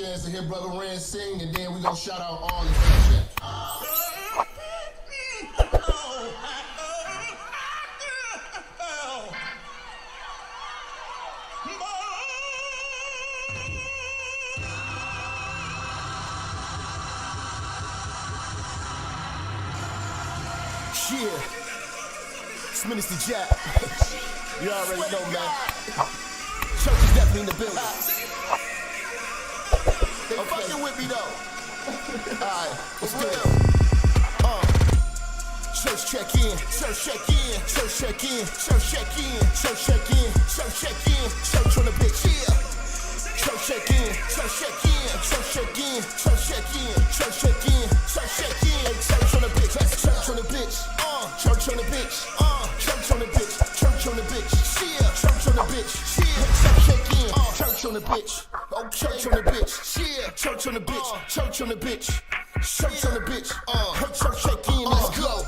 chance to hear Brother Rand sing, and then we gonna shout out all the fans. Yeah, it's Minister Jap. You already know, man. Church is definitely in the building. They fucking with me though. Alright, let's do it. Church check in, church check in, church check in, church check in, church check in, church check in, church on the bitch. Yeah. Church check in, church check in, church check in, church check in, church check in, church check in, church on the bitch. That's church on the bitch. Church on the bitch. Church on the bitch. Church on the bitch. Yeah. Church on the bitch. Yeah. Church check in. Church on the bitch. Oh, church on the bitch. Yeah. Church on the bitch. Church on the bitch. Church on the bitch. Church check in. Let's go.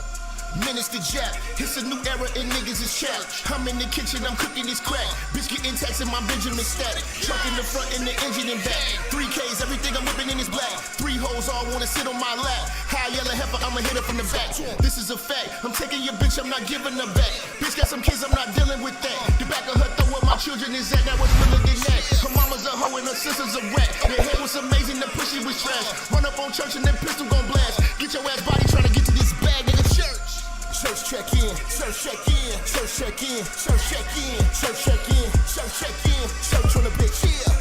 Minister Jap, it's a new era and niggas is chat. I'm in the kitchen, I'm cooking this crack. Bitch getting taxed in my Benjamin static. Truck in the front and the engine in back. 3Ks, everything I'm whipping in is black. 3 hoes all wanna sit on my lap. High yellow heifer, I'ma hit her from the back. This is a fact, I'm taking your bitch, I'm not giving her back. Bitch got some kids, I'm not dealing with that. The back of her throw where my children is at, that was realer than that. Her mama's a hoe and her sister's a rat. The head was amazing, the pussy was trash. Run up on church and that pistol gon' blast. Get your ass body trying to get to this bag, nigga, church. Church check in, church check in, church check in, church check in, church check in, church check in, church on the bitch. Yeah.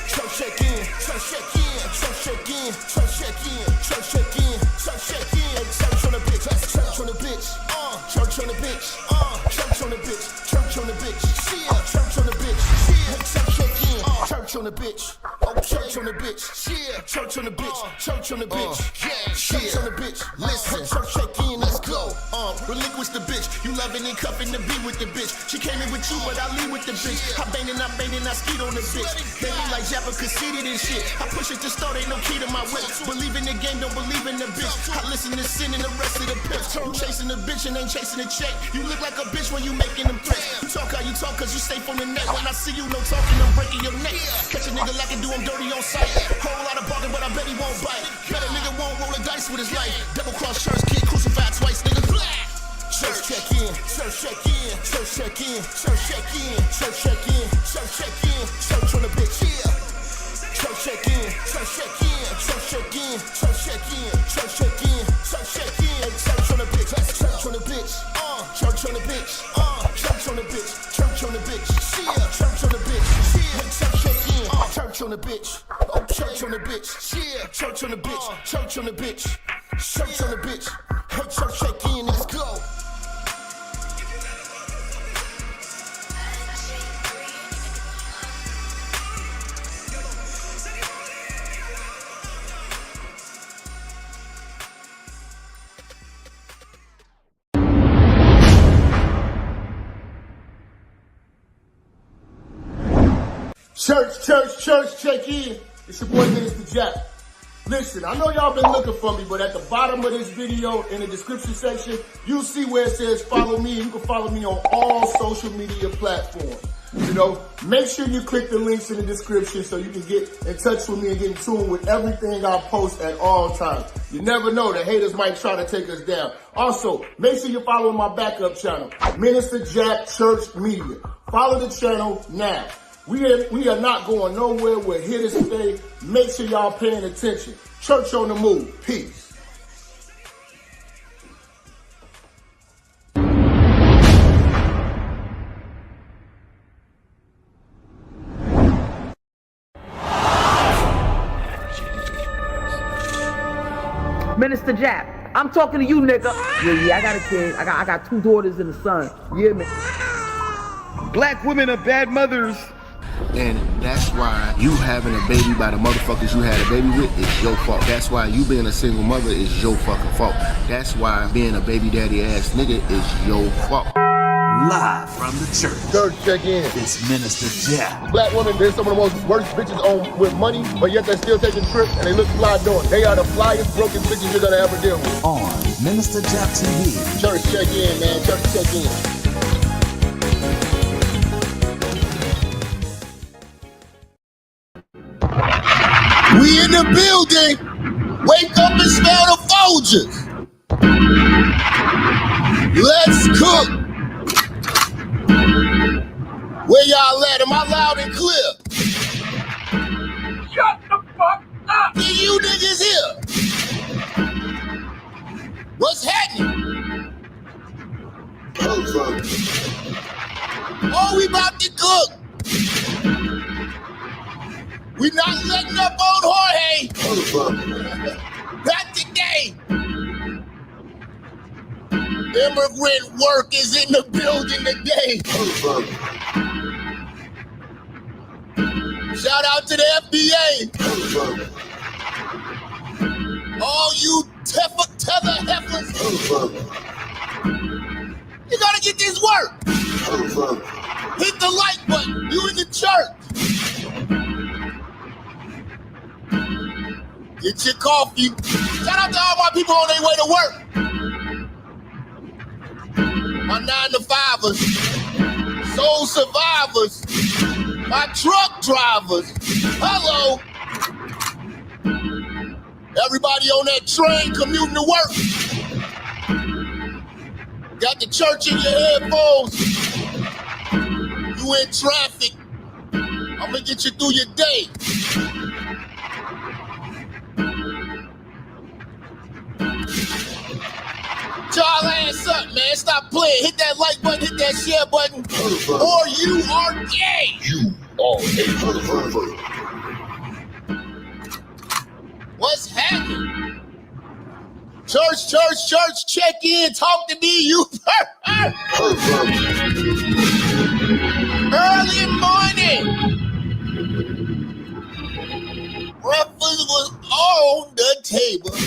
Church check in, church check in, church check in, church check in, church check in, church check in, church on the bitch. That's church on the bitch. Church on the bitch. Church on the bitch. Church on the bitch. Yeah. Church on the bitch. Yeah. Church check in. Church on the bitch. Oh, church on the bitch. Yeah. Church on the bitch. Church on the bitch. Yeah. Church on the bitch. Listen. Church check in. Let's go. Relinquish the bitch. You loving and cuffing to be with the bitch. She came in with you, but I leave with the bitch. I bangin', I skeet on the bitch. They be like Jap conceited and shit. I push it to start, ain't no key to my whip. Believe in the game, don't believe in the bitch. I listen to sin and the rest of the pimps. You chasing the bitch and ain't chasing the check. You look like a bitch when you making them threats. You talk how you talk cause you safe on the net. When I see you, no talking, I'm breaking your neck. Catch a nigga like I do, I'm dirty on sight. Whole lot of bargain, but I bet he won't bite. Bet a nigga won't roll the dice with his life. Double cross church, kid crucified twice, nigga. Church check in, church check in, church check in, church check in, church check in, church check in, church on the bitch. Yeah. Church check in, church check in, church check in, church check in, church check in, church check in, church on the bitch. That's church on the bitch. Church on the bitch. Church on the bitch. Church on the bitch. Yeah. Church on the bitch. Yeah. Church check in. Church on the bitch. Oh, church on the bitch. Yeah. Church on the bitch. Church on the bitch. Church on the bitch. Hey, church check in. Let's go. Church, check in. It's your boy, Minister Jap. Listen, I know y'all been looking for me, but at the bottom of this video, in the description section, you'll see where it says follow me. You can follow me on all social media platforms. You know, make sure you click the links in the description so you can get in touch with me and get in tune with everything I post at all times. You never know, the haters might try to take us down. Also, make sure you follow my backup channel, Minister Jap Church Media. Follow the channel now. We are not going nowhere. We're here to stay. Make sure y'all paying attention. Church on the move. Peace. Minister Jap, I'm talking to you, nigga. Yeah, I got a kid. I got 2 daughters and a son. Yeah, man. Black women are bad mothers. And that's why you having a baby by the motherfuckers you had a baby with is your fault. That's why you being a single mother is your fucking fault. That's why being a baby daddy ass nigga is your fault. Live from the church. Church check in. It's Minister Jap. Black women, they're some of the most worst bitches on with money, but yet they're still taking trips and they look fly doing. They are the flyest broken bitches you're gonna ever deal with. On Minister Jap TV. Church check in, man. Church check in. We in the building. Wake up and smell the Folgers. Let's cook. Where y'all at? Am I loud and clear? Shut the fuck up! Then you niggas here. What's happening? Oh, we about to cook. We not letting up on Jorge. Not today. Immigrant work is in the building today. Shout out to the FBI. All you tether heifers. You gotta get this work. Hit the like button. You in the church. Get your coffee. Shout out to all my people on their way to work. My 9-to-5ers, soul survivors, my truck drivers. Hello. Everybody on that train commuting to work. Got the church in your headphones. You in traffic. I'm gonna get you through your day. Y'all ass up, man. Stop playing. Hit that like button, hit that share button, or you are gay. You are a What's happening? Church, check in, talk to me, you. Early morning. Breakfast was on the table.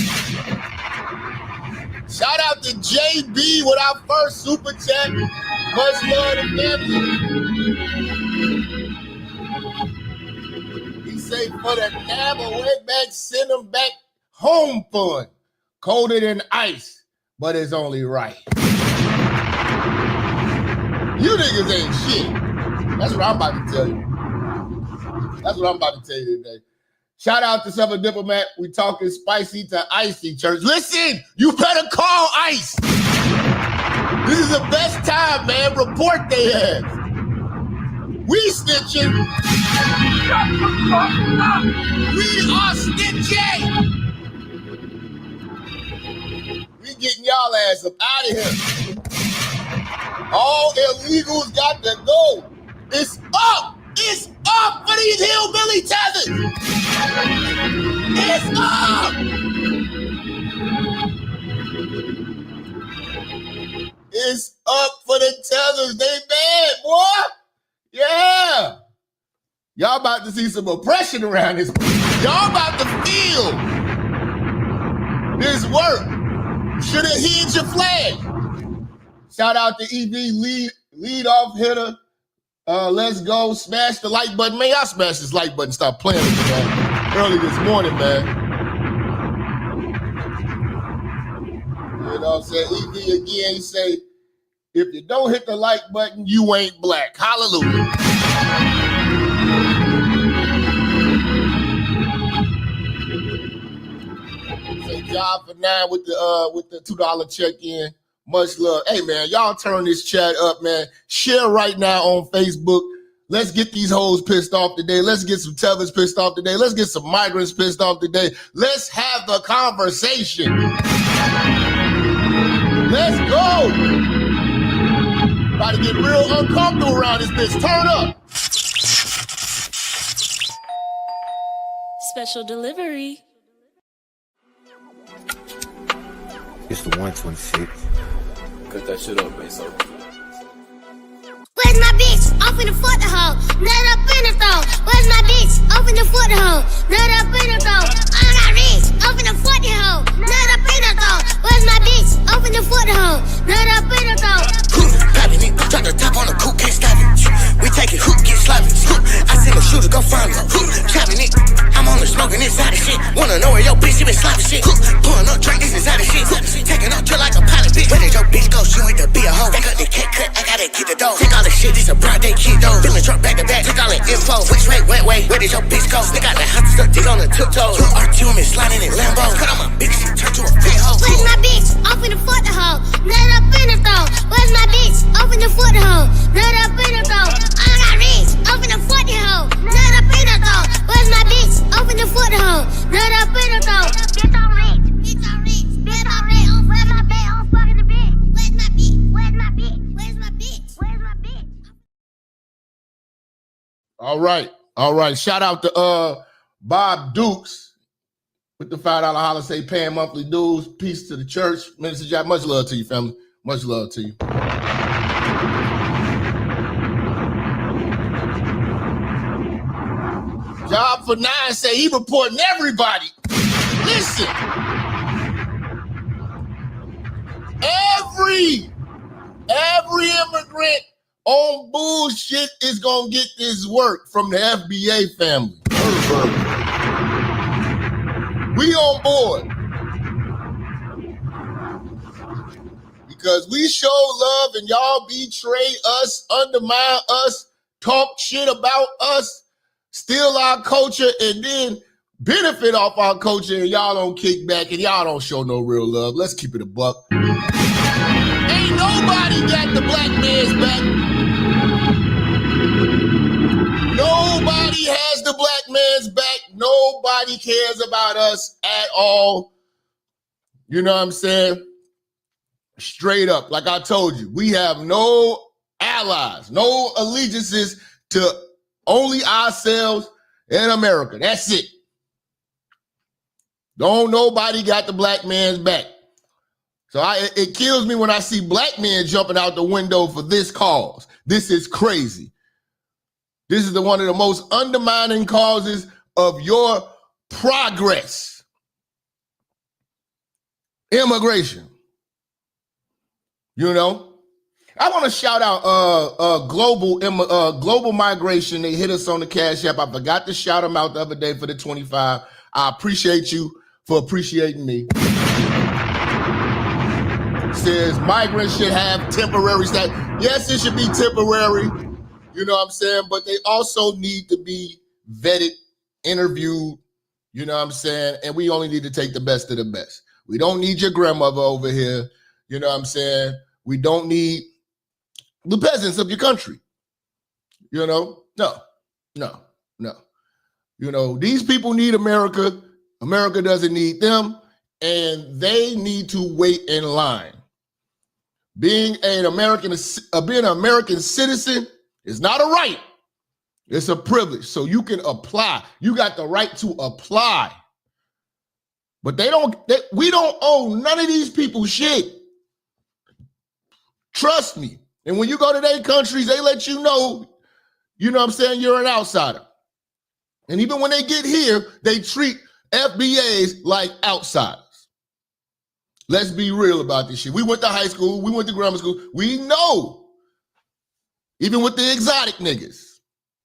Shout out to JB with our first super chat. Much love to family. He say for the nab away back, send them back home fun. Colder than ice, but it's only right. You niggas ain't shit. That's what I'm about to tell you. That's what I'm about to tell you today. Shout out to Southern Diplomat. We talking spicy to icy, church. Listen, you better call ICE. This is the best time, man. Report they ass. We snitching. Shut the fuck up! We are snitching. We getting y'all ass up out of here. All illegals got to go. It's up. It's up for these hillbilly tethers. It's up. It's up for the tethers. They bad, boy. Yeah. Y'all about to see some oppression around this. Y'all about to feel this work. Should have hid your flag. Shout out to EV lead off hitter. Let's go. Smash the like button. Man, y'all smash this like button. Stop playing with me, man. Early this morning, man. You know what I'm saying? EV again, he say, if you don't hit the like button, you ain't black. Hallelujah. Say job for 9 with the $2 check-in. Much love. Hey, man, y'all turn this chat up, man. Share right now on Facebook. Let's get these hoes pissed off today. Let's get some tethers pissed off today. Let's get some migrants pissed off today. Let's have the conversation. Let's go. About to get real uncomfortable around this bitch. Turn up. Special delivery. It's the 126. Cut that shit up, man. So. Where's my bitch? Off in the foot the hoe. Nut up in the throat. Where's my bitch? Off in the foot the hoe. Nut up in the throat. I'm not rich. Off in the foot the hoe. Nut up in the throat. Where's my bitch? Off in the foot the hoe. Nut up in the throat. Popping it, drop the top on the coupe, can't stop it. We take it, hook, get sloppy. I send a shooter, go find me. Chopping it, I'm on the smoking inside of shit. Wanna know where your bitch, she been sloppy shit. Pulling up, drink this inside of shit. Taking up, chill like a pilot bitch. Where did your bitch go? She went to be a hoe. Back up the cat cut, I gotta get the dough. Take all the shit, this a broad day kid though. Feeling truck back to back, took all it. Info, which way, went way, where did your bitch go? They got that hot stuff, dig on the tiptoes. You Artyom is sliding in Lambos. Cut on my bitch, she turned to a big hoe. Where's my bitch? Off in the foot the hoe. Nut up in the throat. Where's my bitch? Off in the foot the hoe. Nut up in the throat. I got rich. Off in the foot the hoe. Nut up in the throat. Where's my bitch? Off in the foot the hoe. Nut up in the throat. Bitch on rich. Bitch on rich. Bitch on rich. Where's my bitch? I'm fucking the bitch. Where's my bitch? Where's my bitch? Where's my bitch? Where's my bitch? All right. All right. Shout out to Bob Dukes with the $5 holler, say paying monthly dues. Peace to the church. Minister Jap, much love to you, family. Much love to you. Job for 9 say he reporting everybody. Listen. Every immigrant on bullshit is gonna get this work from the FBA family. We on board. Because we show love and y'all betray us, undermine us, talk shit about us, steal our culture, and then benefit off our culture, and y'all don't kick back and y'all don't show no real love. Let's keep it a buck. Ain't nobody got the black man's back. Nobody has the black man's back. Nobody cares about us at all. You know what I'm saying? Straight up, like I told you, we have no allies, no allegiances to only ourselves and America. That's it. Don't nobody got the black man's back. So it kills me when I see black men jumping out the window for this cause. This is crazy. This is one of the most undermining causes of your progress. Immigration. You know? I want to shout out global migration. They hit us on the Cash App. I forgot to shout them out the other day for the 25. I appreciate you for appreciating me. Says migrants should have temporary status. Yes, it should be temporary. You know what I'm saying? But they also need to be vetted, interviewed. You know what I'm saying? And we only need to take the best of the best. We don't need your grandmother over here. You know what I'm saying? We don't need the peasants of your country. You know? No. You know, these people need America. America doesn't need them. And they need to wait in line. Being an American citizen is not a right. It's a privilege. So you can apply. You got the right to apply. But we don't owe none of these people shit. Trust me. And when you go to their countries, they let you know what I'm saying, you're an outsider. And even when they get here, they treat FBAs like outsiders. Let's be real about this shit. We went to high school. We went to grammar school. We know. Even with the exotic niggas,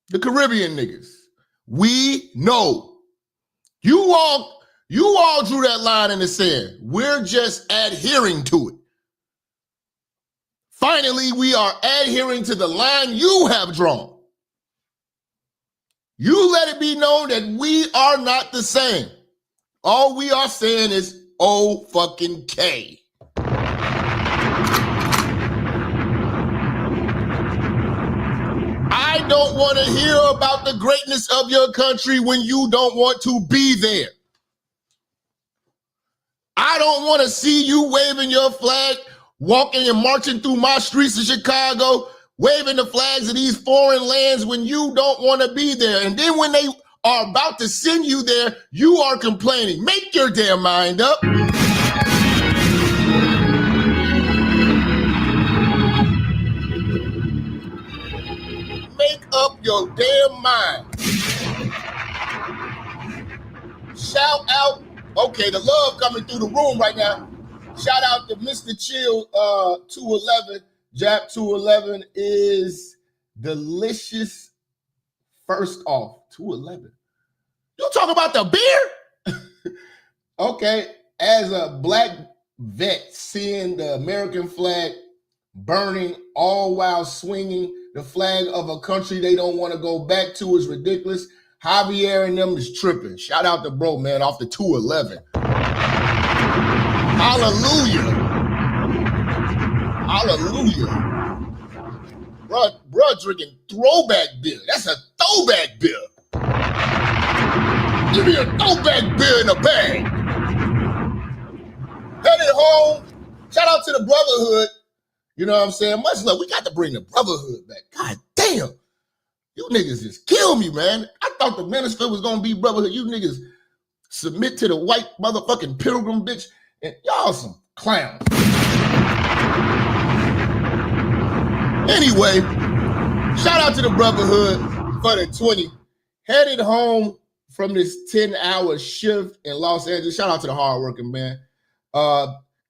the Caribbean niggas, we know. You all drew that line in the sand. We're just adhering to it. Finally, we are adhering to the line you have drawn. You let it be known that we are not the same. All we are saying is, oh fucking K. I don't want to hear about the greatness of your country when you don't want to be there. I don't want to see you waving your flag, walking and marching through my streets of Chicago, waving the flags of these foreign lands when you don't want to be there. And then when they are about to send you there, you are complaining. Make your damn mind up. Make up your damn mind. Shout out. Okay, the love coming through the room right now. Shout out to Mr. Chill 211. Jap 211 is delicious. First off, 211. You talk about the beer? Okay, as a black vet, seeing the American flag burning all while swinging the flag of a country they don't want to go back to is ridiculous. Javier and them is tripping. Shout out to bro, man, off the 211. Hallelujah. Hallelujah. Bruh drinking throwback beer. That's a throwback beer. Give me a throwback beer in a bag. Headed home. Shout out to the brotherhood. You know what I'm saying? Much love. We got to bring the brotherhood back. God damn. You niggas just kill me, man. I thought the minister was going to be brotherhood. You niggas submit to the white motherfucking pilgrim bitch. And y'all some clowns. Anyway, shout out to the brotherhood for the 20. Headed home from this 10-hour shift in Los Angeles. Shout out to the hardworking man.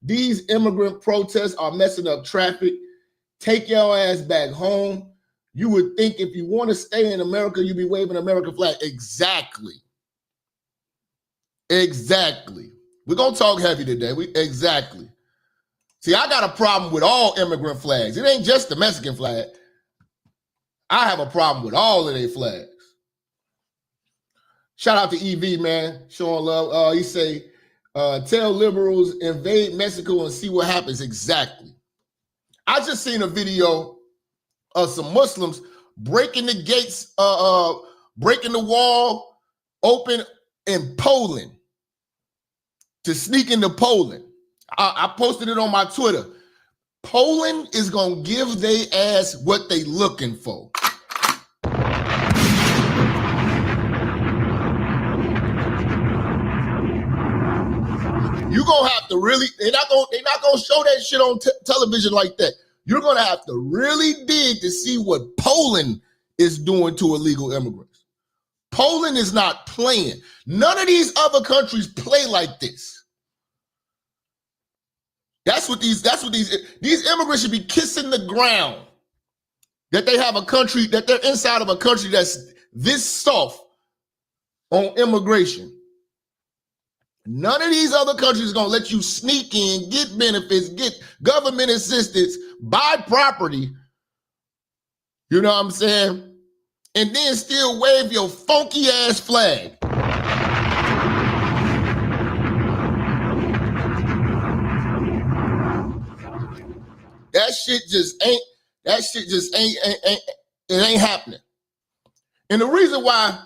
These immigrant protests are messing up traffic. Take your ass back home. You would think if you want to stay in America, you'd be waving American flag. Exactly. Exactly. We're going to talk heavy today. Exactly. See, I got a problem with all immigrant flags. It ain't just the Mexican flag. I have a problem with all of their flags. Shout out to EV, man. Showing love. He say, tell liberals invade Mexico and see what happens. Exactly. I just seen a video of some Muslims breaking the gates, breaking the wall open in Poland to sneak into Poland. I posted it on my Twitter. Poland is going to give they ass what they looking for. You're going to have to really, they're not going to show that shit on television like that. You're going to have to really dig to see what Poland is doing to illegal immigrants. Poland is not playing. None of these other countries play like this. That's what these immigrants should be kissing the ground. That they have a country, that they're inside of a country that's this soft on immigration. None of these other countries are going to let you sneak in, get benefits, get government assistance, buy property. You know what I'm saying? And then still wave your funky ass flag. That shit just ain't it ain't happening. And the reason why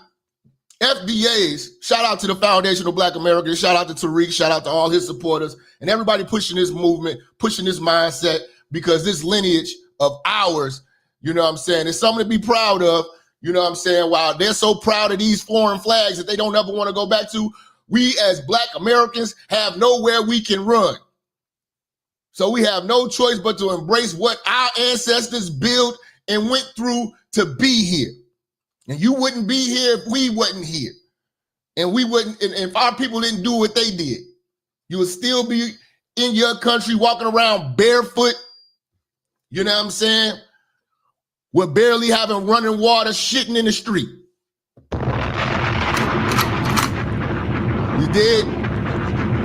FBAs, shout out to the Foundation of Black Americans, shout out to Tariq, shout out to all his supporters, and everybody pushing this movement, pushing this mindset, because this lineage of ours, you know what I'm saying, is something to be proud of. You know what I'm saying? While they're so proud of these foreign flags that they don't ever want to go back to, we as Black Americans have nowhere we can run. So we have no choice but to embrace what our ancestors built and went through to be here. And you wouldn't be here if we wasn't here. And we wouldn't, and if our people didn't do what they did, you would still be in your country walking around barefoot, you know what I'm saying? With barely having running water, shitting in the street. You did?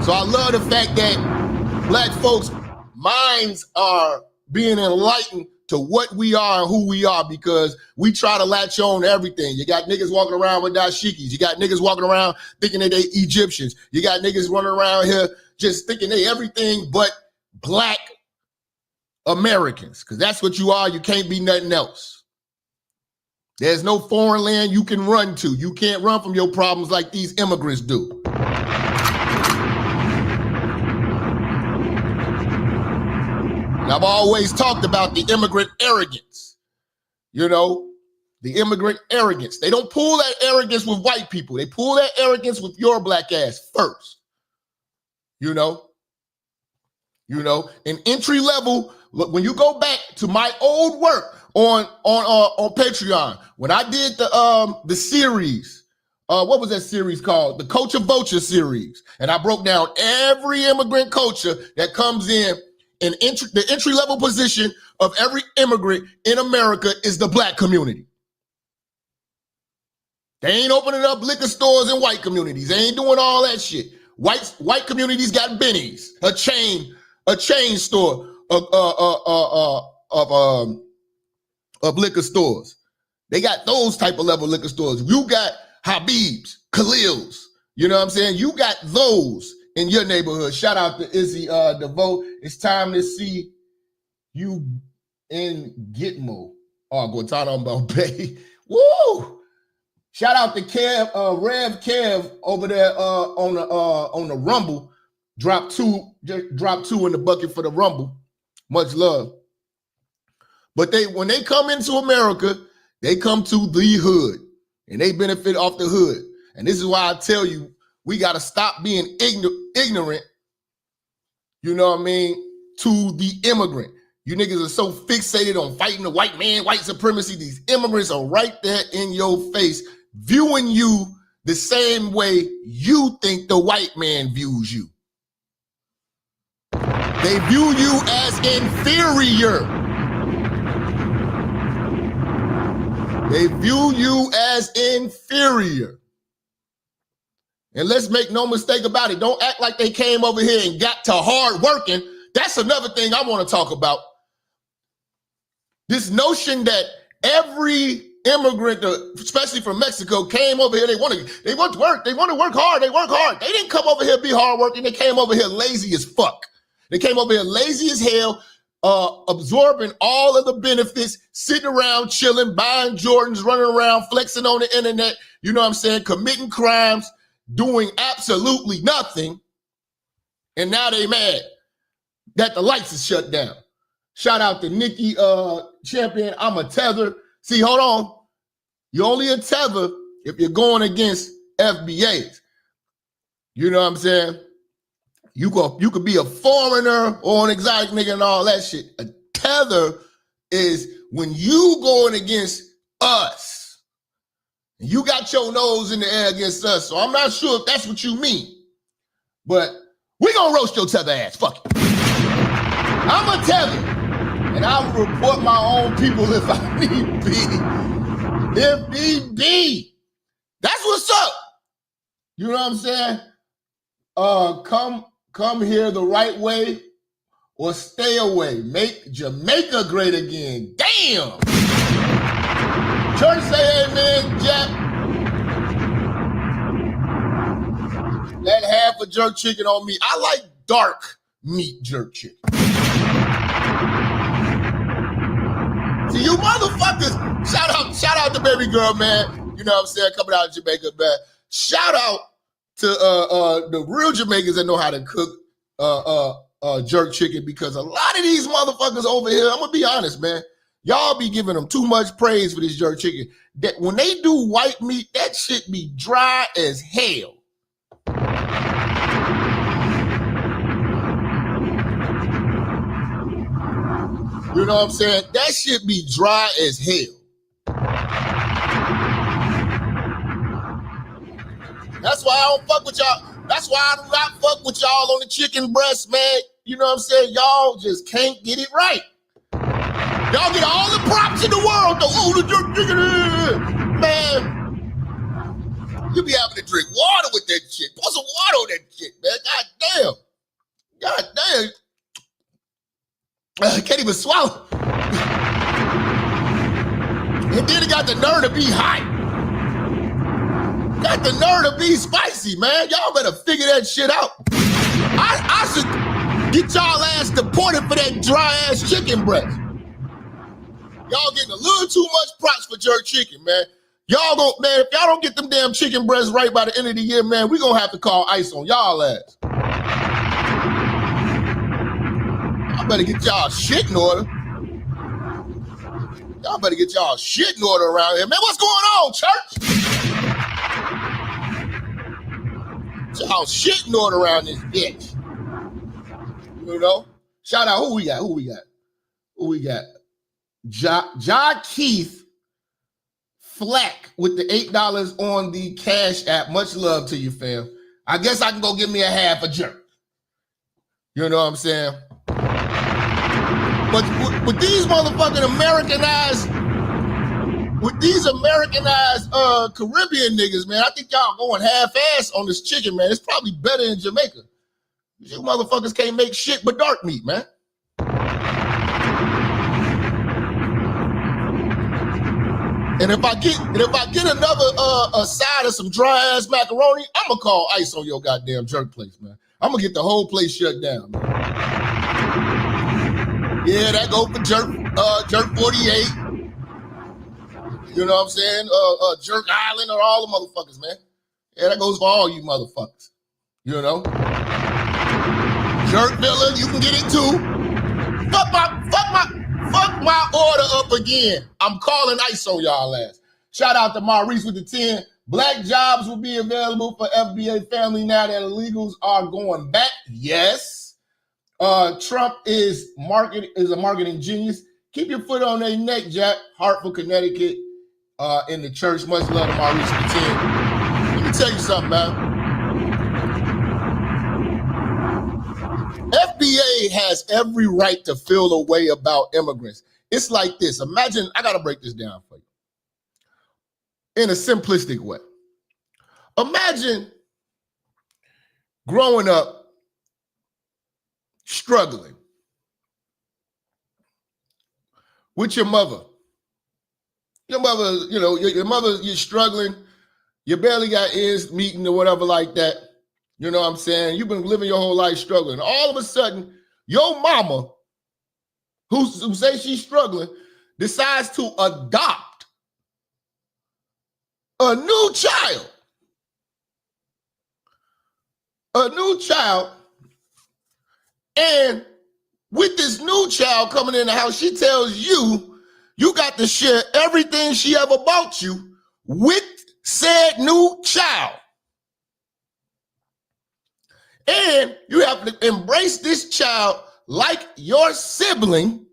So I love the fact that Black folks' minds are being enlightened to what we are and who we are, because we try to latch on to everything. You got niggas walking around with dashikis. You got niggas walking around thinking that they Egyptians. You got niggas running around here just thinking they everything but Black Americans, because that's what you are. You can't be nothing else. There's no foreign land you can run to. You can't run from your problems like these immigrants do. I've always talked about the immigrant arrogance, you know, the immigrant arrogance. They don't pull that arrogance with white people. They pull that arrogance with your Black ass first, you know, and entry level. Look, when you go back to my old work on Patreon, when I did the series, what was that series called? The Culture Vulture series. And I broke down every immigrant culture that comes in. And the entry-level position of every immigrant in America is the Black community. They ain't opening up liquor stores in white communities. They ain't doing all that shit. White communities got Benny's, a chain store of of liquor stores. They got those type of level liquor stores. You got Habib's, Khalil's. You know what I'm saying? You got those in your neighborhood. Shout out to Izzy DeVoe. It's time to see you in Gitmo. Oh, Guantanamo Bay. Woo! Shout out to Kev, Rev Kev over there on the Rumble. Drop two in the bucket for the Rumble. Much love. But when they come into America, they come to the hood and they benefit off the hood. And this is why I tell you, we got to stop being ignorant, you know what I mean, to the immigrant. You niggas are so fixated on fighting the white man, white supremacy. These immigrants are right there in your face, viewing you the same way you think the white man views you. They view you as inferior. They view you as inferior. And let's make no mistake about it. Don't act like they came over here and got to hard working. That's another thing I want to talk about. This notion that every immigrant, especially from Mexico, came over here. They want to work. They want to work hard. They work hard. They didn't come over here to be hardworking. They came over here lazy as fuck. They came over here lazy as hell, absorbing all of the benefits, sitting around, chilling, buying Jordans, running around, flexing on the internet, you know what I'm saying, committing crimes, doing absolutely nothing. And now they mad that the lights is shut down. Shout out to Nikki Champion. I'm a tether. See, hold on. You're only a tether if you're going against FBAs. You know what I'm saying? You could be a foreigner or an exotic nigga and all that shit. A tether is when you going against us. You got your nose in the air against us. So I'm not sure if that's what you mean. But we gonna roast your tether ass. Fuck it. I'm a tether. And I will report my own people if I need be. If need be. That's what's up. You know what I'm saying? Come here the right way or stay away. Make Jamaica great again. Damn. Church say amen, Jack. That half a jerk chicken on me. I like dark meat jerk chicken. See, you motherfuckers, shout out to baby girl, man. You know what I'm saying? Coming out of Jamaica, man. Shout out to the real Jamaicans that know how to cook jerk chicken, because a lot of these motherfuckers over here, I'm gonna be honest, man, y'all be giving them too much praise for this jerk chicken. That when they do white meat, that shit be dry as hell. You know what I'm saying? That shit be dry as hell. That's why I don't fuck with y'all. That's why I do not fuck with y'all on the chicken breast, man. You know what I'm saying? Y'all just can't get it right. Y'all get all the props in the world. The jerk chicken, man. You be having to drink water with that shit. Pour some water on that shit, man. God damn. God damn. I can't even swallow. And then it got the nerve to be hot. Got the nerve to be spicy, man. Y'all better figure that shit out. I should get y'all ass deported for that dry ass chicken breast. Y'all getting a little too much props for jerk chicken, man. Y'all gon' man, if y'all don't get them damn chicken breasts right by the end of the year, man, we gonna have to call ICE on y'all ass. Y'all better get y'all shit in order. Y'all better get y'all shit in order around here. Man, what's going on, church? Y'all shit in order around this bitch. You know? Shout out, who we got? Ja Keith Flack with the $8 on the Cash App. Much love to you, fam. I guess I can go give me a half a jerk. You know what I'm saying? But with these motherfucking Americanized Caribbean niggas, man, I think y'all going half-ass on this chicken, man. It's probably better in Jamaica. You motherfuckers can't make shit but dark meat, man. And if I get another a side of some dry ass macaroni, I'm gonna call ICE on your goddamn jerk place, man. I'm gonna get the whole place shut down, man. Yeah, that go for jerk 48. You know what I'm saying? Jerk Island or all the motherfuckers, man. Yeah, that goes for all you motherfuckers. You know? Jerk Villa, you can get it too. Fuck my order up again. I'm calling ICE on y'all ass. Shout out to Maurice with the 10. Black jobs will be available for FBA family now that illegals are going back. Yes. Trump is a marketing genius. Keep your foot on their neck, Jack. Hartford, Connecticut, in the church. Much love to Maurice with the 10. Let me tell you something, man. FBA has every right to feel a way about immigrants. It's like this. Imagine, I got to break this down for you in a simplistic way. Imagine growing up struggling with your mother. Your mother, you know, your mother, you're struggling. You barely got ends meeting or whatever like that. You know what I'm saying? You've been living your whole life struggling. All of a sudden, your mama, who says she's struggling, decides to adopt a new child. A new child. And with this new child coming in the house, she tells you, you got to share everything she ever bought you with said new child. And you have to embrace this child like your sibling.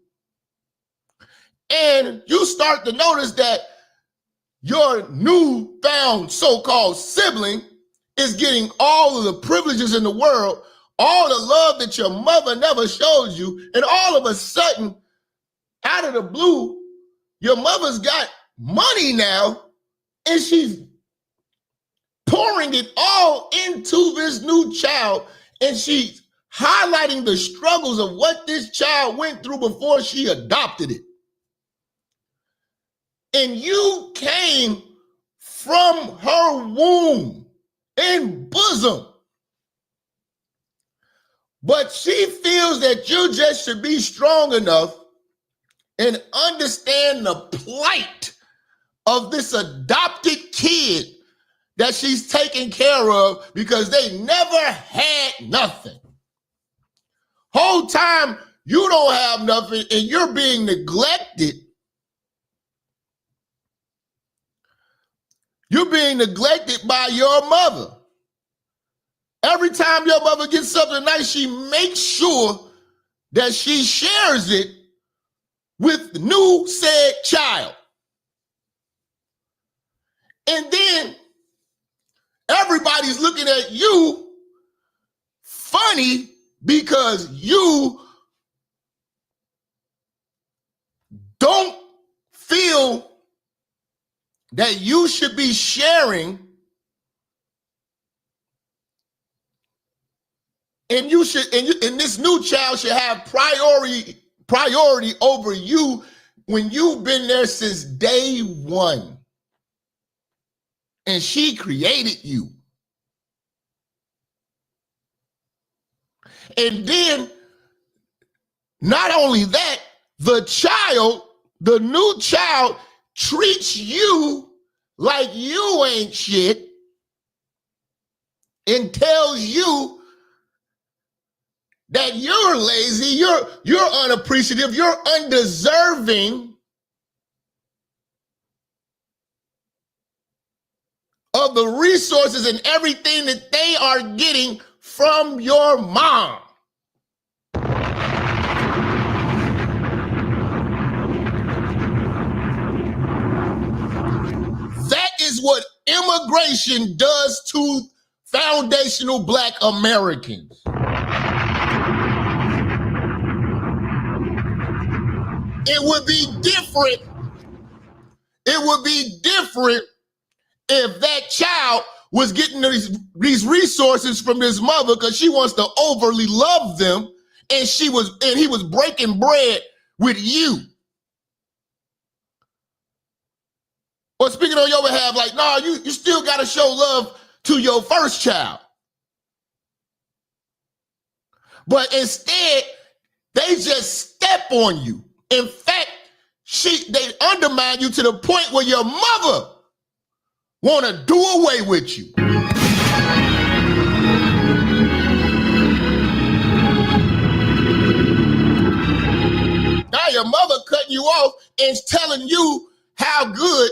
And you start to notice that your newfound so-called sibling is getting all of the privileges in the world, all the love that your mother never showed you. And all of a sudden, out of the blue, your mother's got money now, and she's pouring it all into this new child, and she's highlighting the struggles of what this child went through before she adopted it. And you came from her womb and bosom. But she feels that you just should be strong enough and understand the plight of this adopted kid that she's taking care of because they never had nothing. Whole time you don't have nothing and you're being neglected. You're being neglected by your mother. Every time your mother gets something nice, she makes sure that she shares it with the new said child. And then everybody's looking at you funny because you don't feel that you should be sharing, and you should, and this new child should have priority over you when you've been there since day one. And she created you. And then, not only that, the new child treats you like you ain't shit and tells you that you're lazy, you're unappreciative, you're undeserving of the resources and everything that they are getting from your mom. That is what immigration does to foundational Black Americans. It would be different. It would be different if that child was getting these resources from his mother because she wants to overly love them, and he was breaking bread with you. Or speaking on your behalf, like, nah, you still got to show love to your first child. But instead, they just step on you. In fact, they undermine you to the point where your mother want to do away with you. Now your mother cutting you off and telling you how good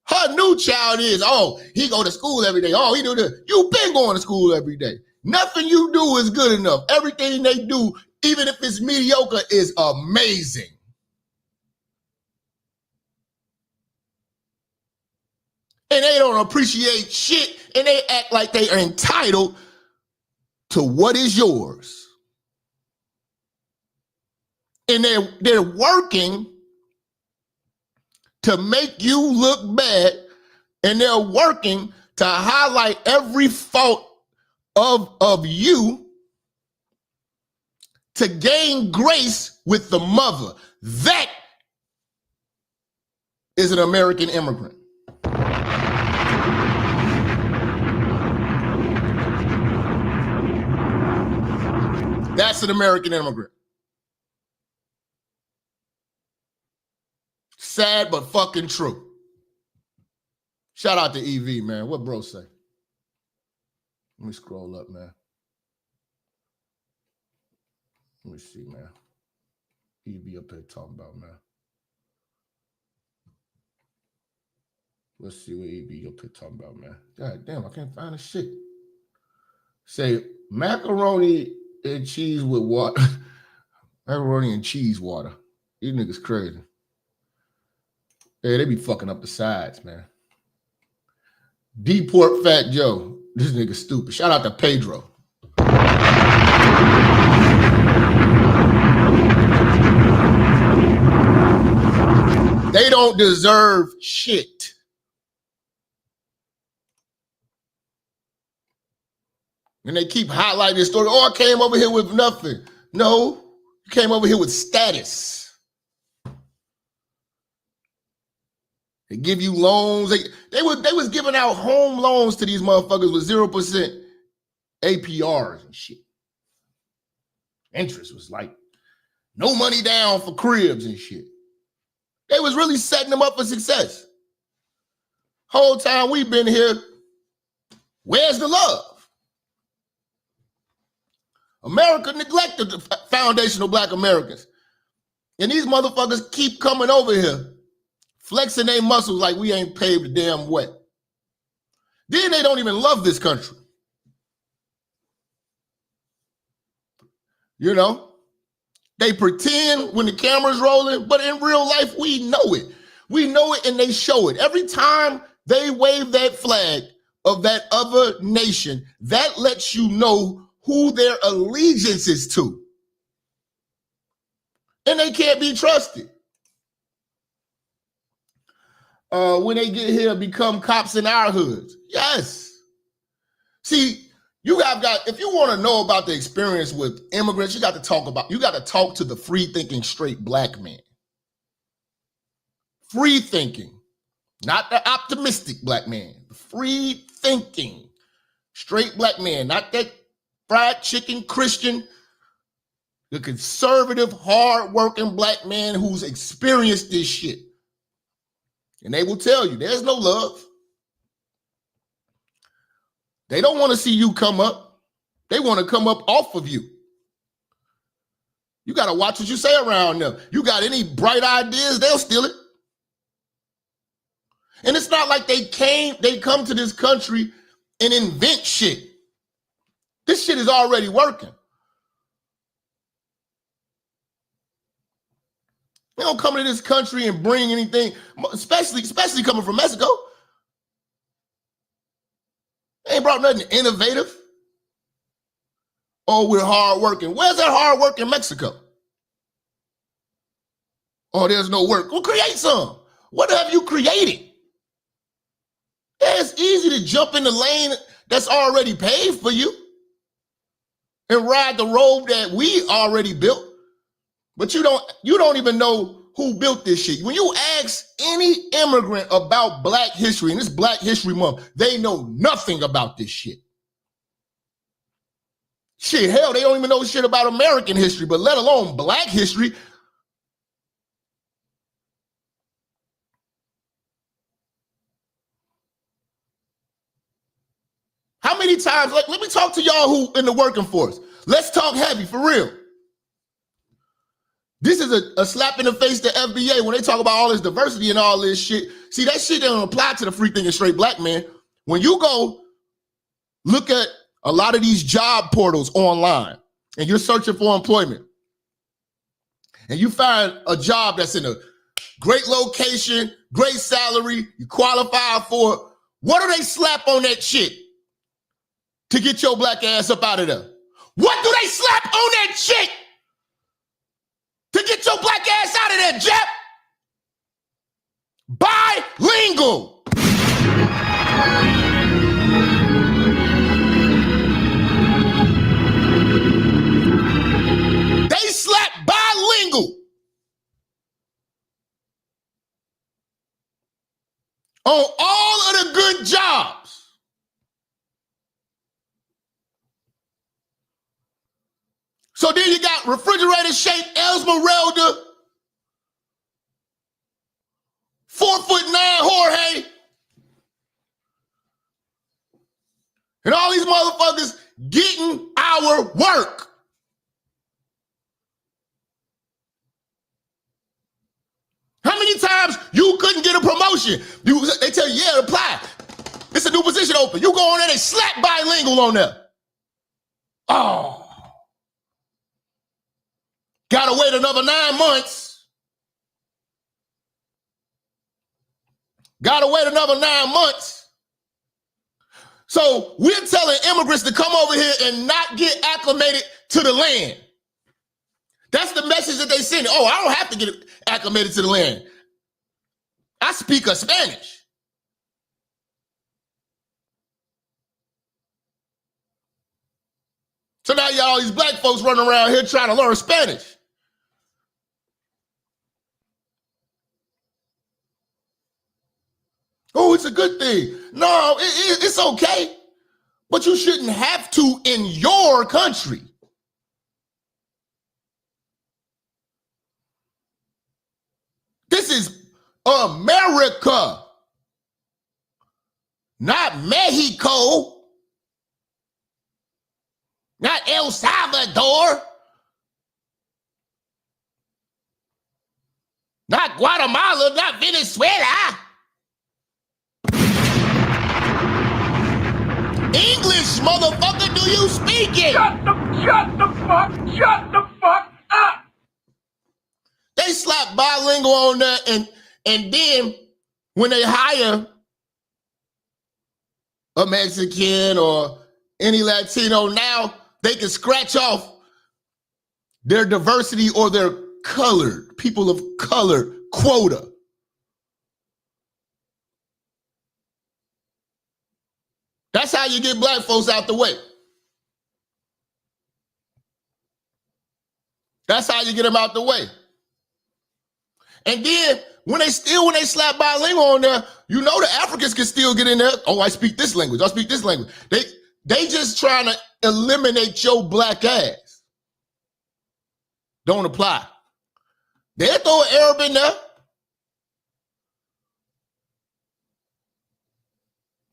her new child is. Oh, he go to school every day. Oh, he do this. You been going to school every day. Nothing you do is good enough. Everything they do, even if it's mediocre, is amazing. And they don't appreciate shit, and they act like they are entitled to what is yours. And they're working to make you look bad, and they're working to highlight every fault of you to gain grace with the mother. That is an American immigrant. That's an American immigrant. Sad, but fucking true. Shout out to EV, man. What bro say? Let me scroll up, man. Let me see, man. EV up here talking about, man. Let's see what EV up here talking about, man. God damn, I can't find a shit. Say macaroni and cheese with water. Macaroni and cheese water. These niggas crazy. Yeah, they be fucking up the sides, man. Deport Fat Joe. This nigga stupid. Shout out to Pedro. They don't deserve shit. And they keep highlighting this story. Oh, I came over here with nothing. No, you came over here with status. They give you loans. They was giving out home loans to these motherfuckers with 0% APRs and shit. Interest was like no money down for cribs and shit. They was really setting them up for success. Whole time we've been here, where's the love? America neglected the foundational Black Americans. And these motherfuckers keep coming over here, flexing their muscles like we ain't paved a damn way. Then they don't even love this country. You know? They pretend when the camera's rolling, but in real life, we know it. We know it and they show it. Every time they wave that flag of that other nation, that lets you know who their allegiance is to. And they can't be trusted. When they get here, become cops in our hoods. Yes. See, if you want to know about the experience with immigrants, you got to talk to the free-thinking straight Black man. Free-thinking, not the optimistic Black man. The free-thinking straight Black man, not that fried chicken Christian, the conservative, hard-working Black man who's experienced this shit. And they will tell you there's no love. They don't want to see you come up. They want to come up off of you. You got to watch what you say around them. You got any bright ideas, they'll steal it. And it's not like they come to this country and invent shit. This shit is already working. They don't come to this country and bring anything, especially coming from Mexico. They ain't brought nothing innovative. Oh, we're hardworking. Where's that hard work in Mexico? Oh, there's no work. Well, create some. What have you created? Yeah, it's easy to jump in the lane that's already paved for you and ride the road that we already built. But you don't even know who built this shit. When you ask any immigrant about Black history, and it's Black History Month, they know nothing about this shit. Shit, hell, they don't even know shit about American history, but let alone Black history. How many times, like, let me talk to y'all who in the working force. Let's talk heavy, for real. This is a slap in the face to FBA when they talk about all this diversity and all this shit. See, that shit don't apply to the free thinking straight black man. When you go look at a lot of these job portals online and you're searching for employment and you find a job that's in a great location, great salary, you qualify for it, what do they slap on that shit to get your black ass up out of there? What do they slap on that shit to get your black ass out of there, Jap? Bilingual. They slap bilingual on all of the good jobs. So then you got refrigerator-shaped Esmeralda, 4'9" Jorge, and all these motherfuckers getting our work. How many times you couldn't get a promotion? They tell you, yeah, apply. It's a new position open. You go on there, they slap bilingual on there. Oh. Gotta wait another 9 months. Gotta wait another 9 months. So we're telling immigrants to come over here and not get acclimated to the land. That's the message that they send. Oh, I don't have to get acclimated to the land. I speak a Spanish. So now y'all, these black folks running around here trying to learn Spanish. Oh, it's a good thing. No, it's okay. But you shouldn't have to in your country. This is America, not Mexico, not El Salvador, not Guatemala, not Venezuela. English, motherfucker, do you speak it? Shut the fuck up. They slap bilingual on there, and then when they hire a Mexican or any Latino, now they can scratch off their diversity or their colored, people of color quota. That's how you get black folks out the way. That's how you get them out the way. And then when they slap bilingual on there, you know the Africans can still get in there. Oh, I speak this language. I speak this language. They just trying to eliminate your black ass. Don't apply. They'll throw an Arab in there.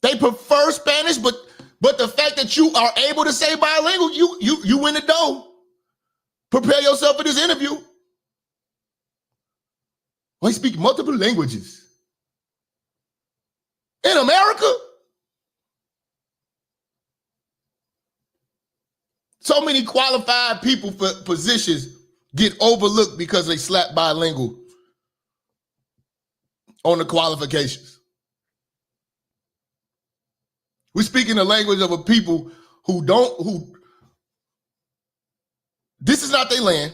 They prefer Spanish, but the fact that you are able to say bilingual, you in the door. Prepare yourself for this interview. I speak multiple languages. In America? So many qualified people for positions get overlooked because they slap bilingual on the qualifications. We're speaking the language of a people who this is not their land.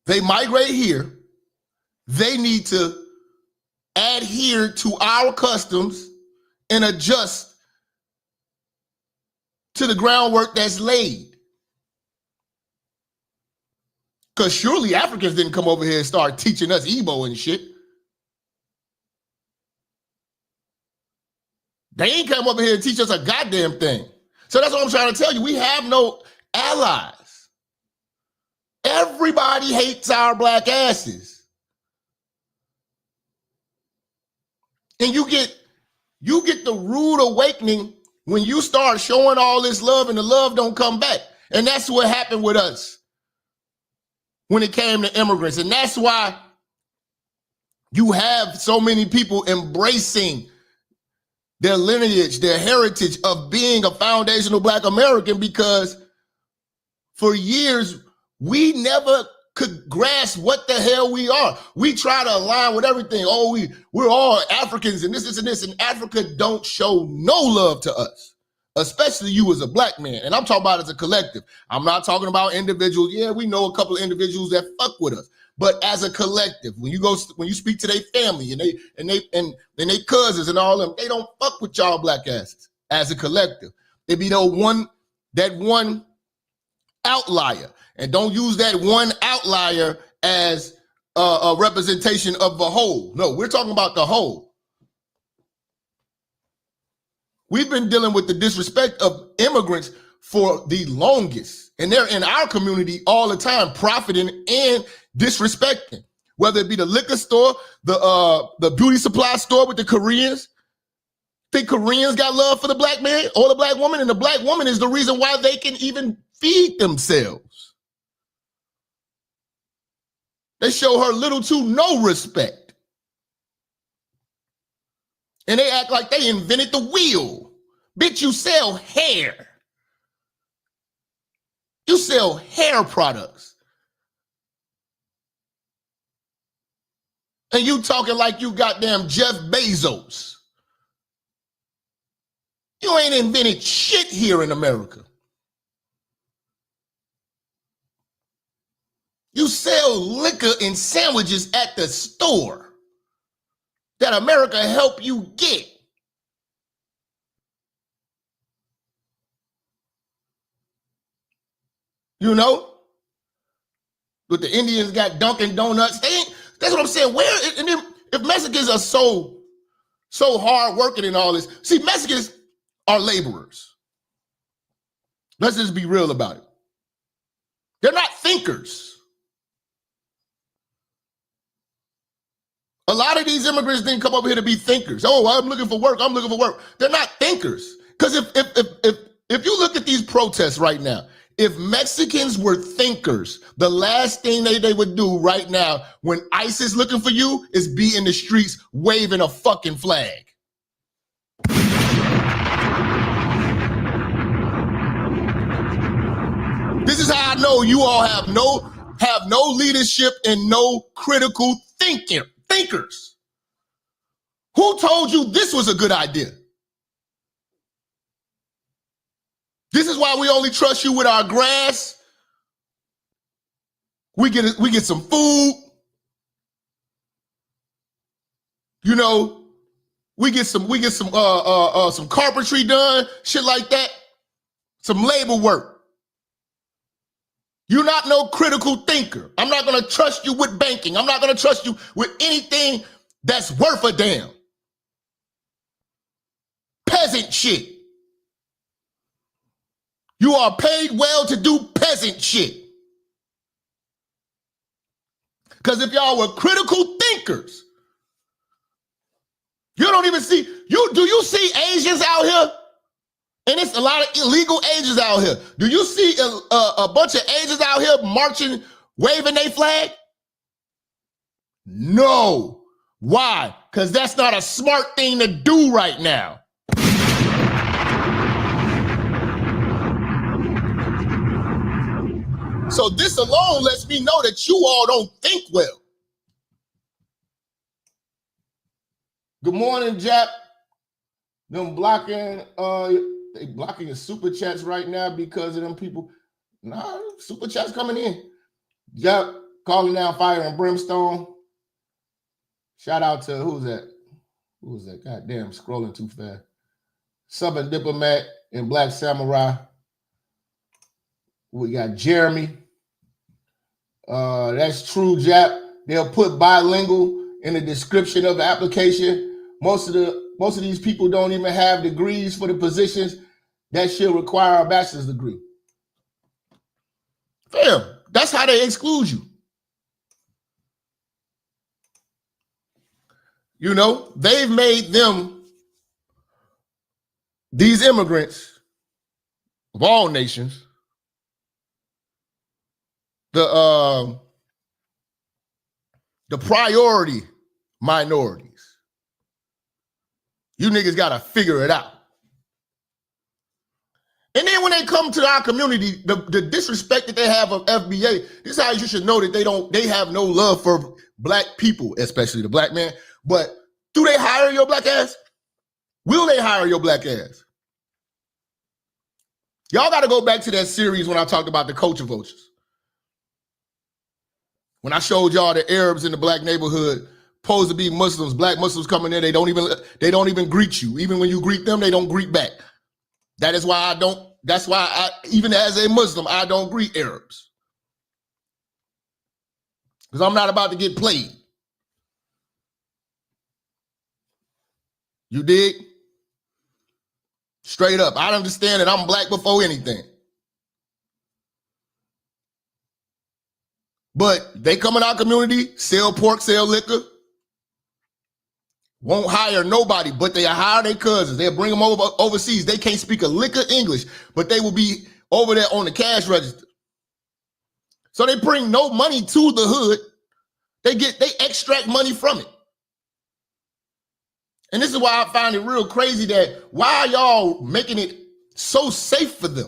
They migrate here. They need to adhere to our customs and adjust to the groundwork that's laid. Because surely Africans didn't come over here and start teaching us Igbo and shit. They ain't come over here and teach us a goddamn thing. So that's what I'm trying to tell you. We have no allies. Everybody hates our black asses. And you get the rude awakening when you start showing all this love and the love don't come back. And that's what happened with us when it came to immigrants. And that's why you have so many people embracing their lineage, their heritage of being a foundational Black American, because for years, we never could grasp what the hell we are. We try to align with everything. Oh, we're all Africans and this and this, and Africa don't show no love to us, especially you as a Black man. And I'm talking about as a collective. I'm not talking about individuals. Yeah, we know a couple of individuals that fuck with us. But as a collective, when you speak to their family and they cousins and all them, they don't fuck with y'all black asses. As a collective, it be that one outlier, and don't use that one outlier as a representation of the whole. No, we're talking about the whole. We've been dealing with the disrespect of immigrants for the longest, and they're in our community all the time, profiting and disrespecting, whether it be the liquor store, the beauty supply store with the Koreans. Think Koreans got love for the black man or the black woman, and the black woman is the reason why they can even feed themselves. They show her little to no respect. And they act like they invented the wheel. Bitch, you sell hair. You sell hair products. And you talking like you goddamn Jeff Bezos. You ain't invented shit here in America. You sell liquor and sandwiches at the store that America helped you get. You know? But the Indians got Dunkin' Donuts. That's what I'm saying. And then if Mexicans are so hard working and all this, see, Mexicans are laborers. Let's just be real about it. They're not thinkers. A lot of these immigrants didn't come over here to be thinkers. Oh, I'm looking for work. I'm looking for work. They're not thinkers. Because if you look at these protests right now, if Mexicans were thinkers, the last thing they would do right now when ICE is looking for you is be in the streets waving a fucking flag. This is how I know you all have no leadership and no critical thinkers. Who told you this was a good idea? This is why we only trust you with our grass. We get some food. You know, we get some carpentry done, shit like that. Some labor work. You're not no critical thinker. I'm not gonna trust you with banking. I'm not gonna trust you with anything that's worth a damn. Peasant shit. You are paid well to do peasant shit. Because if y'all were critical thinkers, you don't even see, do you see Asians out here? And it's a lot of illegal Asians out here. Do you see a bunch of Asians out here marching, waving their flag? No. Why? Because that's not a smart thing to do right now. So this alone lets me know that you all don't think well. Good morning, Jap. Them blocking, they blocking your super chats right now because of them people. Nah, super chats coming in. Jap calling down fire and brimstone. Shout out to who's that? Who's that? God damn, scrolling too fast. Southern Diplomat and Black Samurai. We got Jeremy. That's true, Jap. They'll put bilingual in the description of the application. Most of these people don't even have degrees for the positions that should require a bachelor's degree. Fair. That's how they exclude you. You know, they've made them, these immigrants of all nations, the priority minorities. You niggas gotta figure it out. And then when they come to our community, the disrespect that they have of FBA, this is how you should know that they have no love for black people, especially the black man. But do they hire your black ass? Will they hire your black ass? Y'all got to go back to that series when I talked about the culture vultures. When I showed y'all the Arabs in the black neighborhood supposed to be Muslims, black Muslims coming in, they don't even greet you. Even when you greet them, they don't greet back. That's why even as a Muslim, I don't greet Arabs. Because I'm not about to get played. You dig? Straight up. I understand that I'm black before anything. But they come in our community, sell pork, sell liquor. Won't hire nobody, but they hire their cousins. They'll bring them overseas. They can't speak a lick of English, but they will be over there on the cash register. So they bring no money to the hood. They extract money from it. And this is why I find it real crazy that why are y'all making it so safe for them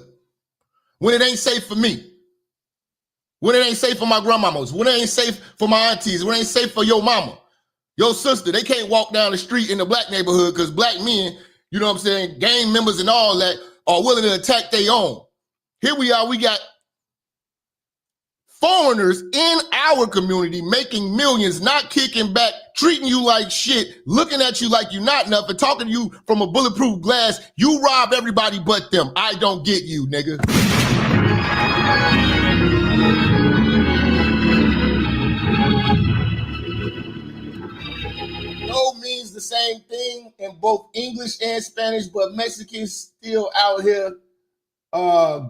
when it ain't safe for me? When it ain't safe for my grandmamas, when it ain't safe for my aunties, when it ain't safe for your mama, your sister. They can't walk down the street in the black neighborhood because black men, you know what I'm saying, gang members and all that are willing to attack their own. Here we are, we got foreigners in our community making millions, not kicking back, treating you like shit, looking at you like you're not nothing, talking to you from a bulletproof glass. You rob everybody but them. I don't get you, nigga. No means the same thing in both English and Spanish, but Mexicans still out here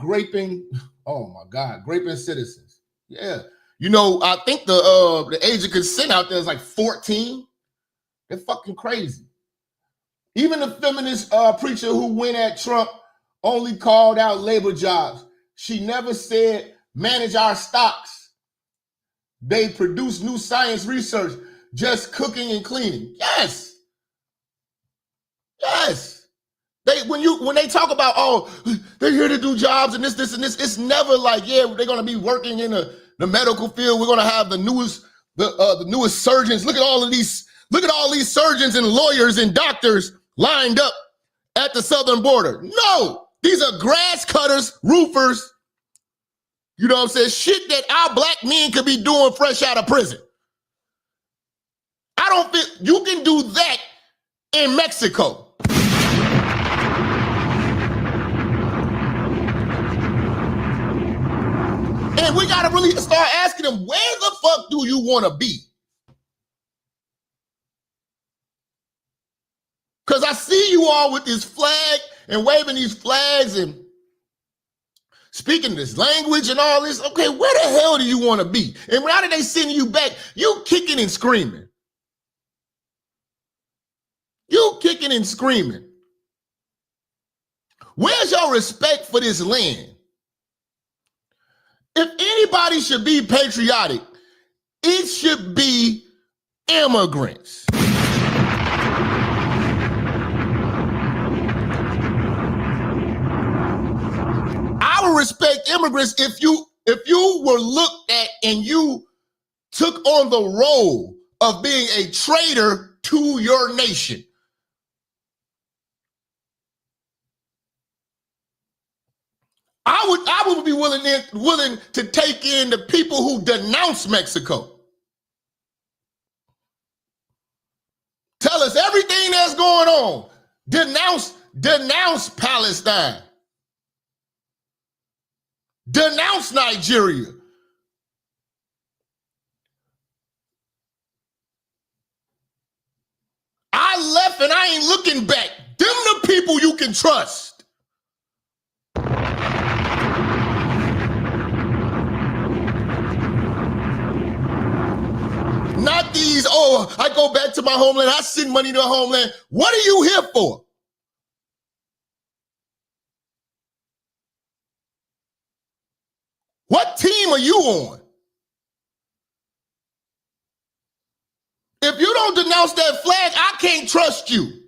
graping, oh my God, graping citizens. Yeah. You know, I think the age of consent out there is like 14. They're fucking crazy. Even the feminist preacher who went at Trump only called out labor jobs. She never said manage our stocks. They produce new science research, just cooking and cleaning. Yes. Yes. When they talk about, oh, they're here to do jobs and this, and this, it's never like, yeah, they're gonna be working in the medical field. We're gonna have the newest surgeons. Look at all these surgeons and lawyers and doctors lined up at the southern border. No, these are grass cutters, roofers. You know what I'm saying? Shit that our black men could be doing fresh out of prison. I don't think you can do that in Mexico. And we got to really start asking them, where the fuck do you want to be? Because I see you all with this flag and waving these flags and speaking this language and all this. Okay, where the hell do you want to be? And now that they sending you back, you kicking and screaming. You kicking and screaming. Where's your respect for this land? If anybody should be patriotic, it should be immigrants. I would respect immigrants if you were looked at and you took on the role of being a traitor to your nation. I would be willing to take in the people who denounce Mexico. Tell us everything that's going on. Denounce Palestine. Denounce Nigeria. and I ain't looking back. Them the people you can trust. Not these, oh, I go back to my homeland, I send money to the homeland. What are you here for? What team are you on? If you don't denounce that flag, I can't trust you.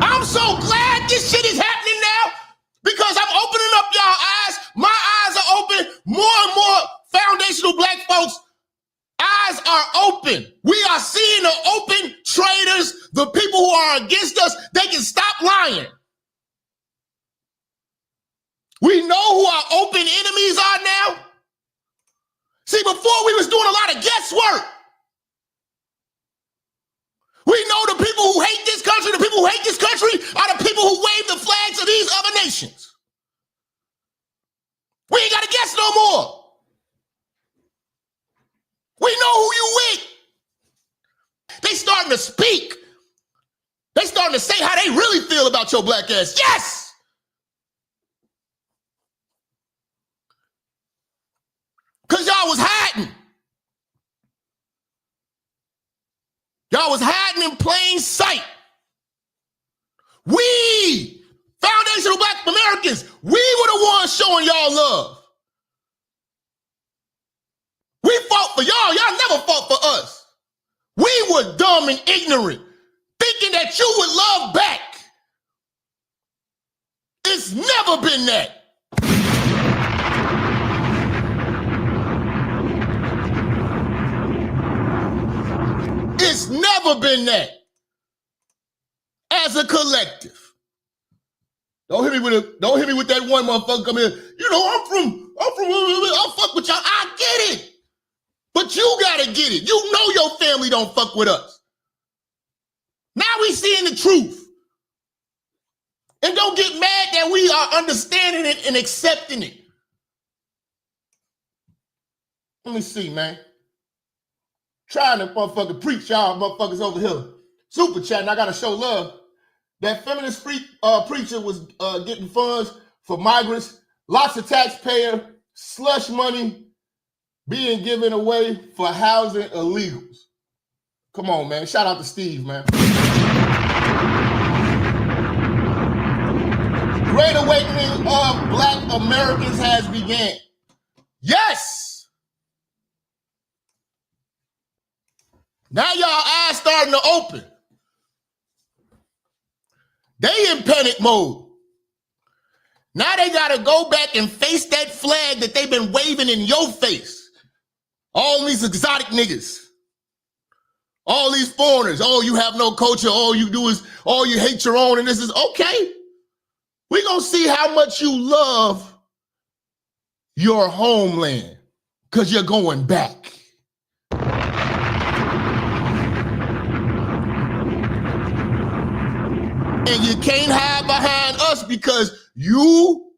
I'm so glad this shit is happening now because I'm opening up y'all eyes. My eyes are open. More and more foundational black folks' eyes are open. We are seeing the open traitors, the people who are against us. They can stop lying. We know who our open enemies are now. See, before we was doing a lot of guesswork. We know the people who hate this country, the people who hate this country are the people who wave the flags of these other nations. We ain't got to guess no more. We know who you with. They starting to speak. They starting to say how they really feel about your black ass. Yes! Because y'all was hiding. Y'all was hiding in plain sight. We, foundational black Americans, we were the ones showing y'all love. We fought for y'all. Y'all never fought for us. We were dumb and ignorant, thinking that you would love back. It's never been that. It's never been that. As a collective. Don't hit me with that one motherfucker come here. You know, I'll fuck with y'all. I get it. But you gotta get it. You know your family don't fuck with us. Now we seeing the truth. And don't get mad that we are understanding it and accepting it. Let me see, man. Trying to motherfucker preach y'all motherfuckers over here. Super chatting, I gotta show love. That feminist preacher was getting funds for migrants, lots of taxpayer slush money being given away for housing illegals. Come on, man. Shout out to Steve, man. Great awakening of black Americans has began. Yes! Now y'all eyes starting to open. They in panic mode. Now they gotta go back and face that flag that they've been waving in your face. All these exotic niggas. All these foreigners. Oh, you have no culture. All you do is, all you hate your own. And this is okay. We gonna see how much you love your homeland because you're going back. And you can't hide behind us because you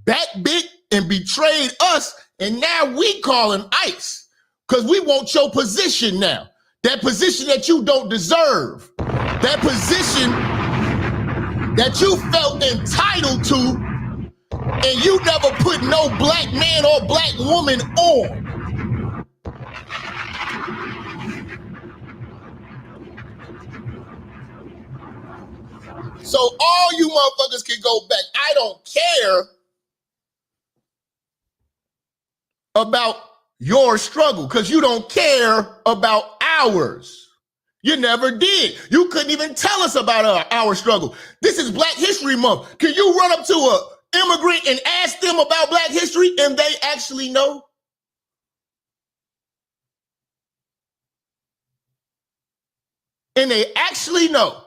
backbit and betrayed us, and now we calling ICE because we want your position now. That position that you don't deserve. That position that you felt entitled to, and you never put no black man or black woman on. So all you motherfuckers can go back. I don't care about your struggle because you don't care about ours. You never did. You couldn't even tell us about our struggle. This is Black History Month. Can you run up to an immigrant and ask them about Black history and they actually know? And they actually know.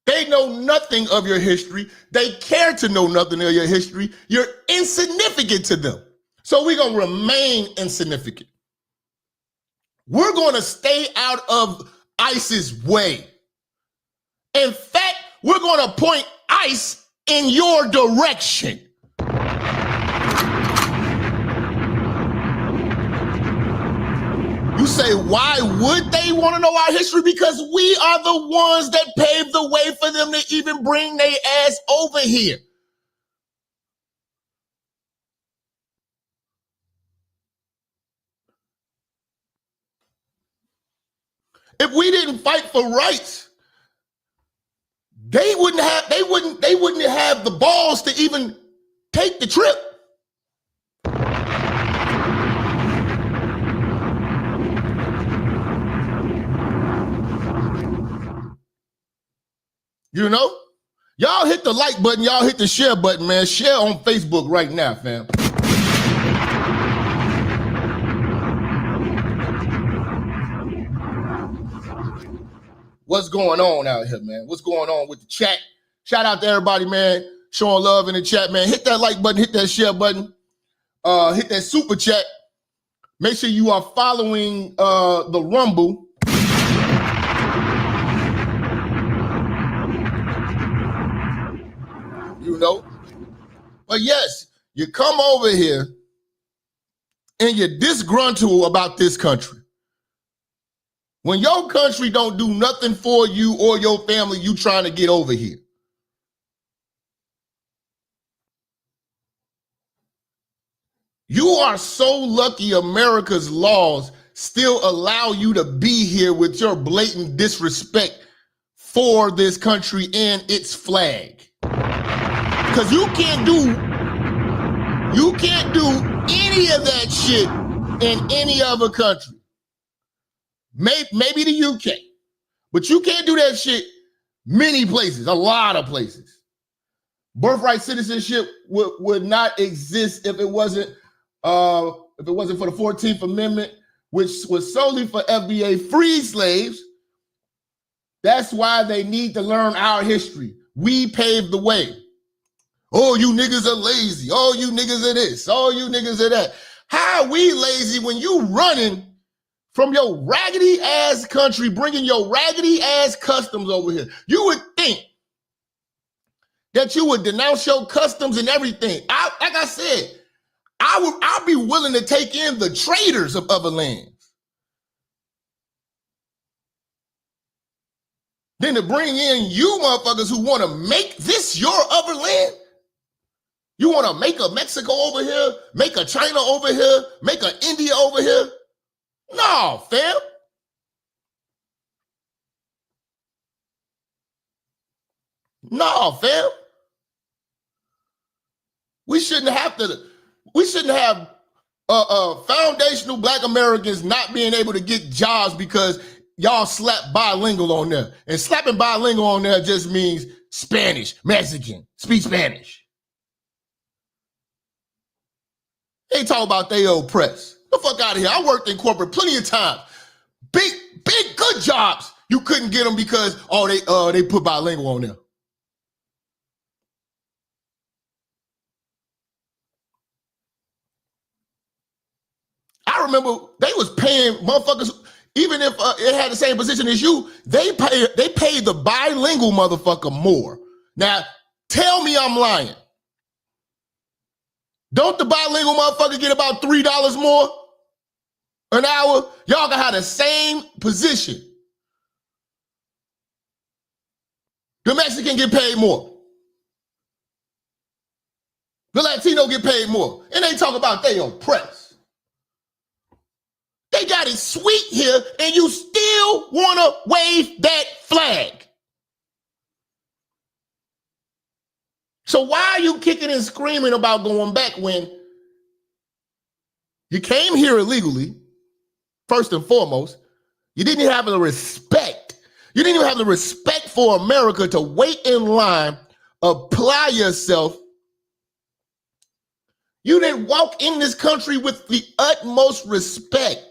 They know nothing of your history. They care to know nothing of your history. You're insignificant to them. So we're going to remain insignificant. We're going to stay out of ICE's way. In fact, we're going to point ICE in your direction. You say, why would they want to know our history? Because we are the ones that paved the way for them to even bring their ass over here. If we didn't fight for rights, they wouldn't have the balls to even take the trip. You know? Y'all hit the like button, y'all hit the share button, man. Share on Facebook right now, fam. What's going on out here, man? What's going on with the chat? Shout out to everybody, man. Showing love in the chat, man. Hit that like button, hit that share button, hit that super chat. Make sure you are following the Rumble. You know? But yes, you come over here and you're disgruntled about this country. When your country don't do nothing for you or your family, you trying to get over here. You are so lucky America's laws still allow you to be here with your blatant disrespect for this country and its flag. Because you can't do any of that shit in any other country. Maybe the UK, but you can't do that shit many places, a lot of places. Birthright citizenship would not exist if it wasn't for the 14th Amendment, which was solely for FBA free slaves. That's why they need to learn our history. We paved the way. Oh, you niggas are lazy. Oh, you niggas are this. Oh, you niggas are that. How are we lazy when you running from your raggedy ass country, bringing your raggedy ass customs over here? You would think that you would denounce your customs and everything. Like I said, I'll be willing to take in the traders of other lands than to bring in you motherfuckers who want to make this your other land. You want to make a Mexico over here, make a China over here, make a India over here? No, fam. No, fam. We shouldn't have foundational Black Americans not being able to get jobs because y'all slap bilingual on there. And slapping bilingual on there just means Spanish, Mexican, speak Spanish. They talk about they oppressed. The fuck out of here. I worked in corporate plenty of times. Big, good jobs. You couldn't get them because, they put bilingual on there. I remember they was paying motherfuckers, even if it had the same position as you, they paid the bilingual motherfucker more. Now, tell me I'm lying. Don't the bilingual motherfucker get about $3 more an hour? Y'all gonna have the same position. The Mexican get paid more. The Latino get paid more. And they talk about they oppressed. They got it sweet here, and you still wanna wave that flag. So why are you kicking and screaming about going back when you came here illegally, first and foremost? You didn't even have the respect. You didn't even have the respect for America to wait in line, apply yourself. You didn't walk in this country with the utmost respect.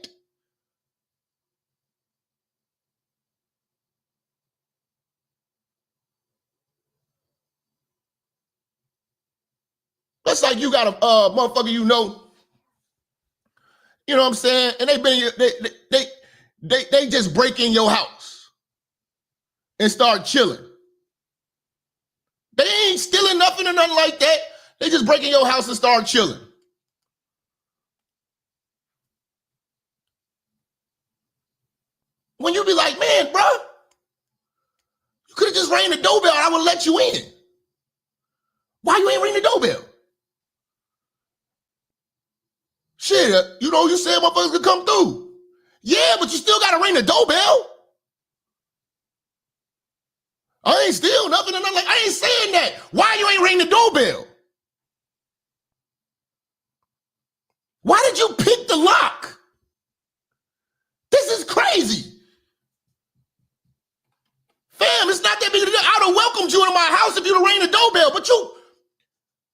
That's like you got a motherfucker you know what I'm saying? And they just break in your house and start chilling. They ain't stealing nothing or nothing like that. They just break in your house and start chilling. When you be like, man, bro, you could have just rang the doorbell and I would let you in. Why you ain't ring the doorbell? Shit, you said motherfuckers could come through. Yeah, but you still got to ring the doorbell. I ain't steal nothing or nothing. Like, I ain't saying that. Why you ain't ring the doorbell? Why did you pick the lock? This is crazy. Fam, it's not that big of a deal. I would have welcomed you into my house if you'd have rang the doorbell, but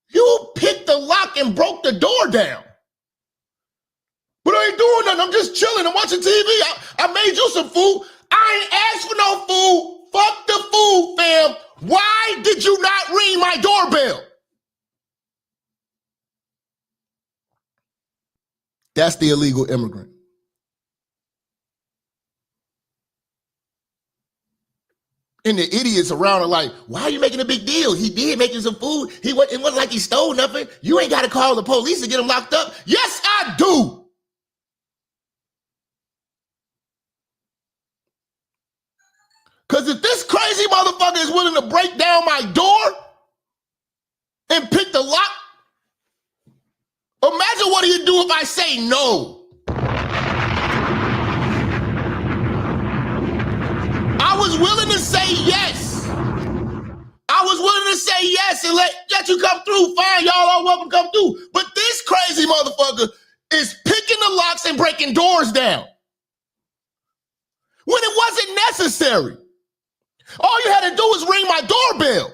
you picked the lock and broke the door down. But I ain't doing nothing. I'm just chilling. I'm watching TV. I made you some food. I ain't asked for no food. Fuck the food, fam. Why did you not ring my doorbell? That's the illegal immigrant. And the idiots around are like, why are you making a big deal? He did making some food. It wasn't like he stole nothing. You ain't got to call the police to get him locked up. Yes, I do. Because if this crazy motherfucker is willing to break down my door and pick the lock, imagine what he'd do if I say no. I was willing to say yes. I was willing to say yes and let you come through. Fine, y'all all welcome to come through. But this crazy motherfucker is picking the locks and breaking doors down when it wasn't necessary. All you had to do was ring my doorbell.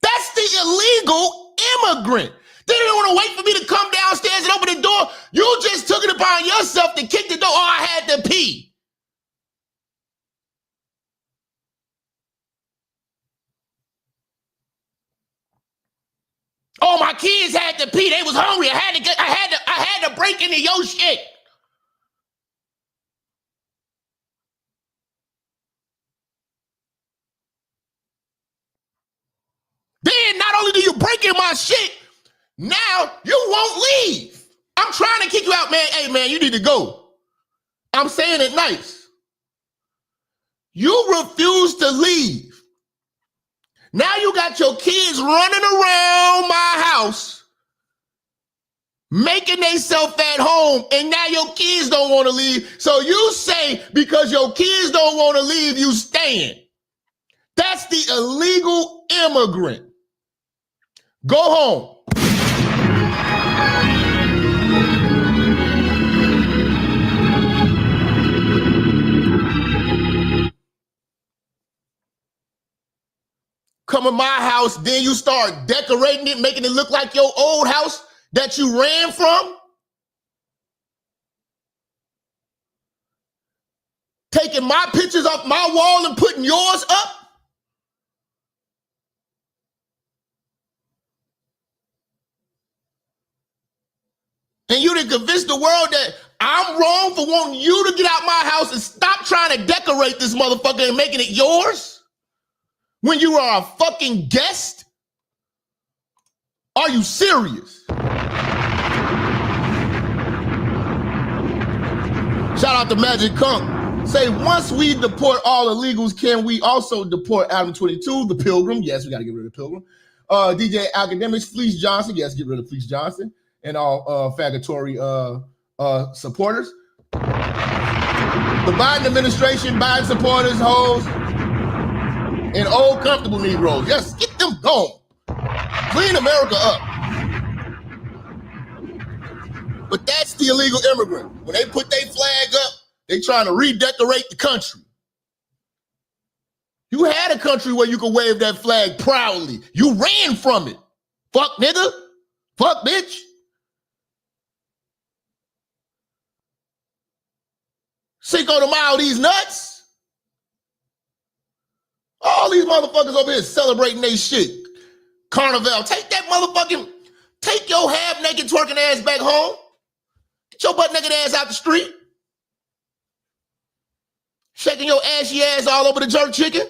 That's the illegal immigrant. They didn't want to wait for me to come downstairs and open the door. You just took it upon yourself to kick the door. Oh, I had to pee. Oh, my kids had to pee. They was hungry. I had to break into your shit. Then not only do you break in my shit, now you won't leave. I'm trying to kick you out, man. Hey, man, you need to go. I'm saying it nice. You refuse to leave. Now you got your kids running around my house, making themselves at home, and now your kids don't want to leave. So you say because your kids don't want to leave, you staying. That's the illegal immigrant. Go home. Come in my house, then you start decorating it, making it look like your old house that you ran from. Taking my pictures off my wall and putting yours up. And you done convince the world that I'm wrong for wanting you to get out my house and stop trying to decorate this motherfucker and making it yours when you are a fucking guest? Are you serious? Shout out to Magic Kunk. Say, once we deport all illegals, can we also deport Adam 22, the Pilgrim? Yes, we got to get rid of the Pilgrim. DJ Academics, Fleece Johnson. Yes, get rid of Fleece Johnson. And all faggatory supporters. The Biden administration, Biden supporters, hoes, and old comfortable Negroes. Yes, get them gone. Clean America up. But that's the illegal immigrant. When they put their flag up, they trying to redecorate the country. You had a country where you could wave that flag proudly. You ran from it. Fuck nigga. Fuck bitch. Cinco de Mayo, these nuts. All these motherfuckers over here celebrating they shit. Carnival. Take your half-naked twerking ass back home. Get your butt-naked ass out the street. Shaking your ashy ass all over the jerk chicken.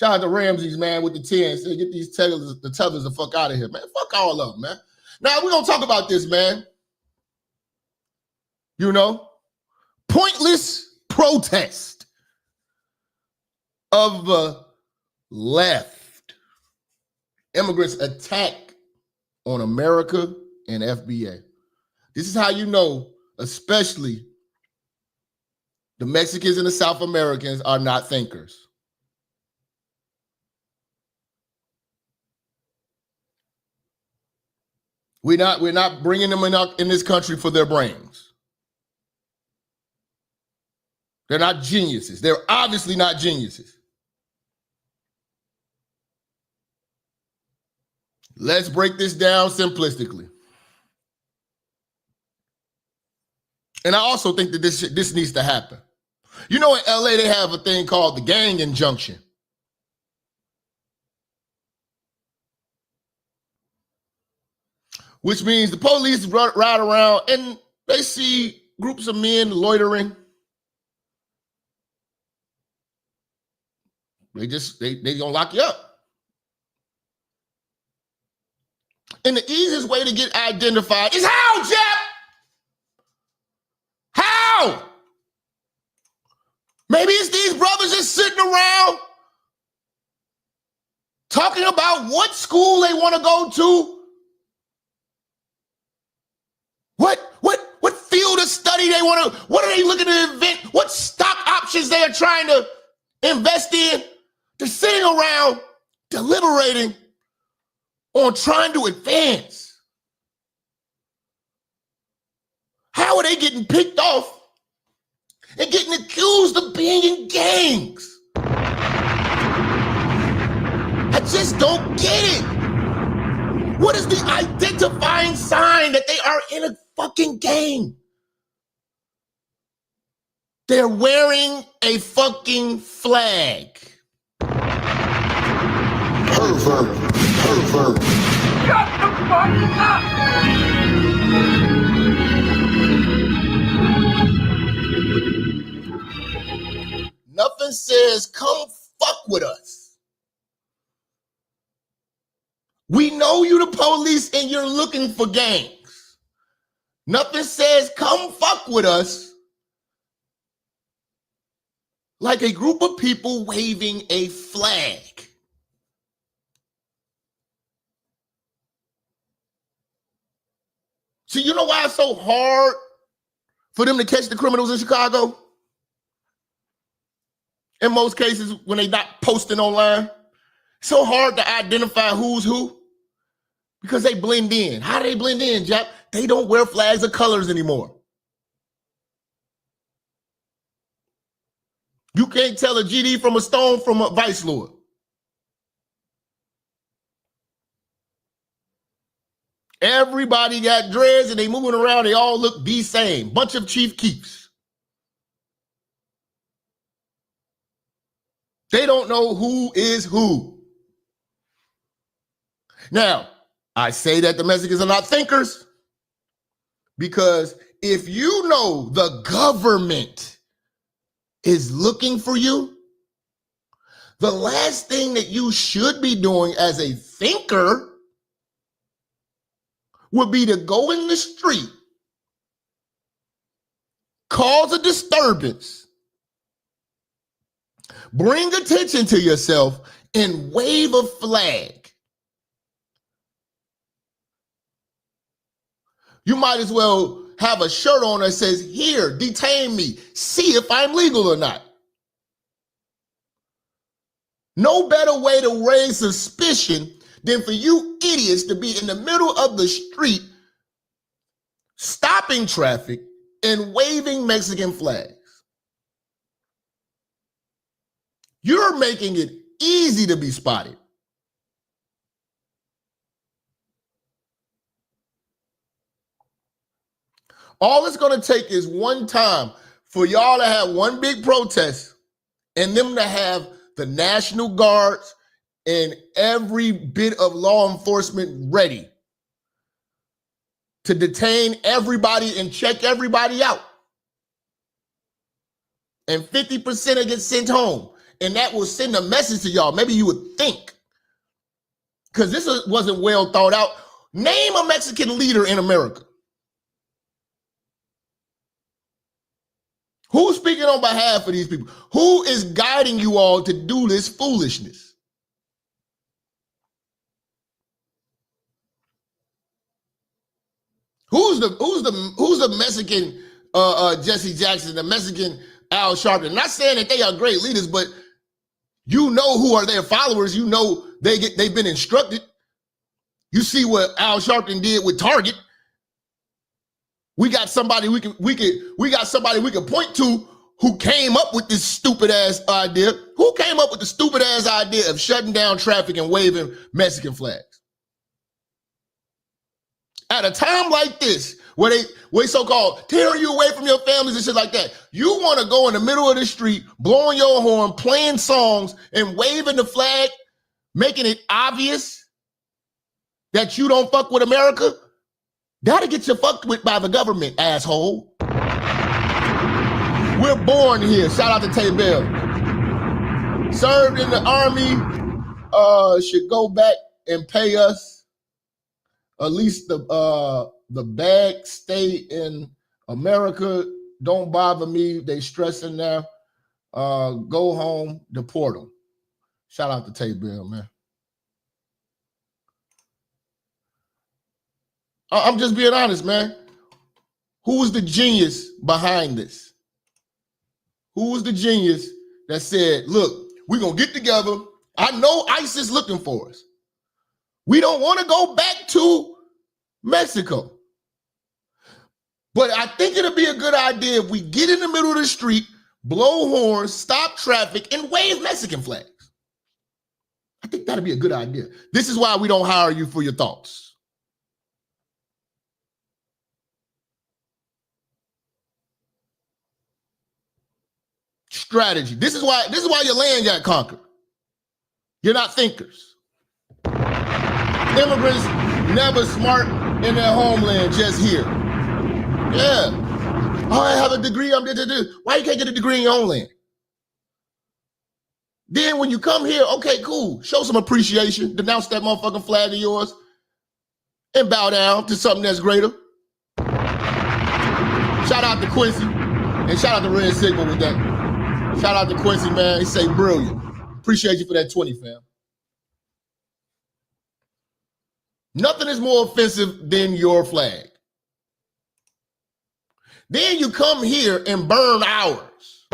Shout out to Ramses, man, with the 10. Say, get these tethers the fuck out of here, man. Fuck all of them, man. Now, we're going to talk about this, man. You know, pointless protest of the left. Immigrants attack on America and FBA. This is how you know, especially the Mexicans and the South Americans are not thinkers. We're not bringing them in this country for their brains. They're not geniuses. They're obviously not geniuses. Let's break this down simplistically. And I also think that this needs to happen. You know, in LA, they have a thing called the gang injunction. Which means the police ride around and they see groups of men loitering. They gonna lock you up. And the easiest way to get identified is how, Jap? How? Maybe it's these brothers just sitting around talking about what school they want to go to, what field of study they want to, what are they looking to invent, what stock options they are trying to invest in. They're sitting around deliberating on trying to advance. How are they getting picked off and getting accused of being in gangs? I just don't get it. What is the identifying sign that they are in a fucking gang? They're wearing a fucking flag. Pervert. Shut the fuck up! Nothing says come fuck with us. We know you the police and you're looking for gangs. Nothing says come fuck with us like a group of people waving a flag. So you know why it's so hard for them to catch the criminals in Chicago? In most cases, when they're not posting online, it's so hard to identify who's who because they blend in. How do they blend in, Jap? They don't wear flags or colors anymore. You can't tell a GD from a Stone from a Vice Lord. Everybody got dreads and they moving around. They all look the same. Bunch of Chief Keefs. They don't know who is who. Now, I say that the Mexicans are not thinkers because if you know the government is looking for you, the last thing that you should be doing as a thinker would be to go in the street, cause a disturbance, bring attention to yourself, and wave a flag. You might as well have a shirt on that says, "Here, detain me. See if I'm legal or not." No better way to raise suspicion than for you idiots to be in the middle of the street, stopping traffic and waving Mexican flags. You're making it easy to be spotted. All it's going to take is one time for y'all to have one big protest and them to have the National Guards and every bit of law enforcement ready to detain everybody and check everybody out. And 50% will get sent home. and that will send a message to y'all. Maybe you would think, because this wasn't well thought out. Name a Mexican leader in America. Who's speaking on behalf of these people? Who is guiding you all to do this foolishness? Who's the Mexican Jesse Jackson, the Mexican Al Sharpton? Not saying that they are great leaders, but you know who are their followers. You know they've been instructed. You see what Al Sharpton did with Target. We got somebody we can point to who came up with this stupid ass idea. Who came up with the stupid ass idea of shutting down traffic and waving Mexican flags? At a time like this, where they so-called tearing you away from your families and shit like that, you want to go in the middle of the street, blowing your horn, playing songs, and waving the flag, making it obvious that you don't fuck with America? That'll get you fucked with by the government, asshole. We're born here. Shout out to Tay Bell. Served in the Army, should go back and pay us. At least the bag stay in America. Don't bother me. They stressing now. Go home, deport them. Shout out to Tay Bell, man. I'm just being honest, man. Who was the genius behind this? Who was the genius that said, look, we're going to get together. I know ICE is looking for us. We don't want to go back to Mexico. But I think it'll be a good idea if we get in the middle of the street, blow horns, stop traffic, and wave Mexican flags. I think that'd be a good idea. This is why we don't hire you for your thoughts. Strategy. This is why your land got conquered. You're not thinkers. Immigrants never smart in their homeland, just here. Yeah. Oh, I have a degree. Why you can't get a degree in your own land? Then when you come here, okay, cool. Show some appreciation. Denounce that motherfucking flag of yours and bow down to something that's greater. Shout out to Quincy and shout out to Red Sigma with that. Shout out to Quincy, man. He say brilliant. Appreciate you for that 20, fam. Nothing is more offensive than your flag. Then you come here and burn ours.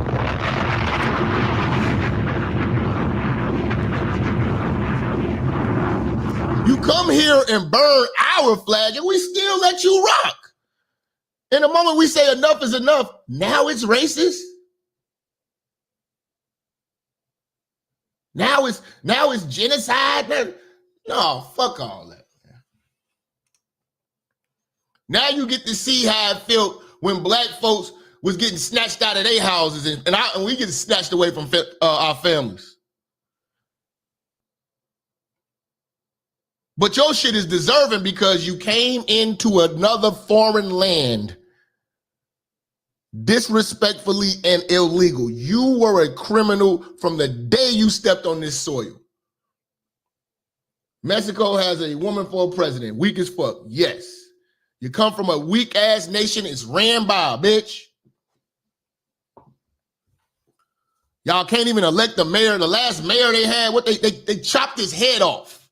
You come here and burn our flag and we still let you rock. And the moment we say enough is enough, now it's racist. Now it's genocide. No, fuck all that. Now you get to see how it felt when black folks was getting snatched out of their houses and we get snatched away from our families. But your shit is deserving because you came into another foreign land disrespectfully and illegal. You were a criminal from the day you stepped on this soil. Mexico has a woman for a president. Weak as fuck. Yes. You come from a weak ass nation. It's ran by a bitch. Y'all can't even elect the mayor. The last mayor they had, they chopped his head off.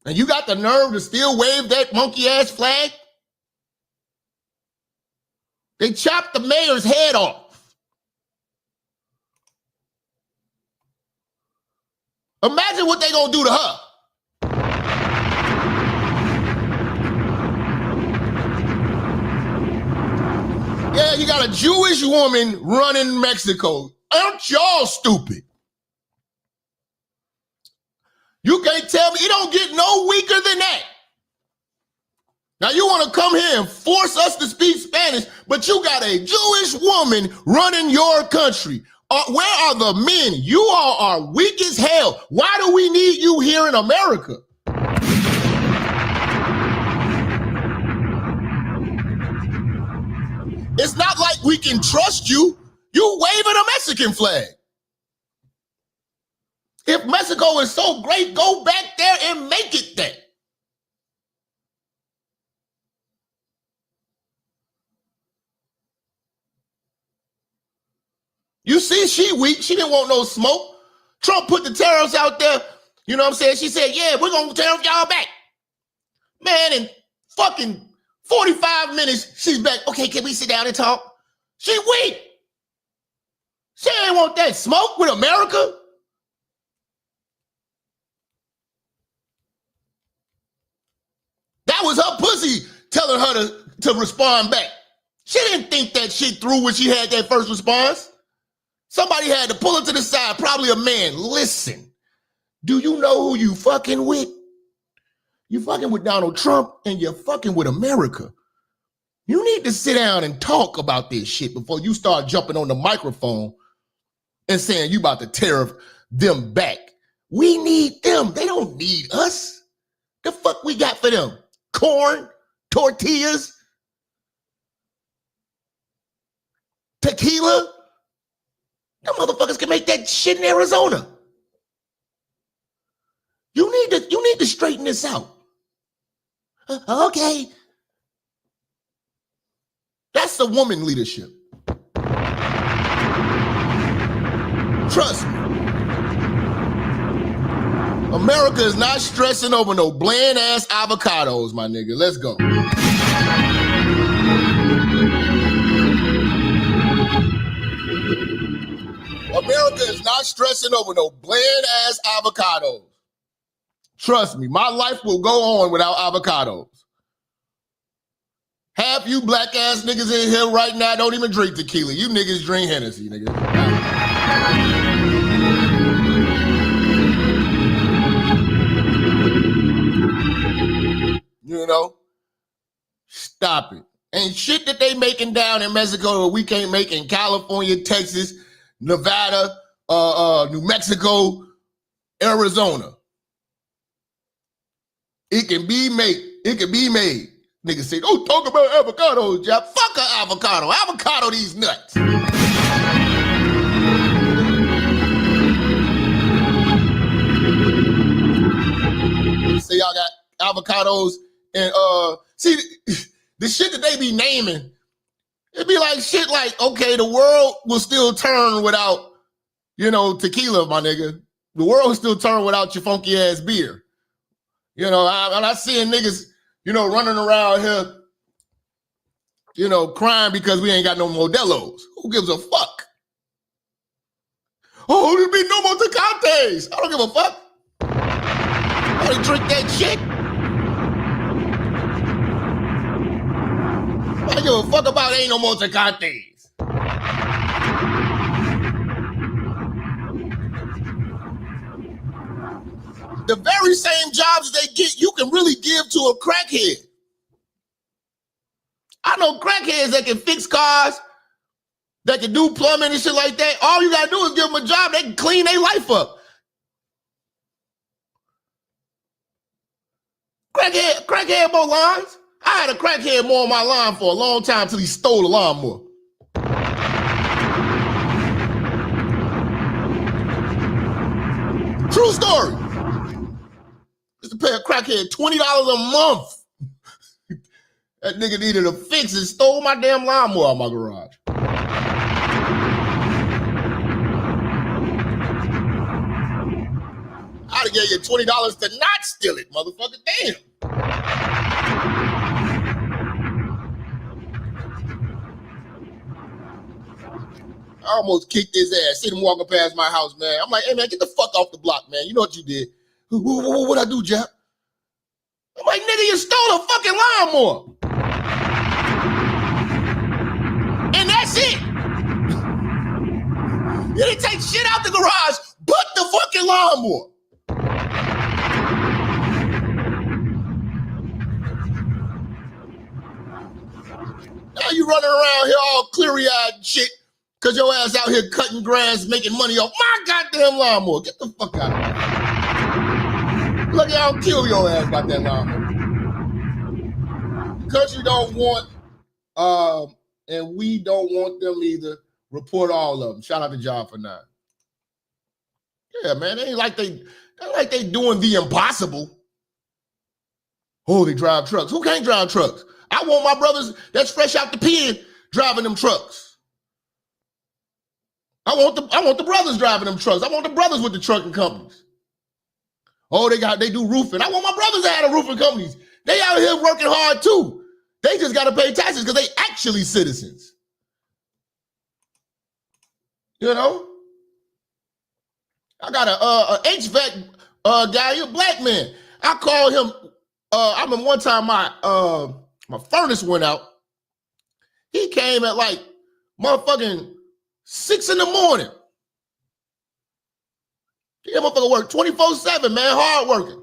And you got the nerve to still wave that monkey ass flag? They chopped the mayor's head off. Imagine what they gonna do to her. Yeah, you got a Jewish woman running Mexico. Aren't y'all stupid? You can't tell me it don't get no weaker than that. Now you want to come here and force us to speak Spanish, but you got a Jewish woman running your country. Where are the men? You all are weak as hell. Why do we need you here in America? It's not like we can trust you. You waving a Mexican flag. If Mexico is so great, go back there and make it that. You see, she weak. She didn't want no smoke. Trump put the tariffs out there. You know what I'm saying? She said, yeah, we're going to tariff y'all back. Man, in fucking 45 minutes, she's back. Okay, can we sit down and talk? She weak. She ain't want that smoke with America. That was her pussy telling her to respond back. She didn't think that shit through when she had that first response. Somebody had to pull her to the side, probably a man. Listen, do you know who you fucking with? You fucking with Donald Trump and you're fucking with America. You need to sit down and talk about this shit before you start jumping on the microphone and saying you about to tariff them back. We need them. They don't need us. The fuck we got for them? Corn, tortillas, tequila. Them motherfuckers can make that shit in Arizona. You need to straighten this out. Okay. That's the woman leadership. Trust me. America is not stressing over no bland ass avocados, my nigga. Let's go. America is not stressing over no bland ass avocados. Trust me, my life will go on without avocados. Half you black ass niggas in here right now don't even drink tequila. You niggas drink Hennessy, nigga. You know? Stop it. Ain't shit that they making down in Mexico that we can't make in California, Texas, Nevada, New Mexico, Arizona. It can be made. It can be made. Niggas say, don't talk about avocados, Jap. Fuck an avocado. Avocado these nuts. Say y'all got avocados and see the shit that they be naming. It'd be like shit like, okay, the world will still turn without, you know, tequila, my nigga. The world will still turn without your funky ass beer. You know, I'm not seeing niggas, you know, running around here, you know, crying because we ain't got no Modelos. Who gives a fuck? Oh, there'll be no more Tecantes. I don't give a fuck. I don't drink that shit. I don't give a fuck about ain't no more Tecantes. The very same jobs they get, you can really give to a crackhead. I know crackheads that can fix cars, that can do plumbing and shit like that. All you gotta do is give them a job, they can clean their life up. Crackhead mow lawns. I had a crackhead mow my lawn for a long time till he stole the lawnmower. True story. Used to pay a crackhead $20 a month. That nigga needed a fix and stole my damn lawnmower out of my garage. I'd have gave you $20 to not steal it, motherfucker. Damn. I almost kicked his ass. See him walking past my house, man. I'm like, hey, man, get the fuck off the block, man. You know what you did. What'd I do, Jap? I'm like, nigga, you stole a fucking lawnmower. And that's it. You didn't take shit out the garage but the fucking lawnmower. Now you running around here all cleary-eyed and shit because your ass out here cutting grass, making money off my goddamn lawnmower. Get the fuck out of here. Look, I'll kill your ass about that lawnmower. Because you don't want, and we don't want them either, report all of them. Shout out to John for 9. Yeah, man, they ain't like they doing the impossible. Oh, they drive trucks. Who can't drive trucks? I want my brothers that's fresh out the pen driving them trucks. I want the brothers driving them trucks. I want the brothers with the trucking companies. Oh, they do roofing. I want my brothers to have the roofing companies. They out here working hard too. They just got to pay taxes because they actually citizens. You know? I got a HVAC guy, a black man. I called him. I remember one time my furnace went out. He came at like motherfucking 6 in the morning. That motherfucker work 24/7, man, hard working.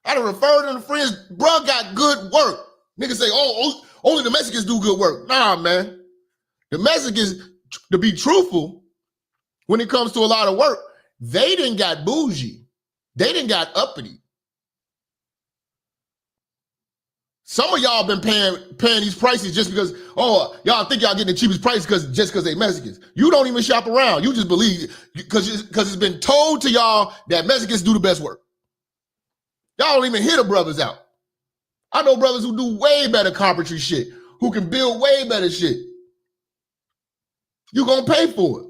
I done referred to the friends, bruh got good work. Niggas say, oh, only the Mexicans do good work. Nah, man. The Mexicans, to be truthful, when it comes to a lot of work, they didn't got bougie. They didn't got uppity. Some of y'all been paying these prices just because, oh, y'all think y'all getting the cheapest price just because they Mexicans. You don't even shop around. You just believe because it's been told to y'all that Mexicans do the best work. Y'all don't even hear the brothers out. I know brothers who do way better carpentry shit, who can build way better shit. You gonna pay for it.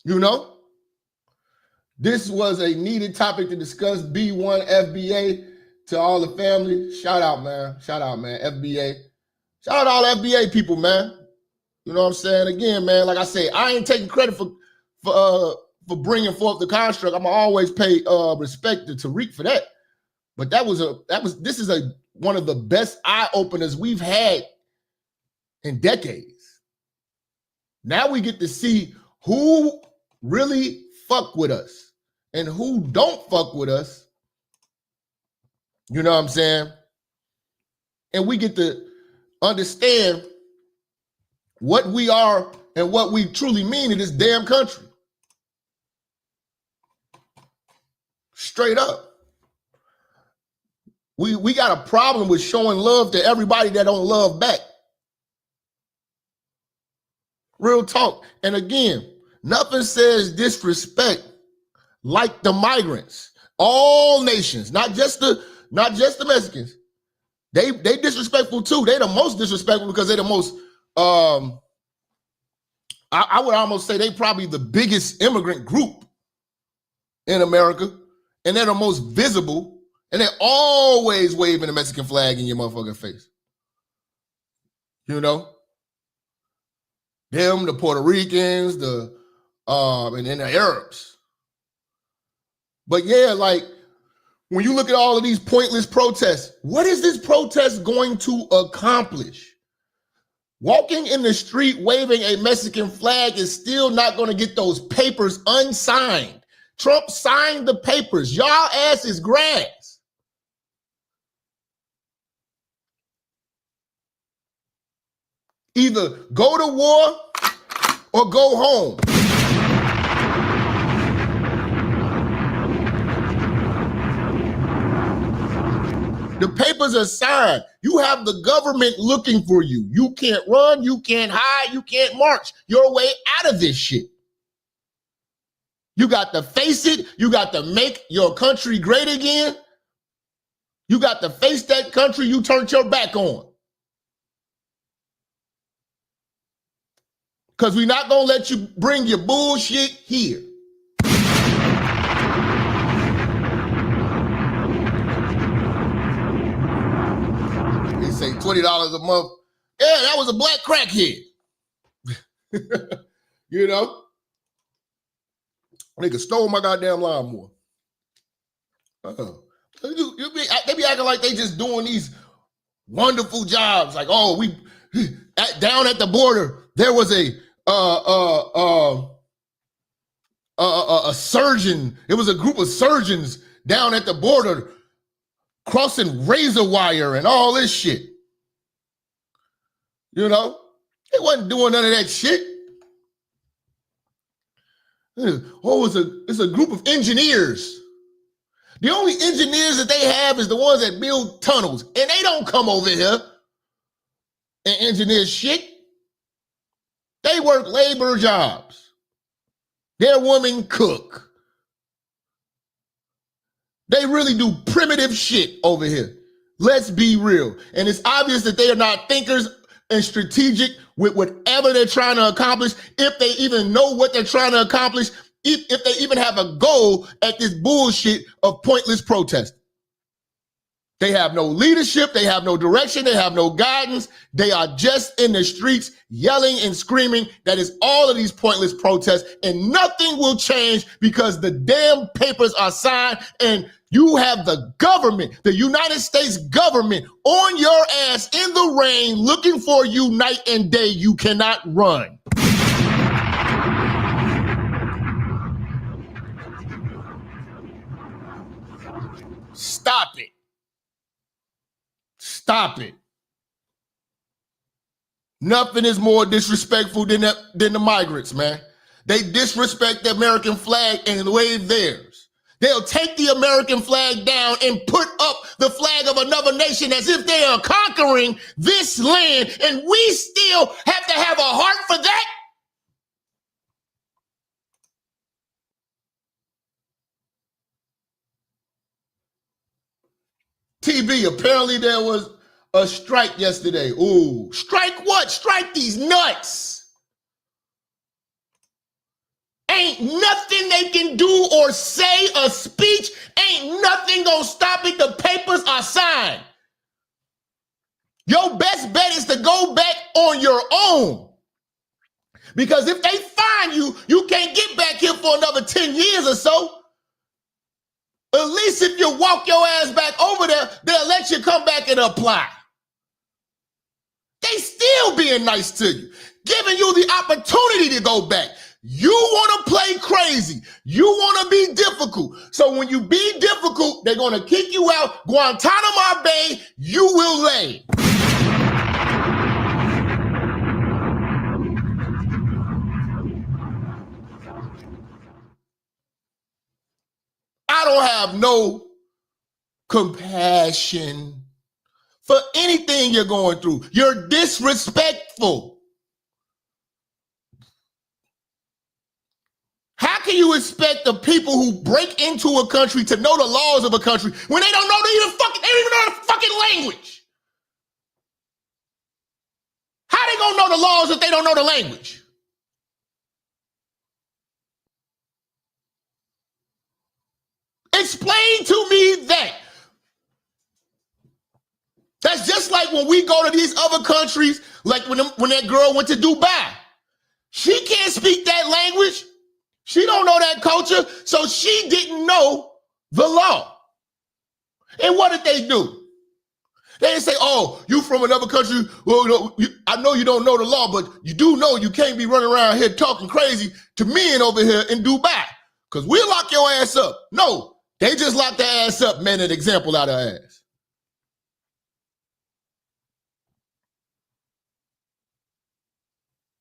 You know? This was a needed topic to discuss. B1 FBA to all the family. Shout out, man. Shout out, man. FBA. Shout out to all FBA people, man. You know what I'm saying? Again, man, like I say, I ain't taking credit for bringing forth the construct. I'm always pay respect to Tariq for that. But this is one of the best eye openers we've had in decades. Now we get to see who really fuck with us and who don't fuck with us. You know what I'm saying? And we get to understand what we are and what we truly mean in this damn country. Straight up. We got a problem with showing love to everybody that don't love back. Real talk. And again, nothing says disrespect like the migrants. All nations, not just the Mexicans. They disrespectful too. They the most disrespectful because they the most I would almost say they probably the biggest immigrant group in America, and they're the most visible, and they're always waving the Mexican flag in your motherfucking face. You know? Them, the Puerto Ricans, and then the Arabs. But yeah, like when you look at all of these pointless protests, what is this protest going to accomplish? Walking in the street waving a Mexican flag is still not going to get those papers unsigned. Trump signed the papers. Y'all ass is grass. Either go to war or go home. The papers are signed. You have the government looking for you. You can't run, you can't hide, you can't march your way out of this shit. You got to face it. You got to make your country great again. You got to face that country you turned your back on. Because we're not going to let you bring your bullshit here. They say $20 a month. Yeah, that was a black crackhead. You know? Nigga stole my goddamn lawnmower. They be acting like they just doing these wonderful jobs. Like, oh, down at the border, there was a surgeon. It was a group of surgeons down at the border crossing razor wire and all this shit. You know, they wasn't doing none of that shit. Oh, it's a group of engineers. The only engineers that they have is the ones that build tunnels, and they don't come over here. and engineer shit. They work labor jobs. Their women cook. They really do primitive shit over here. Let's be real. And it's obvious that they are not thinkers and strategic with whatever they're trying to accomplish, if they even know what they're trying to accomplish, if they even have a goal at this bullshit of pointless protest. They have no leadership, they have no direction, they have no guidance. They are just in the streets yelling and screaming. That is all of these pointless protests, and nothing will change because the damn papers are signed and you have the government, the United States government, on your ass in the rain looking for you night and day. You cannot run. Stop it. Stop it. Nothing is more disrespectful than the migrants, man. They disrespect the American flag and wave theirs. They'll take the American flag down and put up the flag of another nation as if they are conquering this land, and we still have to have a heart for that? TV, apparently there was a strike yesterday. Ooh, strike what? Strike these nuts. Ain't nothing they can do or say, a speech, ain't nothing gonna stop it. The papers are signed. Your best bet is to go back on your own. Because if they find you, you can't get back here for another 10 years or so. At least if you walk your ass back over there, they'll let you come back and apply. They still being nice to you, giving you the opportunity to go back. You want to play crazy. You want to be difficult. So when you be difficult, they're going to kick you out. Guantanamo Bay, you will lay. I don't have no compassion for anything you're going through. You're disrespectful. How can you expect the people who break into a country to know the laws of a country when they don't know they don't even know the fucking language? How they gonna know the laws if they don't know the language? Explain to me that. That's just like when we go to these other countries, like when that girl went to Dubai. She can't speak that language. She don't know that culture, so she didn't know the law. And what did they do? They didn't say, oh, you from another country. Well, no, I know you don't know the law, but you do know you can't be running around here talking crazy to men over here in Dubai, because we'll lock your ass up. No, they just locked their ass up, made an example out of her ass.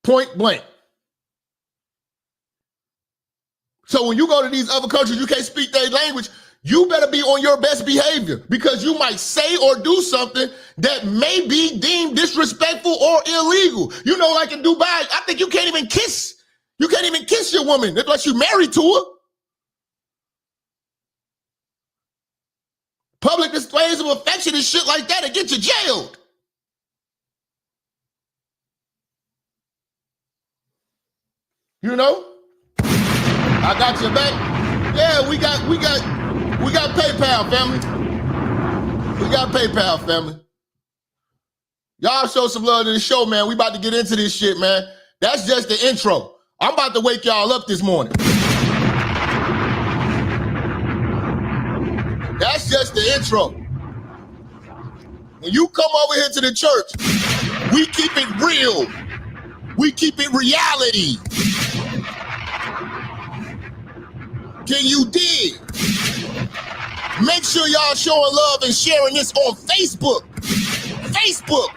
Point blank. So when you go to these other countries, you can't speak their language, you better be on your best behavior, because you might say or do something that may be deemed disrespectful or illegal. You know, like in Dubai, I think you can't even kiss. You can't even kiss your woman unless you're married to her. Public displays of affection and shit like that, it get you jailed. You know? I got your back. Yeah, we got PayPal, family. We got PayPal, family. Y'all show some love to the show, man. We about to get into this shit, man. That's just the intro. I'm about to wake y'all up this morning. That's just the intro. When you come over here to the church, we keep it real. We keep it reality. Can you dig? Make sure y'all showing love and sharing this on Facebook. Facebook.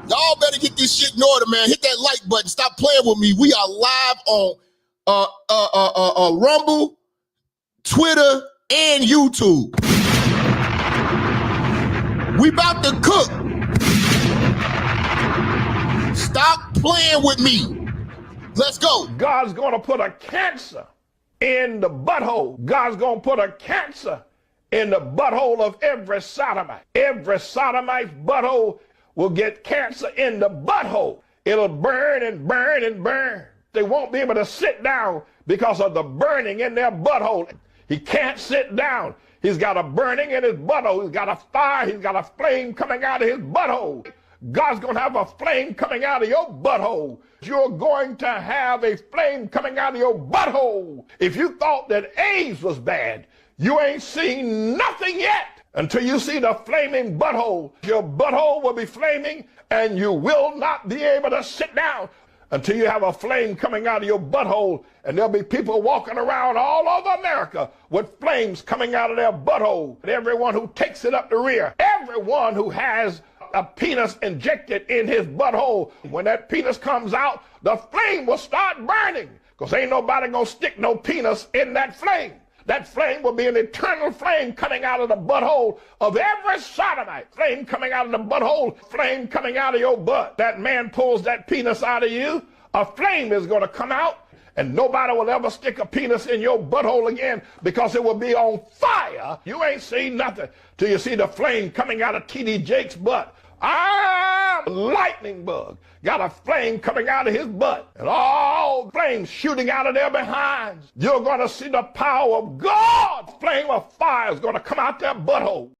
Y'all better get this shit in order, man. Hit that like button. Stop playing with me. We are live on Rumble, Twitter, and YouTube. We about to cook. Stop playing with me. Let's go. God's going to put a cancer in the butthole. God's going to put a cancer in the butthole of every sodomite. Every sodomite's butthole will get cancer in the butthole. It'll burn and burn and burn. They won't be able to sit down because of the burning in their butthole. He can't sit down. He's got a burning in his butthole. He's got a fire. He's got a flame coming out of his butthole. God's going to have a flame coming out of your butthole. You're going to have a flame coming out of your butthole. If you thought that AIDS was bad, you ain't seen nothing yet until you see the flaming butthole. Your butthole will be flaming and you will not be able to sit down until you have a flame coming out of your butthole. And there'll be people walking around all over America with flames coming out of their butthole. And everyone who takes it up the rear, everyone who has a penis injected in his butthole, when that penis comes out, the flame will start burning, because ain't nobody gonna stick no penis in that flame. That flame will be an eternal flame coming out of the butthole of every sodomite. Flame coming out of the butthole, flame coming out of your butt. That man pulls that penis out of you, a flame is gonna come out, and nobody will ever stick a penis in your butthole again, because it will be on fire. You ain't seen nothing till you see the flame coming out of T.D. Jake's butt. Lightning bug got a flame coming out of his butt, and all flames shooting out of their behinds. You're going to see the power of God. Flame of fire is going to come out their butthole.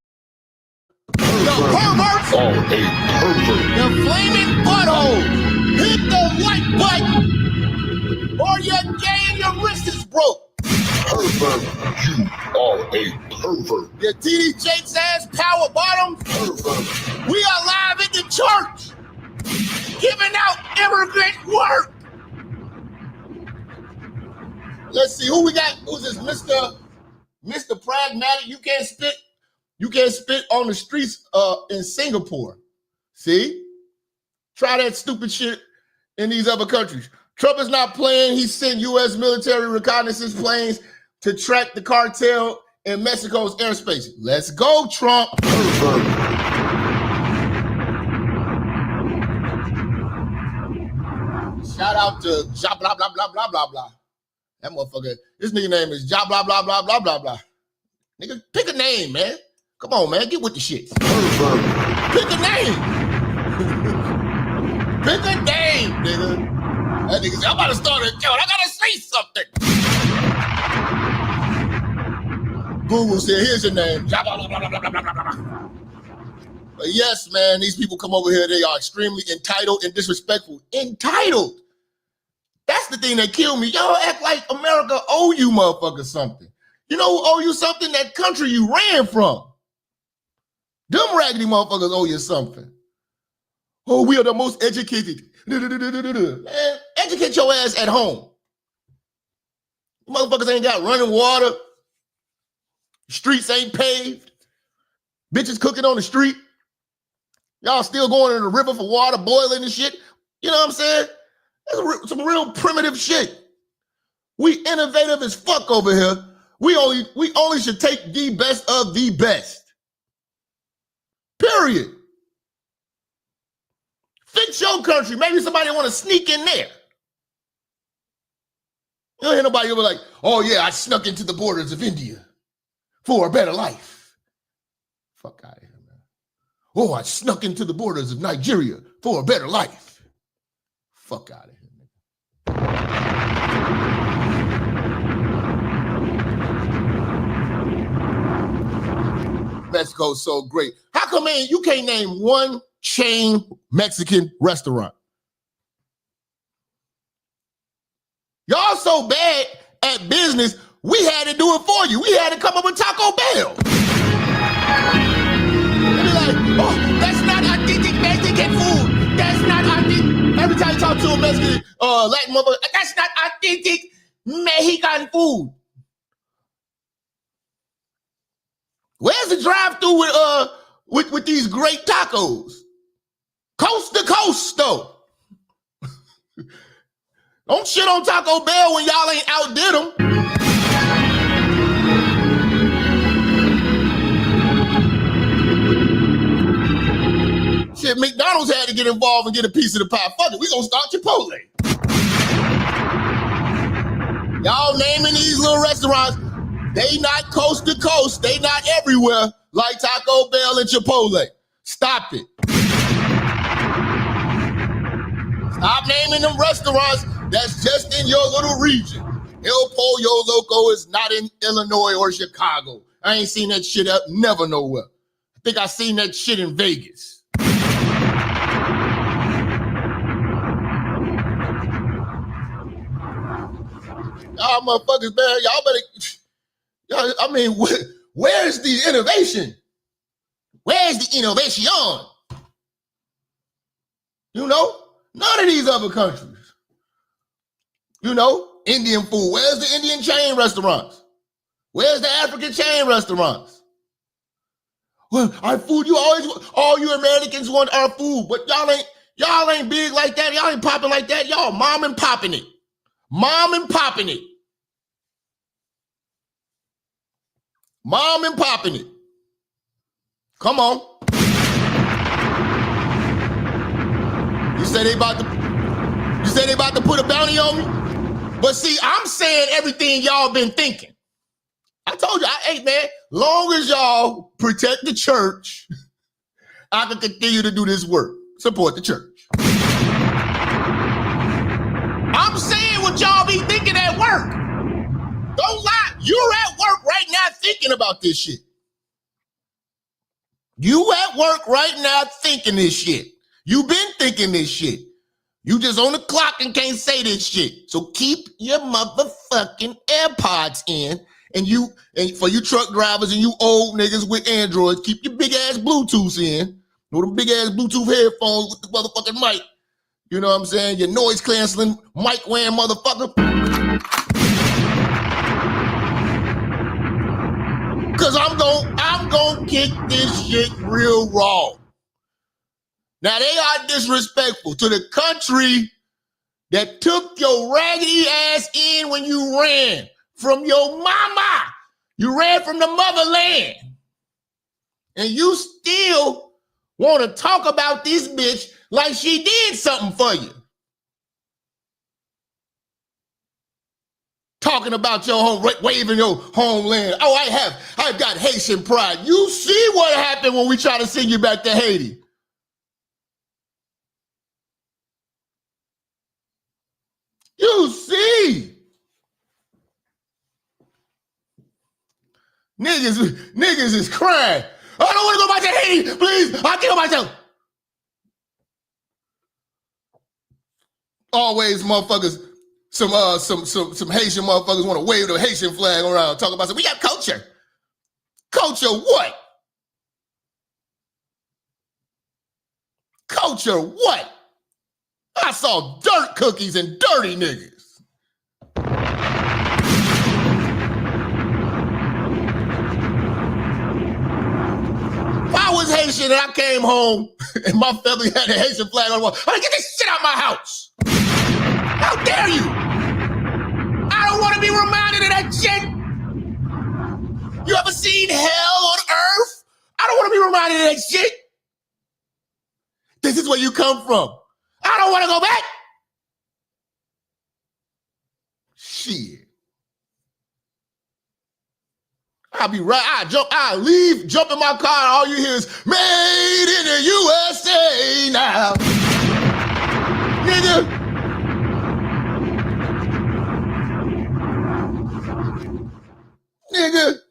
The perverts, the flaming butthole, hit the white button, or you're gay and your wrist is broke. Pervert, you are a pervert. Your T.D. Jake's ass power bottom. Pervert. We are live at the church, giving out immigrant work. Let's see who we got. Who's this, Mr. Pragmatic? You can't spit on the streets in Singapore. See? Try that stupid shit in these other countries. Trump is not playing. He sent U.S. military reconnaissance planes to track the cartel in Mexico's airspace. Let's go, Trump. Shout out to Jap blah blah blah blah blah blah. That motherfucker, this nigga name is Jap blah blah blah blah blah blah. Nigga, pick a name, man. Come on, man, get with the shit. Pick a name. Pick a name, nigga. That nigga said, I'm about to start a joke. I gotta say something. Google said, here's your name. Blah, blah, blah, blah, blah, blah, blah, blah. But yes, man, these people come over here. They are extremely entitled and disrespectful. Entitled. That's the thing that killed me. Y'all act like America owe you motherfuckers something. You know who owe you something? That country you ran from. Them raggedy motherfuckers owe you something. Oh, we are the most educated. Man, educate your ass at home. Motherfuckers ain't got running water. Streets ain't paved. Bitches cooking on the street. Y'all still going in the river for water, boiling and shit. You know what I'm saying? That's some real primitive shit. We innovative as fuck over here. We only should take the best of the best. Period. Fix your country. Maybe somebody want to sneak in there. You don't hear nobody ever like, oh yeah, I snuck into the borders of India for a better life. Fuck out of here, man. Oh, I snuck into the borders of Nigeria for a better life. Fuck out of here, man. Mexico's so great. How come, man, you can't name one chain Mexican restaurant? Y'all so bad at business, we had to do it for you. We had to come up with Taco Bell. They be like, oh, that's not authentic Mexican food. That's not authentic. Every time you talk to a Mexican, Latin mother, that's not authentic Mexican food. Where's the drive-through with these great tacos? Coast to coast, though. Don't shit on Taco Bell when y'all ain't outdid them. Shit, McDonald's had to get involved and get a piece of the pie. Fuck it, we gonna start Chipotle. Y'all naming these little restaurants, they not coast to coast. They not everywhere like Taco Bell and Chipotle. Stop it. Stop naming them restaurants that's just in your little region. El Pollo Loco is not in Illinois or Chicago. I ain't seen that shit up never nowhere. I think I seen that shit in Vegas. Y'all motherfuckers, man, y'all better, I mean, where's the innovation? Where's the innovation? You know, none of these other countries. You know, Indian food. Where's the Indian chain restaurants? Where's the African chain restaurants? Well, our food, all you Americans want our food, but y'all ain't big like that. Y'all ain't popping like that. Y'all mom and popping it. Mom and popping it. Mom and popping it. Come on. You say they about to put a bounty on me? But see, I'm saying everything y'all been thinking. I told you, hey man, long as y'all protect the church, I can continue to do this work. Support the church. I'm saying what y'all be thinking at work. Don't lie. You're at work right now thinking about this shit. You at work right now thinking this shit. You been thinking this shit. You just on the clock and can't say this shit. So keep your motherfucking AirPods in. And for you truck drivers and you old niggas with Androids, keep your big ass Bluetooths in. You know them big ass Bluetooth headphones with the motherfucking mic. You know what I'm saying? Your noise canceling mic wearing motherfucker. Cause I'm gonna kick this shit real raw. Now they are disrespectful to the country that took your raggedy ass in when you ran from your mama. You ran from the motherland. And you still want to talk about this bitch like she did something for you. Talking about your home, waving your homeland. Oh, I've got Haitian pride. You see what happened when we try to send you back to Haiti. You see. Niggas is crying. I don't want to go back to Haiti. Please, I'll kill myself. Always motherfuckers, some Haitian motherfuckers want to wave the Haitian flag around, talk about we got culture. Culture what? Culture what? I saw dirt cookies and dirty niggas. If I was Haitian and I came home and my family had a Haitian flag on the wall, I'm like, get this shit out my house. How dare you? I don't want to be reminded of that shit. You ever seen hell on earth? I don't want to be reminded of that shit. This is where you come from. I don't want to go back. Shit. I'll be right. I leave, jump in my car, and all you hear is made in the USA now. Nigga. Nigga.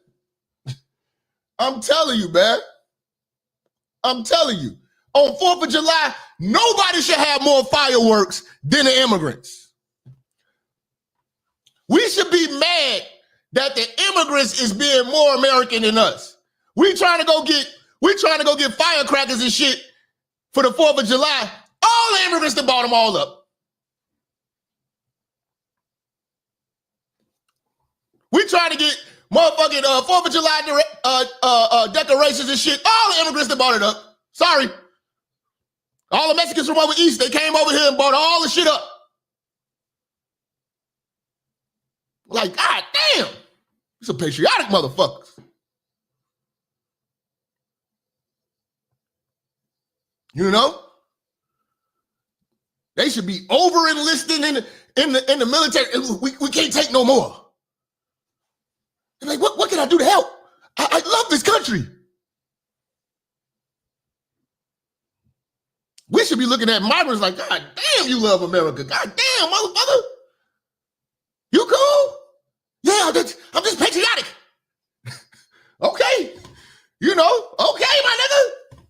I'm telling you, man. I'm telling you. On 4th of July, nobody should have more fireworks than the immigrants. We should be mad that the immigrants is being more American than us. We trying to go get firecrackers and shit for the 4th of July. All the immigrants that bought them all up. We trying to get motherfucking 4th of July decorations and shit. All the immigrants that bought it up. Sorry. All the Mexicans from over east, they came over here and bought all the shit up. Like, God damn. Some patriotic motherfuckers. You know? They should be over enlisting in the military. We can't take no more. And like, what can I do to help? I love this country. We should be looking at migrants like, God damn, you love America. God damn, motherfucker. You cool? Yeah, I'm just patriotic. Okay. You know, okay, my nigga.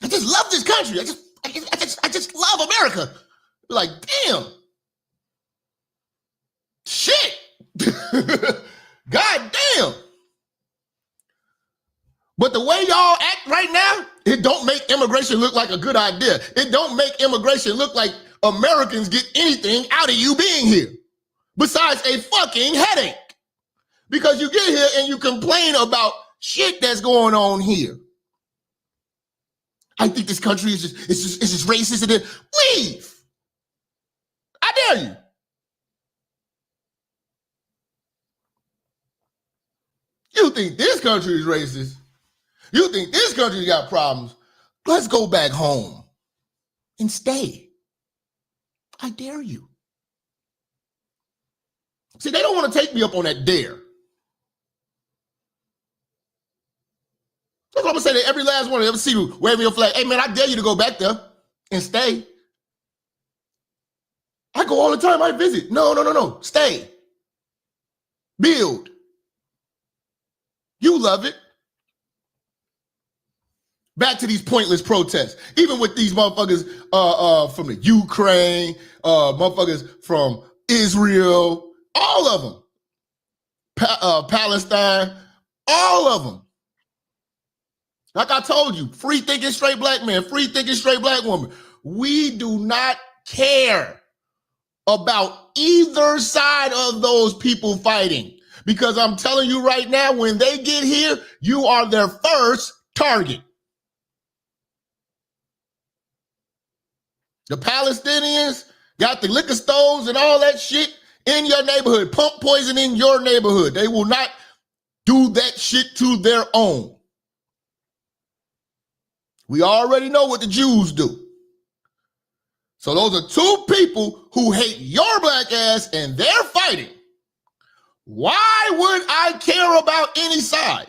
I just love this country. I just love America. Like, damn. Shit. God damn. But the way y'all act right now, it don't make immigration look like a good idea. It don't make immigration look like Americans get anything out of you being here besides a fucking headache. Because you get here and you complain about shit that's going on here. I think this country is just racist. And then leave. I dare you. You think this country is racist? You think this country got problems? Let's go back home and stay. I dare you. See, they don't want to take me up on that dare. That's what I'm going to say to every last one that ever see you waving your flag. Hey, man, I dare you to go back there and stay. I go all the time. I visit. No. Stay. Build. You love it. Back to these pointless protests. Even with these motherfuckers from the Ukraine, motherfuckers from Israel, all of them. Palestine, all of them. Like I told you, free thinking straight black man, free thinking straight black woman. We do not care about either side of those people fighting. Because I'm telling you right now, when they get here, you are their first target. The Palestinians got the liquor stores and all that shit in your neighborhood, pump poison in your neighborhood. They will not do that shit to their own. We already know what the Jews do. So those are two people who hate your black ass and they're fighting. Why would I care about any side?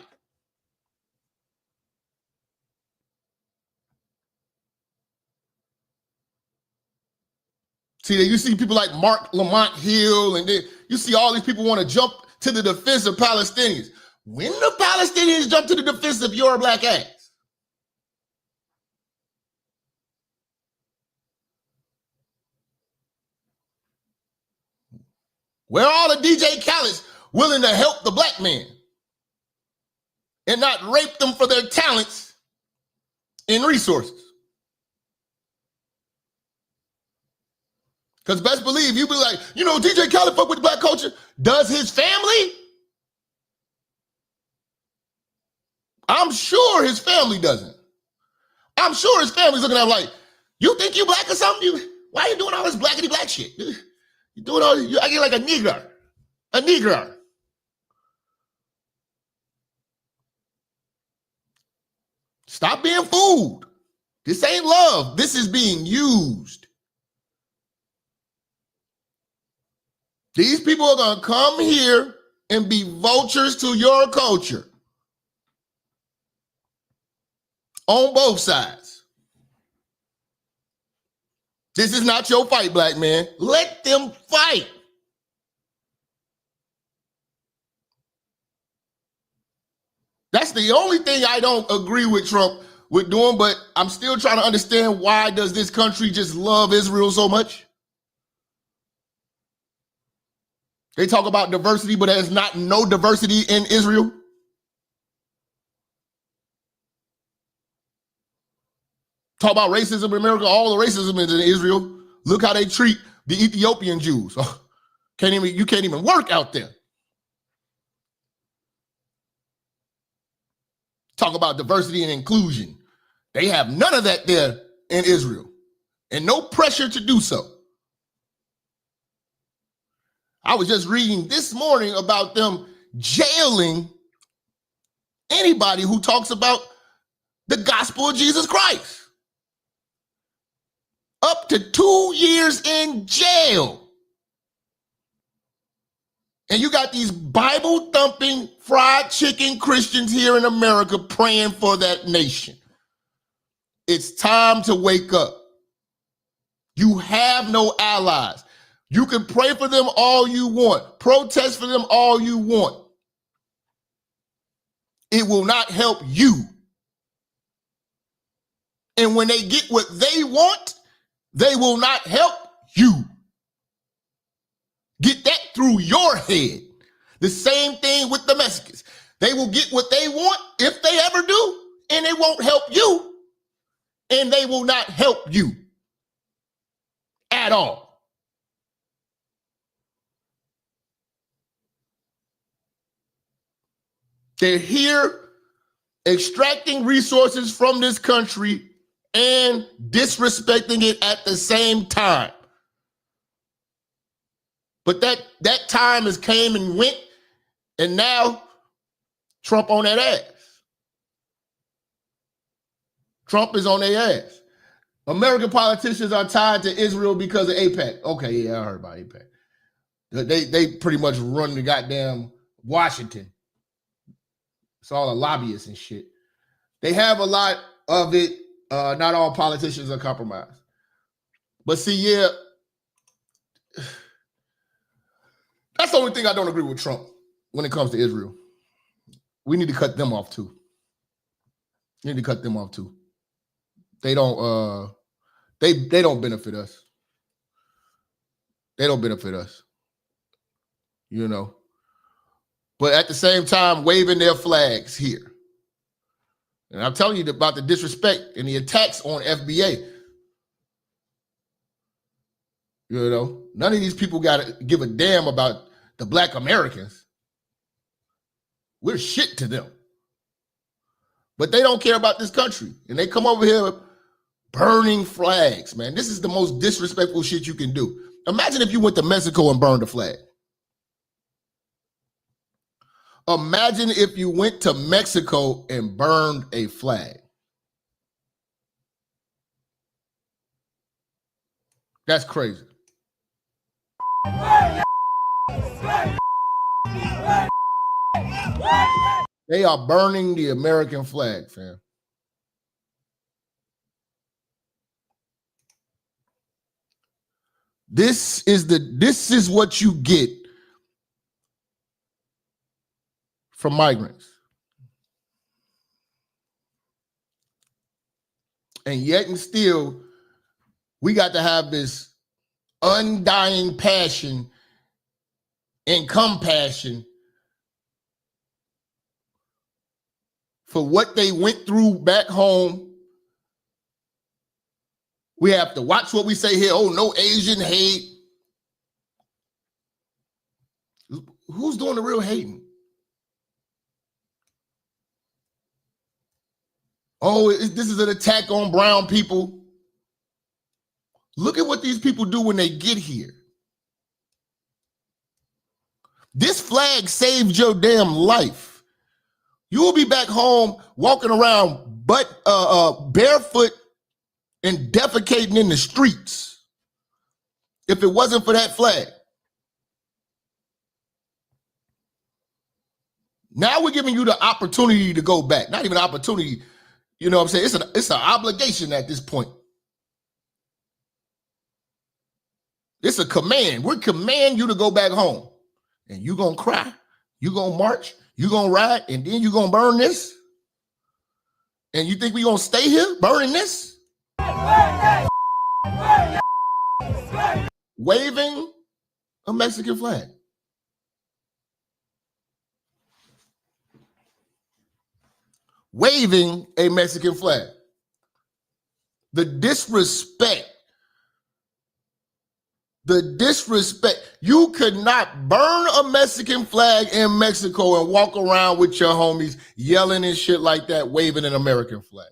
See, you see people like Mark Lamont Hill, and then you see all these people want to jump to the defense of Palestinians. When the Palestinians jump to the defense of your black ass? Where are all the DJ Khaled's willing to help the black man and not rape them for their talents and resources? Because best believe you be like, you know, DJ Khaled fuck with the black culture. Does his family? I'm sure his family doesn't. I'm sure his family's looking at him like, you think you black or something? Why are you doing all this blackity black shit? You doing all this, you acting like a Negro. A Negro. Stop being fooled. This ain't love. This is being used. These people are going to come here and be vultures to your culture. On both sides. This is not your fight, black man. Let them fight. That's the only thing I don't agree with Trump with doing, but I'm still trying to understand, why does this country just love Israel so much? They talk about diversity, but there's not no diversity in Israel. Talk about racism in America. All the racism is in Israel. Look how they treat the Ethiopian Jews. You can't even work out there. Talk about diversity and inclusion. They have none of that there in Israel, and no pressure to do so. I was just reading this morning about them jailing anybody who talks about the gospel of Jesus Christ. up to 2 years in jail. And you got these Bible-thumping, fried chicken Christians here in America praying for that nation. It's time to wake up. You have no allies. You can pray for them all you want. Protest for them all you want. It will not help you. And when they get what they want, they will not help you. Get that through your head. The same thing with the Mexicans. They will get what they want if they ever do, and it won't help you, and they will not help you at all. They're here extracting resources from this country and disrespecting it at the same time. But that time has came and went, and now Trump on that ass. Trump is on their ass. American politicians are tied to Israel because of AIPAC. Okay, yeah, I heard about AIPAC. They pretty much run the goddamn Washington. It's all the lobbyists and shit. They have a lot of it. Not all politicians are compromised. But see, yeah, that's the only thing I don't agree with Trump when it comes to Israel. We need to cut them off too. We need to cut them off too. They don't they don't benefit us. They don't benefit us. You know. But at the same time, waving their flags here. And I'm telling you about the disrespect and the attacks on FBA. You know, none of these people got to give a damn about the Black Americans. We're shit to them. But they don't care about this country. And they come over here burning flags, man. This is the most disrespectful shit you can do. Imagine if you went to Mexico and burned a flag. Imagine if you went to Mexico and burned a flag. That's crazy. They are burning the American flag, fam. This is what you get from migrants. And yet and still, we got to have this undying passion and compassion for what they went through back home. We have to watch what we say here. Oh, no Asian hate. Who's doing the real hating? Oh, this is an attack on brown people. Look at what these people do when they get here. This flag saved your damn life. You will be back home walking around barefoot and defecating in the streets if it wasn't for that flag. Now we're giving you the opportunity to go back. Not even an opportunity. You know what I'm saying? It's an obligation at this point. It's a command. We command you to go back home. And you're going to cry. You're going to march. You're going to ride. And then you're going to burn this. And you think we're going to stay here burning this? Waving a Mexican flag. Waving a Mexican flag. The disrespect. The disrespect. You could not burn a Mexican flag in Mexico and walk around with your homies yelling and shit like that, waving an American flag.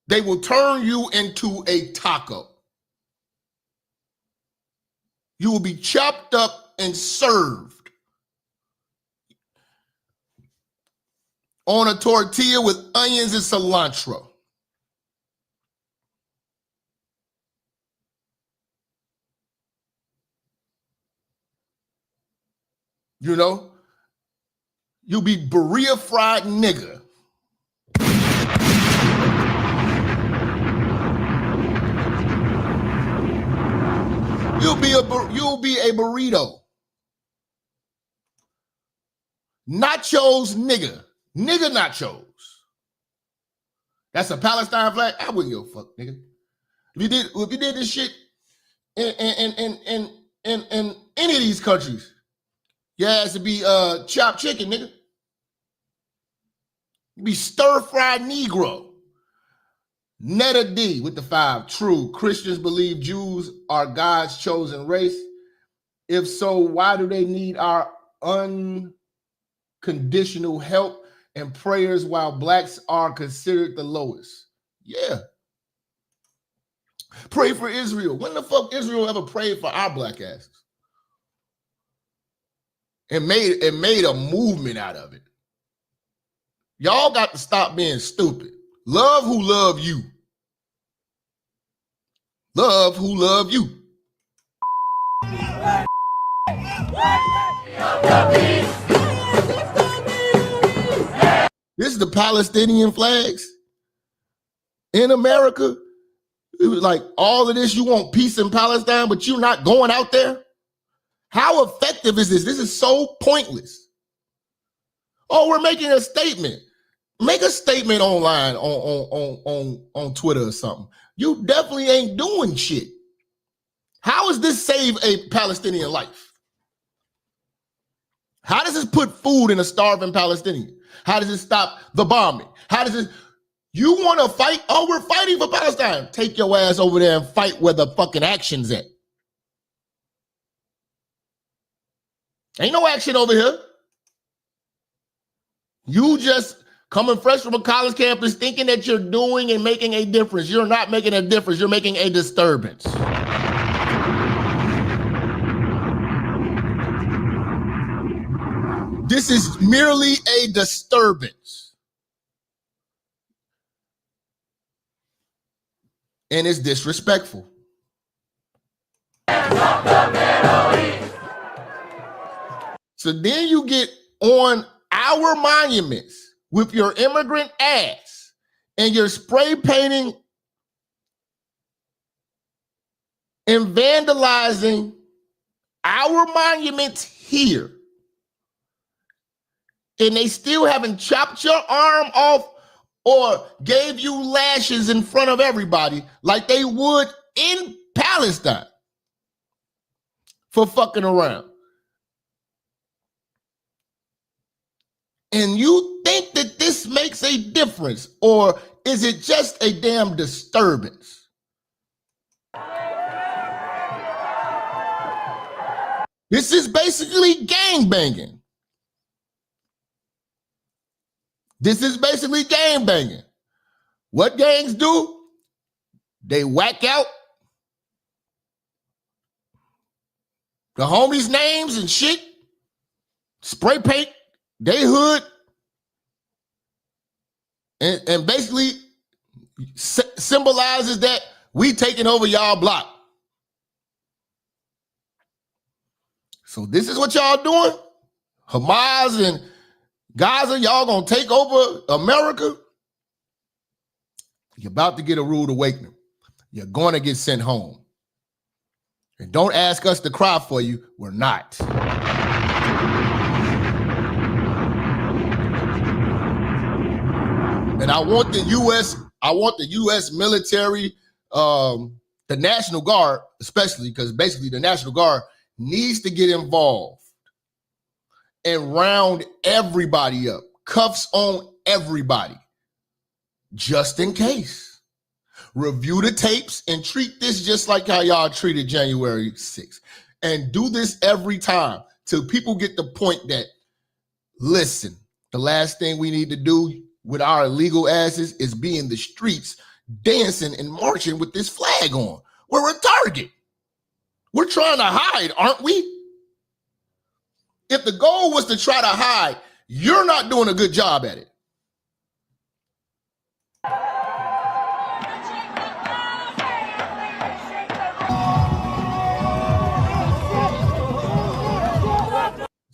They will turn you into a taco. You will be chopped up and served on a tortilla with onions and cilantro. You know? You be Berea fried nigga. You'll be a burrito. Nachos nigga. Nigga nachos. That's a Palestine flag? I wouldn't give a fuck, nigga. If you did this shit in any of these countries, your ass to be chopped chicken, nigga. You be stir-fried Negro. Netta D with the 5. True. Christians believe Jews are God's chosen race. If so, why do they need our unconditional help and prayers while blacks are considered the lowest? Yeah. Pray for Israel. When the fuck Israel ever prayed for our black asses? And made a movement out of it. Y'all got to stop being stupid. Love who love you. Love who love you. This is the Palestinian flags in America. It was like all of this, you want peace in Palestine, but you're not going out there. How effective is this? This is so pointless. Oh, we're making a statement. Make a statement online on Twitter or something. You definitely ain't doing shit. How does this save a Palestinian life? How does this put food in a starving Palestinian? How does it stop the bombing? How does it? You want to fight? Oh, we're fighting for Palestine. Take your ass over there and fight where the fucking action's at. Ain't no action over here. You just coming fresh from a college campus thinking that you're doing and making a difference. You're not making a difference. You're making a disturbance. This is merely a disturbance. And it's disrespectful. So then you get on our monuments with your immigrant ass and you're spray painting and vandalizing our monuments here. And they still haven't chopped your arm off or gave you lashes in front of everybody like they would in Palestine for fucking around. And you think that this makes a difference, or is it just a damn disturbance? This is basically gangbanging. This is basically gangbanging. What gangs do? They whack out the homies' names and shit, spray paint they hood, and basically symbolizes that we taking over y'all block. So this is what y'all doing? Hamas and Gaza, y'all gonna take over America? You're about to get a rude awakening. You're gonna get sent home. And don't ask us to cry for you. We're not. And I want the U.S. military, the National Guard, especially, because basically the National Guard needs to get involved and round everybody up. Cuffs on everybody, just in case. Review the tapes and treat this just like how y'all treated January 6th. And do this every time till people get the point that, listen, the last thing we need to do with our illegal asses is be in the streets dancing and marching with this flag on. We're a target. We're trying to hide, aren't we? If the goal was to try to hide, you're not doing a good job at it.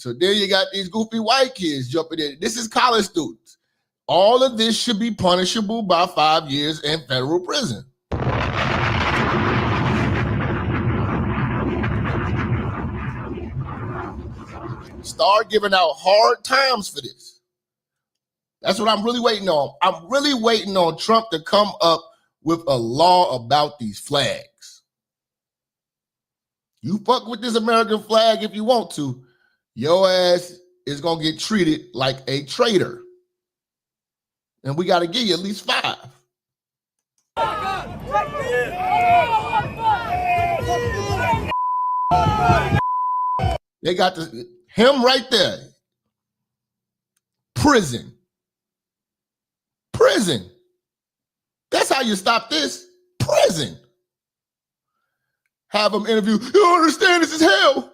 So then you got these goofy white kids jumping in. This is college students. All of this should be punishable by 5 years in federal prison. Start giving out hard times for this. That's what I'm really waiting on. I'm really waiting on Trump to come up with a law about these flags. You fuck with this American flag if you want to, your ass is going to get treated like a traitor. And we got to give you at least 5. They got him right there. Prison. Prison. That's how you stop this. Prison. Have them interview. You don't understand, this is hell.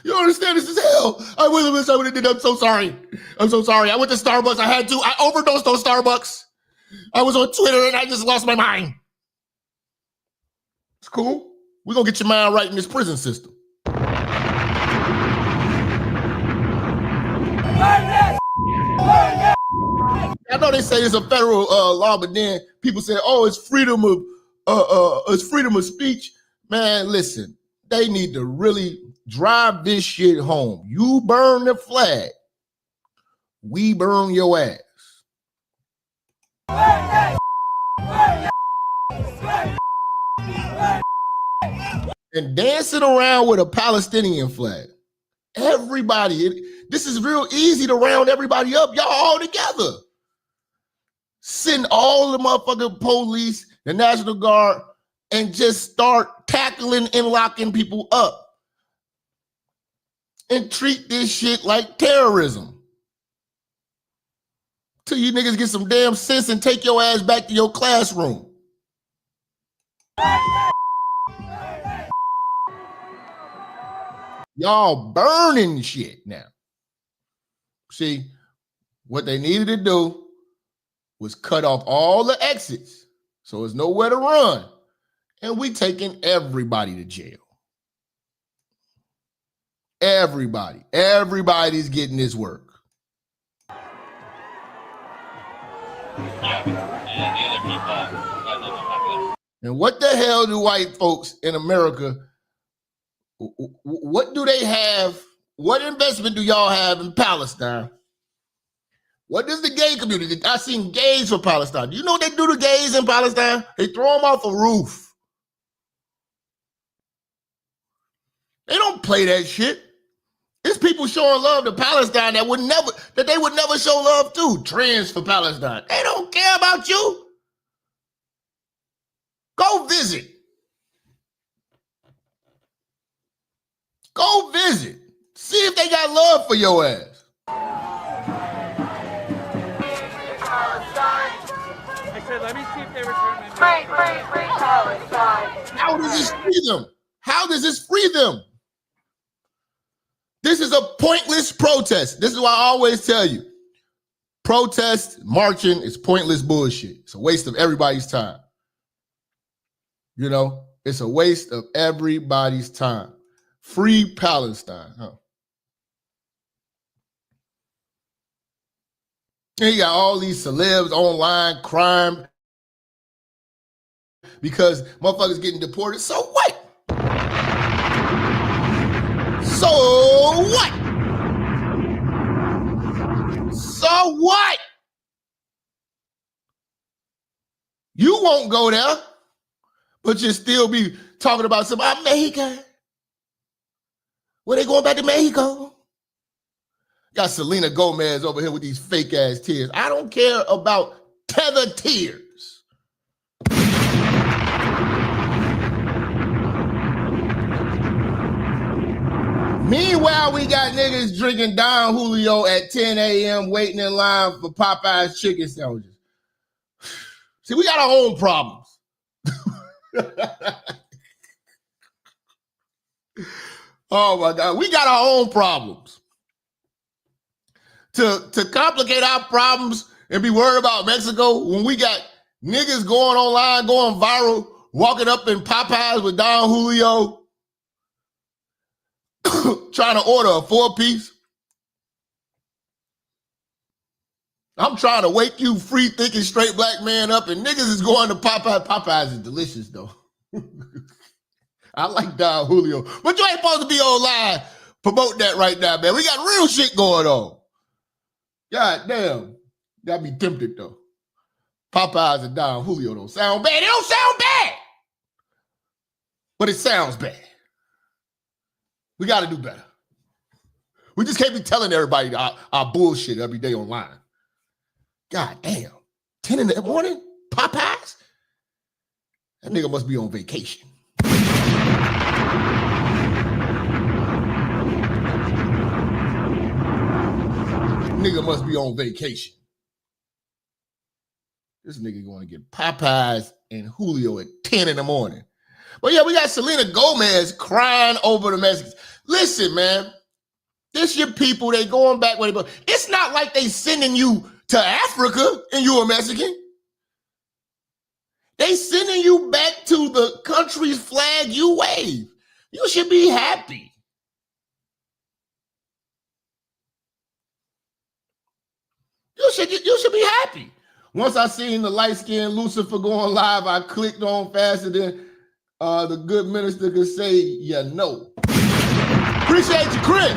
You don't understand, this is hell. I wish I would have did. I'm so sorry. I'm so sorry. I went to Starbucks. I had to. I overdosed on Starbucks. I was on Twitter and I just lost my mind. It's cool. We're going to get your mind right in this prison system. I know they say it's a federal law, but then people say, "Oh, it's freedom of speech." Man, listen, they need to really drive this shit home. You burn the flag, we burn your ass. And dancing around with a Palestinian flag. Everybody, this is real easy to round everybody up. Y'all all together. Send all the motherfucking police, the National Guard, and just start tackling and locking people up. And treat this shit like terrorism. Till you niggas get some damn sense and take your ass back to your classroom. Y'all burning shit now. See, what they needed to do was cut off all the exits so there's nowhere to run. And we taking everybody to jail. Everybody. Everybody's getting this work. And what the hell do white folks in America, what do they have? What investment do y'all have in Palestine? What does the gay community? I seen gays for Palestine. Do you know what they do to gays in Palestine? They throw them off a roof. They don't play that shit. It's people showing love to Palestine that they would never show love to. Trans for Palestine. They don't care about you. Go visit. Go visit. See if they got love for your ass. I said, let me see if they return my free Palestine. How does this free them? How does this free them? This is a pointless protest. This is why I always tell you, protest, marching is pointless bullshit. It's a waste of everybody's time. You know, it's a waste of everybody's time. Free Palestine, huh? And you got all these celebs online crime because motherfuckers getting deported. So what? So what? So what? You won't go there, but you'll still be talking about some Mexico. Where they going back to Mexico? Got Selena Gomez over here with these fake ass tears. I don't care about tether tears. Meanwhile, we got niggas drinking Don Julio at 10 a.m. waiting in line for Popeye's chicken sandwiches. See, we got our own problems. Oh my God, we got our own problems. To complicate our problems and be worried about Mexico when we got niggas going online, going viral, walking up in Popeyes with Don Julio, trying to order a 4-piece. I'm trying to wake you free thinking straight black man up, and niggas is going to Popeyes. Popeyes is delicious though. I like Don Julio, but you ain't supposed to be online promote that right now, man. We got real shit going on. God damn, got me tempted though. Popeyes and Don Julio don't sound bad. It don't sound bad, but it sounds bad. We got to do better. We just can't be telling everybody our bullshit every day online. God damn. 10 in the morning? Popeyes? That nigga must be on vacation. Nigga must be on vacation. This nigga going to get Popeyes and Julio at 10 in the morning. But yeah, we got Selena Gomez crying over the Mexicans. Listen, man. This your people. They going back where they go. It's not like they sending you to Africa and you a Mexican. They sending you back to the country's flag you wave. You should be happy. You should be happy. Once I seen the light-skinned Lucifer going live, I clicked on faster than the good minister could say, yeah, no. Appreciate you, Chris.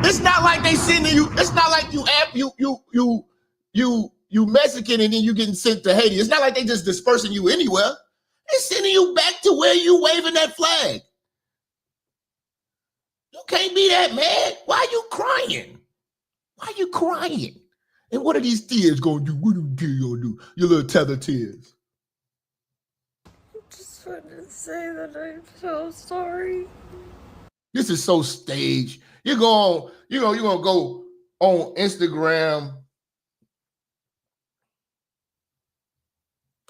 It's not like they sending you. It's not like you Mexican and then you getting sent to Haiti. It's not like they just dispersing you anywhere. They're sending you back to where you waving that flag. You can't be that mad. Why are you crying? Why are you crying? And what are these tears gonna do? What are these tears gonna do? Your little tether tears. I just wanted to say that I'm so sorry. This is so staged. You're gonna go on Instagram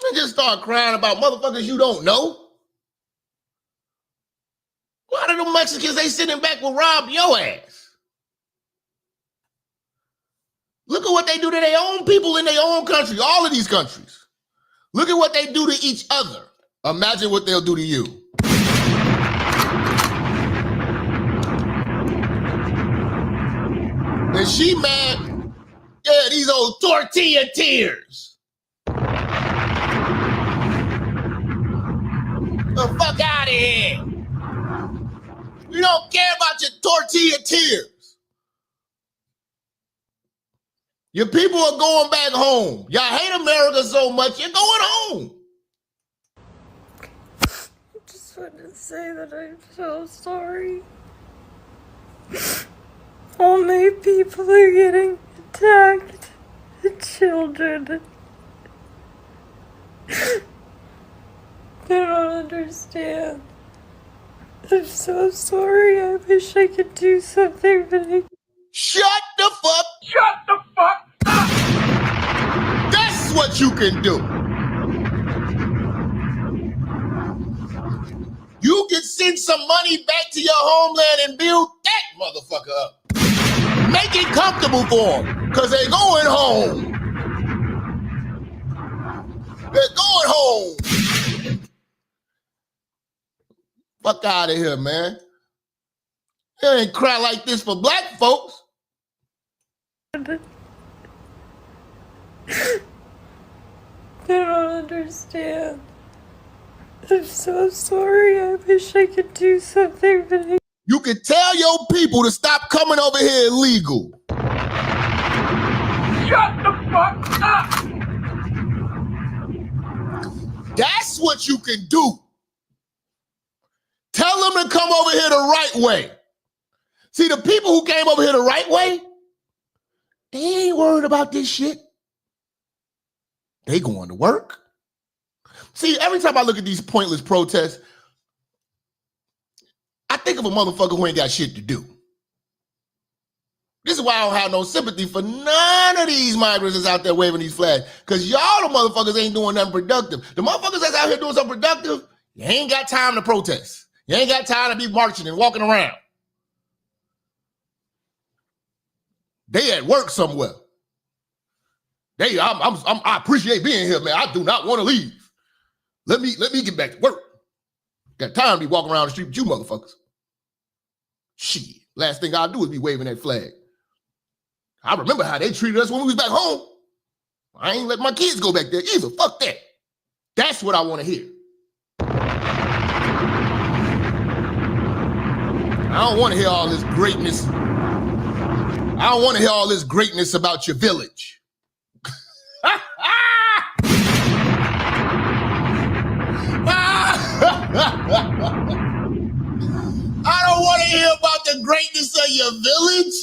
and just start crying about motherfuckers you don't know. Why do the Mexicans they sitting back will rob your ass? Look at what they do to their own people in their own country, all of these countries. Look at what they do to each other. Imagine what they'll do to you. And she mad, yeah, these old tortilla tears. The fuck out of here. You don't care about your tortilla tears. Your people are going back home. Y'all hate America so much, you're going home. I just wanted to say that I'm so sorry. All my people are getting attacked. The children. They don't understand. I'm so sorry. I wish I could do something, but I... Shut the fuck up! That's what you can do. You can send some money back to your homeland and build that motherfucker up. Make it comfortable for them, because they're going home. They're going home. Fuck out of here, man. They ain't cry like this for black folks. They don't understand. I'm so sorry. I wish I could do something, but I... You can tell your people to stop coming over here illegal. Shut the fuck up! That's what you can do. Tell them to come over here the right way. See, the people who came over here the right way, they ain't worried about this shit. They going to work. See, every time I look at these pointless protests, I think of a motherfucker who ain't got shit to do. This is why I don't have no sympathy for none of these migrants that's out there waving these flags. Because y'all the motherfuckers ain't doing nothing productive. The motherfuckers that's out here doing something productive, you ain't got time to protest. You ain't got time to be marching and walking around. They at work somewhere. I appreciate being here, man. I do not want to leave. Let me get back to work. Got time to be walking around the street with you motherfuckers. Shit. Last thing I'll do is be waving that flag. I remember how they treated us when we was back home. I ain't let my kids go back there either. Fuck that. That's what I want to hear. I don't want to hear all this greatness. I don't want to hear all this greatness about your village. I don't want to hear about the greatness of your village.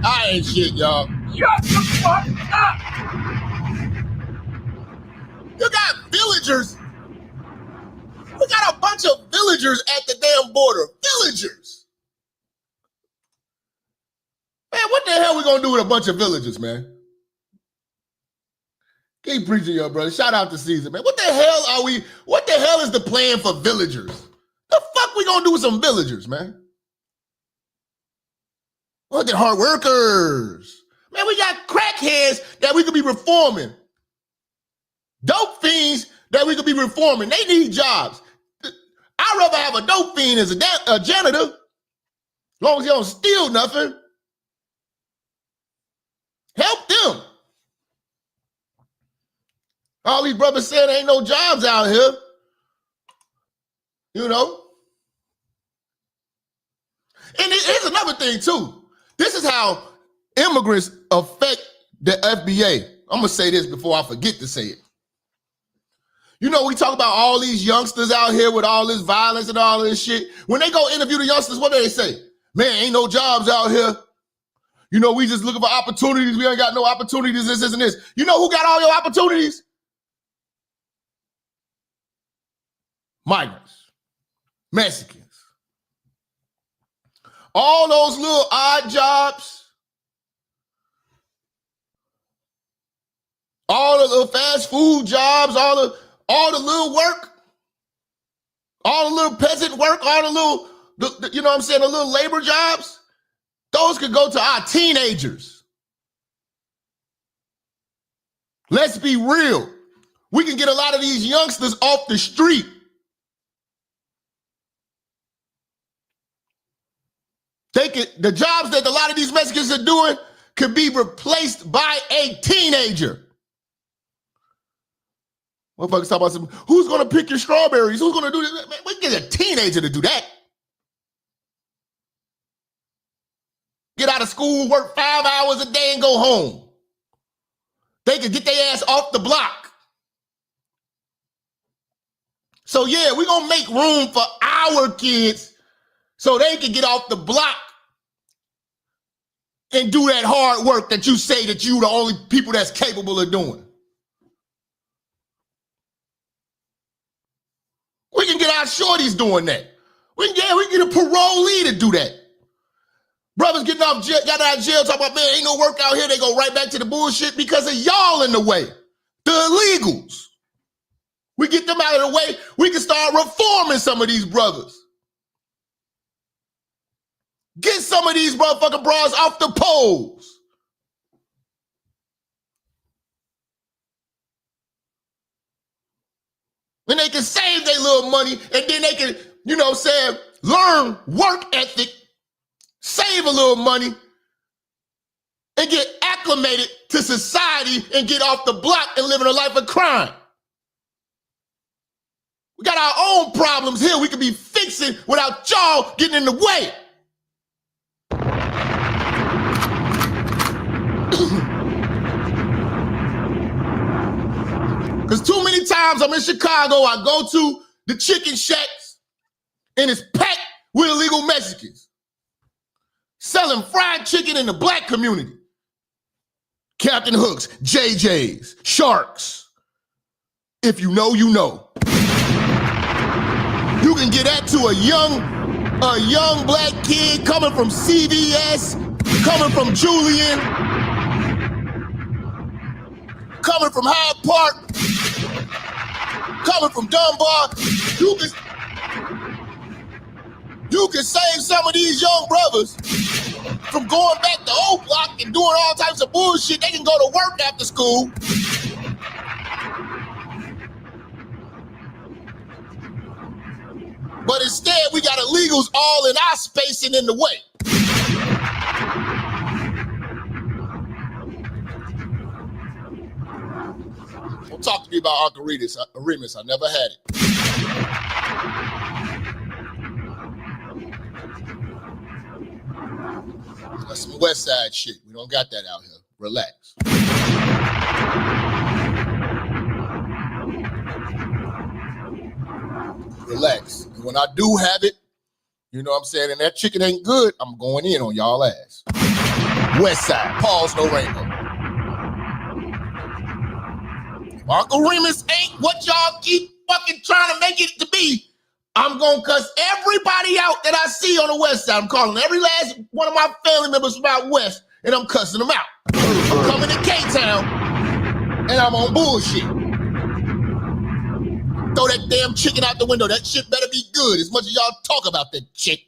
I ain't shit, y'all. Shut the fuck up! You got villagers. We got a bunch of villagers at the damn border. Villagers. Man, what the hell we gonna do with a bunch of villagers, man? Keep preaching, yo, brother. Shout out to Caesar, man. What the hell is the plan for villagers? The fuck we gonna do with some villagers, man? What the hard workers? Man, we got crackheads that we could be reforming. Dope fiends that we could be reforming. They need jobs. I'd rather have a dope fiend as a janitor, as long as he don't steal nothing. Help them. All these brothers saying there ain't no jobs out here. You know? And here's another thing, too. This is how immigrants affect the FBA. I'm going to say this before I forget to say it. You know, we talk about all these youngsters out here with all this violence and all this shit. When they go interview the youngsters, what do they say? Man, ain't no jobs out here. You know, we just looking for opportunities. We ain't got no opportunities, this, and this. You know who got all your opportunities? Migrants. Mexicans. All those little odd jobs. All the little fast food jobs, all the little work, all the little peasant work, all the little, you know what I'm saying, the little labor jobs, those could go to our teenagers. Let's be real. We can get a lot of these youngsters off the street. The jobs that a lot of these Mexicans are doing could be replaced by a teenager. Motherfuckers talk about who's gonna pick your strawberries? Who's gonna do this? Man, we can get a teenager to do that. Get out of school, work 5 hours a day and go home. They can get their ass off the block. So yeah, we're gonna make room for our kids so they can get off the block and do that hard work that you say that you the only people that's capable of doing. We can get our shorties doing that. We can get a parolee to do that. Brothers getting got out of jail talking about, man, ain't no work out here. They go right back to the bullshit because of y'all in the way. The illegals. We get them out of the way. We can start reforming some of these brothers. Get some of these motherfucking bras off the poles. And they can save their little money, and then they can, you know what I'm saying, learn work ethic, save a little money, and get acclimated to society and get off the block and living a life of crime. We got our own problems here we could be fixing without y'all getting in the way. Because too many times I'm in Chicago, I go to the chicken shacks and it's packed with illegal Mexicans selling fried chicken in the black community. Captain Hooks, JJ's, Sharks. If you know, you know. You can get that to a young black kid coming from CVS, coming from Julian, coming from Hyde Park, coming from Dunbar. You can save some of these young brothers from going back to old block and doing all types of bullshit. They can go to work after school. But instead, we got illegals all in our space and in the way. Don't talk to me about Uncle Remus. I never had it. That's some West Side shit. We don't got that out here. Relax. Relax. When I do have it, you know what I'm saying, and that chicken ain't good, I'm going in on y'all ass. West Side, pause, no rainbow. Uncle Remus ain't what y'all keep fucking trying to make it to be. I'm gonna cuss everybody out that I see on the West Side. I'm calling every last one of my family members from out West, and I'm cussing them out. I'm coming to K-Town, and I'm on bullshit. Throw that damn chicken out the window. That shit better be good as much as y'all talk about that shit.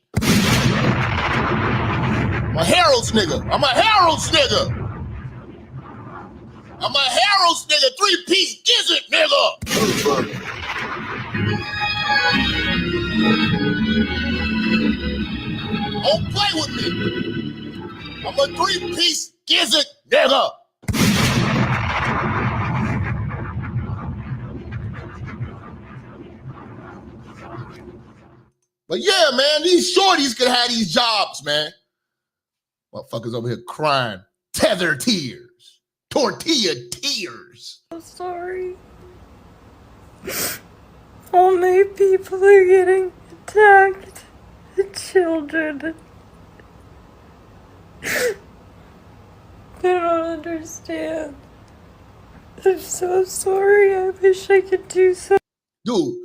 I'm a Harold's nigga. I'm a Harold's nigga. I'm a Harold's nigga. 3-piece gizzard nigga. Don't play with me. I'm a 3-piece gizzard nigga. But yeah, man, these shorties could have these jobs, man. Motherfuckers over here crying. Tether tears. Tortilla tears. I'm sorry. All my people are getting attacked. The children. They don't understand. I'm so sorry. I wish I could do something. Dude,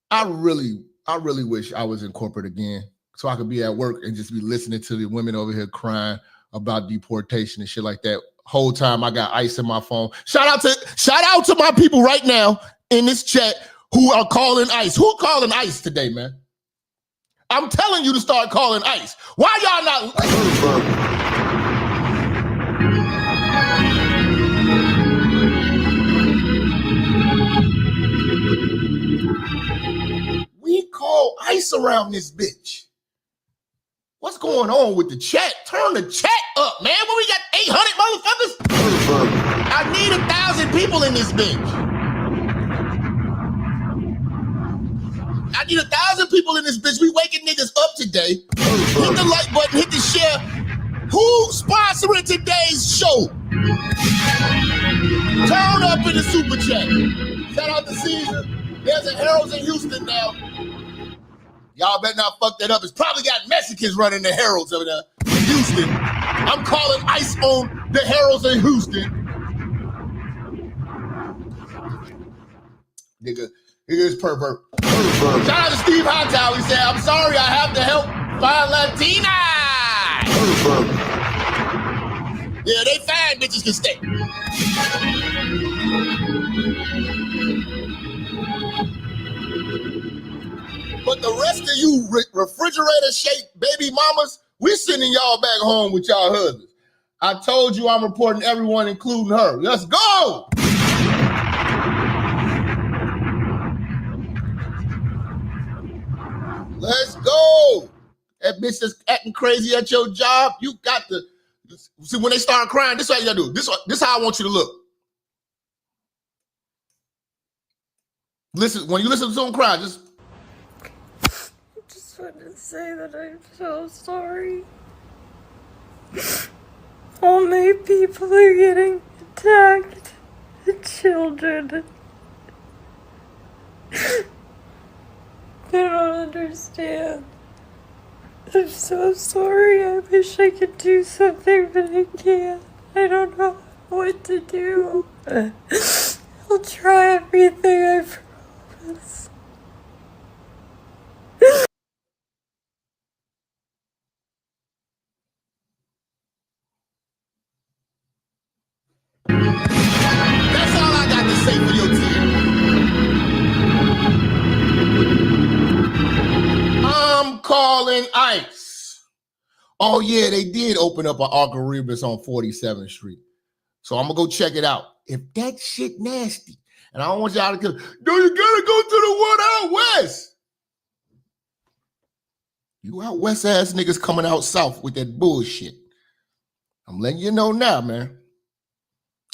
I really wish I was in corporate again so I could be at work and just be listening to the women over here crying about deportation and shit like that. Whole time I got ICE in my phone. Shout out to my people right now in this chat who are calling ICE. Who calling ICE today, man? I'm telling you to start calling ICE. Why y'all not? We call ICE around this bitch. What's going on with the chat? Turn the chat up, man. When we got 800 motherfuckers? I need 1,000 people in this bitch. I need 1,000 people in this bitch. We waking niggas up today. Hit the like button, hit the share. Who's sponsoring today's show? Turn up in the super chat. Shout out to Caesar. There's a Harold's in Houston now. Y'all better not fuck that up. It's probably got Mexicans running the Harold's over there in Houston. I'm calling ICE on the Harold's in Houston. Nigga is pervert. Shout out to Steve Hightower. He said, I'm sorry, I have to help find Latina. Yeah, they fine bitches can stay. But the rest of you refrigerator-shaped baby mamas, we sending y'all back home with y'all husbands. I told you I'm reporting everyone, including her. Let's go! Let's go! That bitch that's acting crazy at your job, you got to... See, when they start crying, this is what you gotta do. This is how I want you to look. Listen, when you listen to someone cry, just want to say that I'm so sorry. All my people are getting attacked. The children. They don't understand. I'm so sorry. I wish I could do something, but I can't. I don't know what to do. I'll try everything, I promise. That's all I got to say for your team. I'm calling ICE. Oh yeah, they did open up an Uncle Remus on 47th Street. So I'm gonna go check it out. If that shit nasty, and I don't want y'all to go, no, you gotta go to the one out west. You out west ass niggas coming out south with that bullshit. I'm letting you know now, man.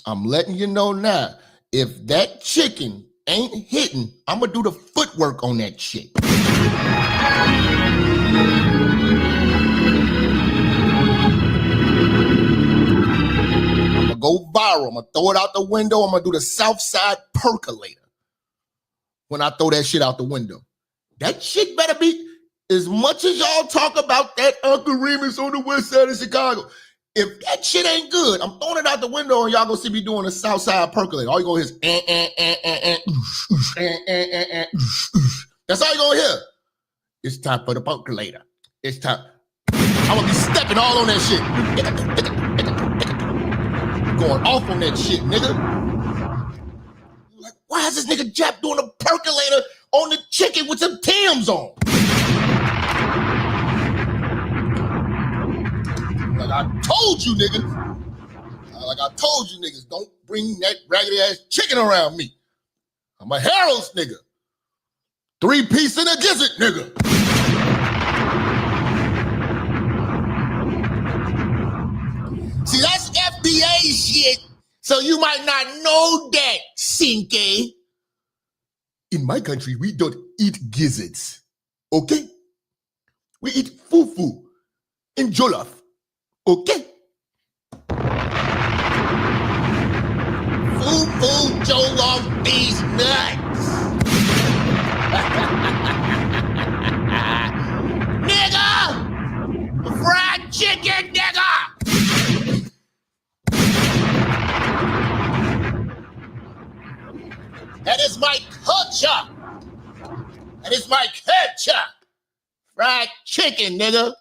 I'm letting you know now. if that chicken ain't hitting, I'm gonna do the footwork on that shit. I'm gonna go viral. I'm gonna throw it out the window. I'm gonna do the South Side percolator when I throw that shit out the window. That shit better be, as much as y'all talk about that Uncle Remus on the west side of Chicago, if that shit ain't good, I'm throwing it out the window and y'all gonna see me doing the South Side percolator. All you gonna hear is That's all you gonna hear. It's time for the percolator. It's time. I'm gonna be stepping all on that shit. Going off on that shit, nigga. Like, why is this nigga Jap doing a percolator on the chicken with some Timbs on? Like I told you niggas, don't bring that raggedy ass chicken around me. I'm a Harold's nigga. 3-piece in a gizzard nigga. See, that's FBA shit, so you might not know that, Cinque. In my country, we don't eat gizzards, okay? We eat fufu and jollof, okay? Fufu, jollof, these nuts. Nigga! Fried chicken, nigga! That is my culture. That is my culture. Fried chicken, nigga.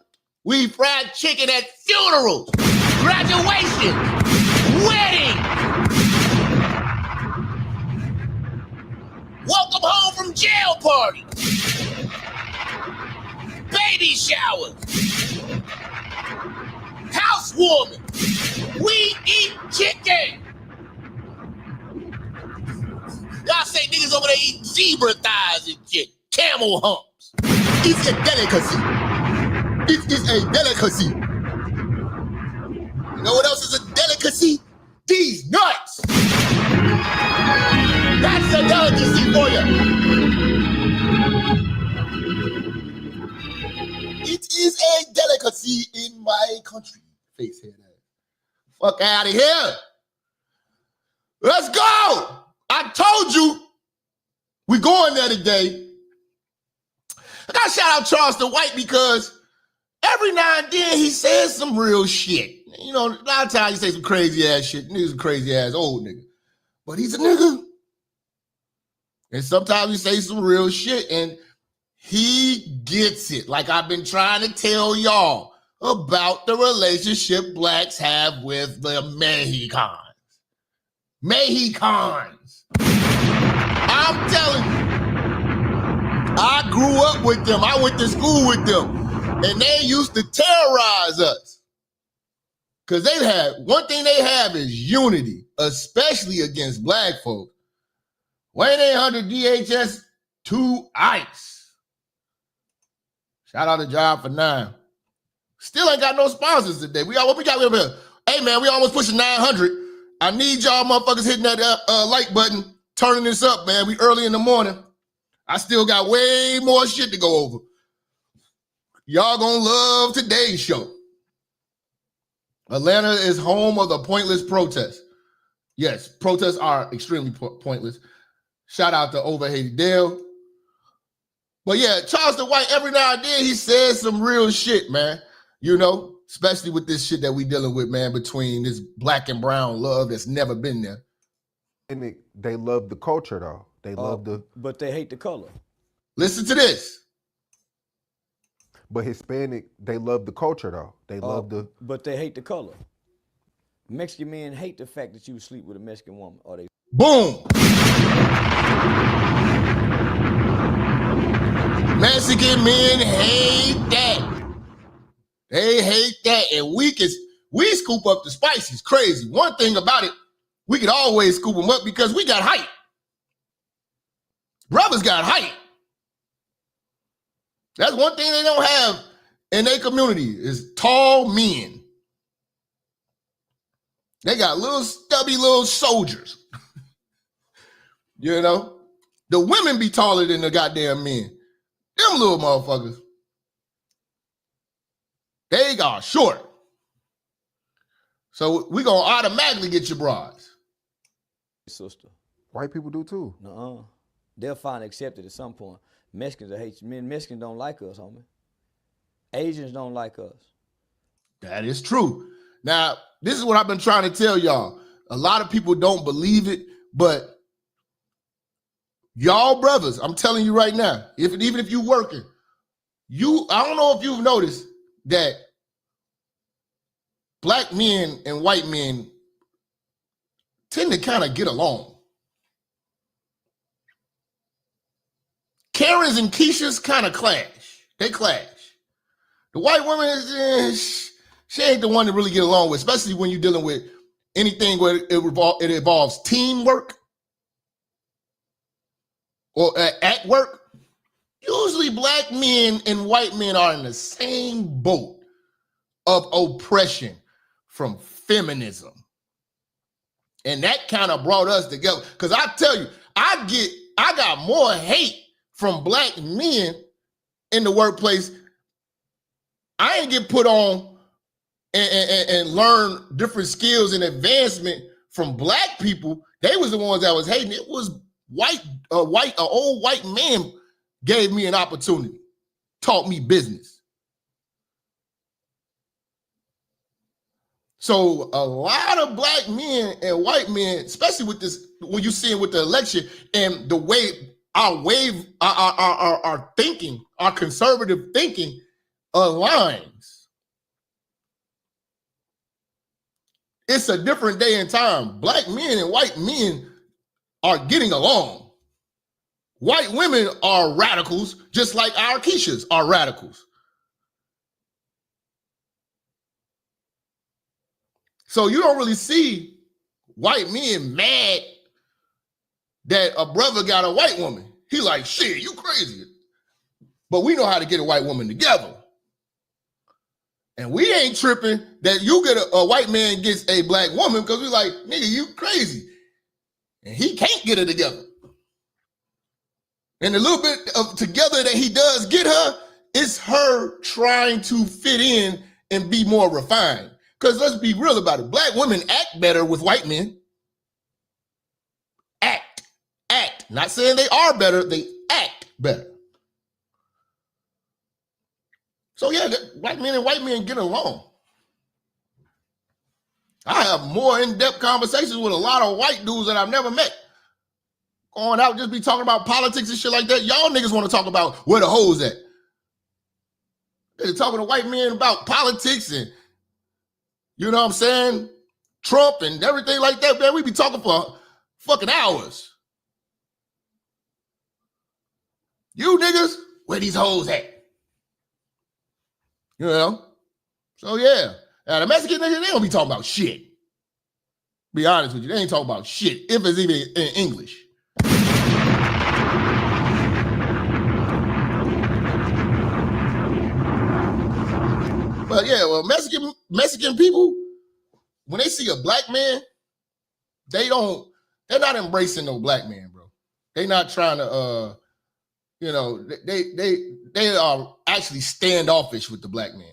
We fried chicken at funerals, graduation, wedding. Welcome home from jail party. Baby showers. Housewarming. We eat chicken. Y'all say niggas over there eat zebra thighs and shit, camel humps. It's a delicacy. It is a delicacy. You know what else is a delicacy? These nuts. That's a delicacy for you. It is a delicacy in my country. Face head ass. Fuck out of here. Let's go. I told you we going there today. I gotta shout out Charleston White because every now and then he says some real shit. You know, a lot of times he says some crazy ass shit. Nigga's a crazy ass old nigga. But he's a nigga. And sometimes he says some real shit and he gets it. Like I've been trying to tell y'all about the relationship blacks have with the Mexicans. I'm telling you, I grew up with them. I went to school with them. And they used to terrorize us. Because they have, one thing they have is unity, especially against black folks. 1-800 DHS 2 ICE. Shout out to Job for 9. Still ain't got no sponsors today. What we got over here? Hey man, we almost pushing 900. I need y'all motherfuckers hitting that like button, turning this up, man. We early in the morning. I still got way more shit to go over. Y'all gonna love today's show. Atlanta is home of the pointless protest. Yes, protests are extremely pointless. Shout out to Overhated Dale. But yeah, Charleston White, every now and then he says some real shit, man. You know, especially with this shit that we dealing with, man, between this black and brown love that's never been there. And they love the culture, though. They love the... But they hate the color. Listen to this. But Hispanic, they love the culture, though. They love the... But they hate the color. Mexican men hate the fact that you sleep with a Mexican woman. Or they... Boom! Mexican men hate that. They hate that. And we scoop up the spices. Crazy. One thing about it, we could always scoop them up because we got height. Brothers got height. That's one thing they don't have in their community is tall men. They got little stubby little soldiers. You know? The women be taller than the goddamn men. Them little motherfuckers. They are short. So we gonna automatically get your bras. Sister. White people do too. Nuh-uh. They'll find accepted at some point. Mexicans will hate you. Mexicans don't like us, homie. Asians don't like us. That is true. Now, this is what I've been trying to tell y'all. A lot of people don't believe it, but y'all brothers, I'm telling you right now, even if you working, I don't know if you've noticed that black men and white men tend to kind of get along. Karens and Keishas kind of clash. They clash. The white woman, she ain't the one to really get along with, especially when you're dealing with anything where it involves teamwork or at work. Usually black men and white men are in the same boat of oppression from feminism. And that kind of brought us together. Because I tell you, I got more hate from black men in the workplace. I ain't get put on and learn different skills and advancement from black people. They was the ones that was hating. It was an old white man gave me an opportunity, taught me business. So a lot of black men and white men, especially with this, when you see it with the election and the way our thinking, our conservative thinking aligns. It's a different day and time. Black men and white men are getting along. White women are radicals, just like our Keishas are radicals. So you don't really see white men mad that a brother got a white woman. He like, shit, you crazy. But we know how to get a white woman together. And we ain't tripping that you get a white man gets a black woman because we like, nigga, you crazy. And he can't get her together. And the little bit of together that he does get her, it's her trying to fit in and be more refined. Because let's be real about it. Black women act better with white men. Act. Not saying they are better, they act better. So yeah, black men and white men get along. I have more in-depth conversations with a lot of white dudes that I've never met. Going out, just be talking about politics and shit like that. Y'all niggas want to talk about where the hoes at. They're talking to white men about politics and, you know what I'm saying, Trump and everything like that, man. We be talking for fucking hours. You niggas, where these hoes at? You know? So yeah. Now the Mexican niggas, they don't be talking about shit. Be honest with you, they ain't talking about shit, if it's even in English. But yeah, well, Mexican people, when they see a black man, they're not embracing no black man, bro. They not trying to they are actually standoffish with the black man.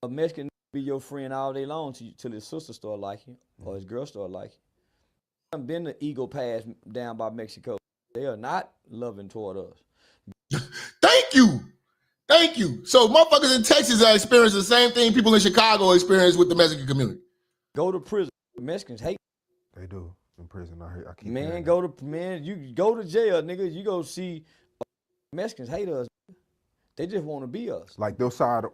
A Mexican be your friend all day long till his sister start liking or his girl start liking. I've been the ego pass down by Mexico. They are not loving toward us. Thank you. So motherfuckers in Texas are experiencing the same thing people in Chicago experience with the Mexican community. Go to prison. Mexicans hate. They do in prison. I keep you go to jail, nigga. You go see Mexicans hate us. They just want to be us. Like their side.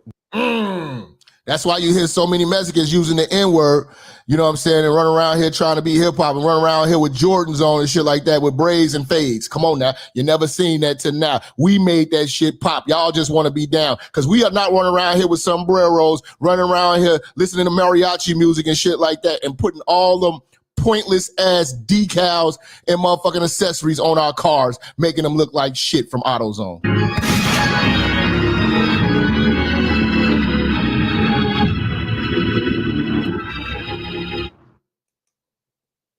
That's why you hear so many Mexicans using the N-word, you know what I'm saying, and run around here trying to be hip-hop and run around here with Jordans on and shit like that with braids and fades. Come on now. You never seen that till now. We made that shit pop. Y'all just want to be down because we are not running around here with sombreros, running around here listening to mariachi music and shit like that and putting all them pointless ass decals and motherfucking accessories on our cars, making them look like shit from AutoZone.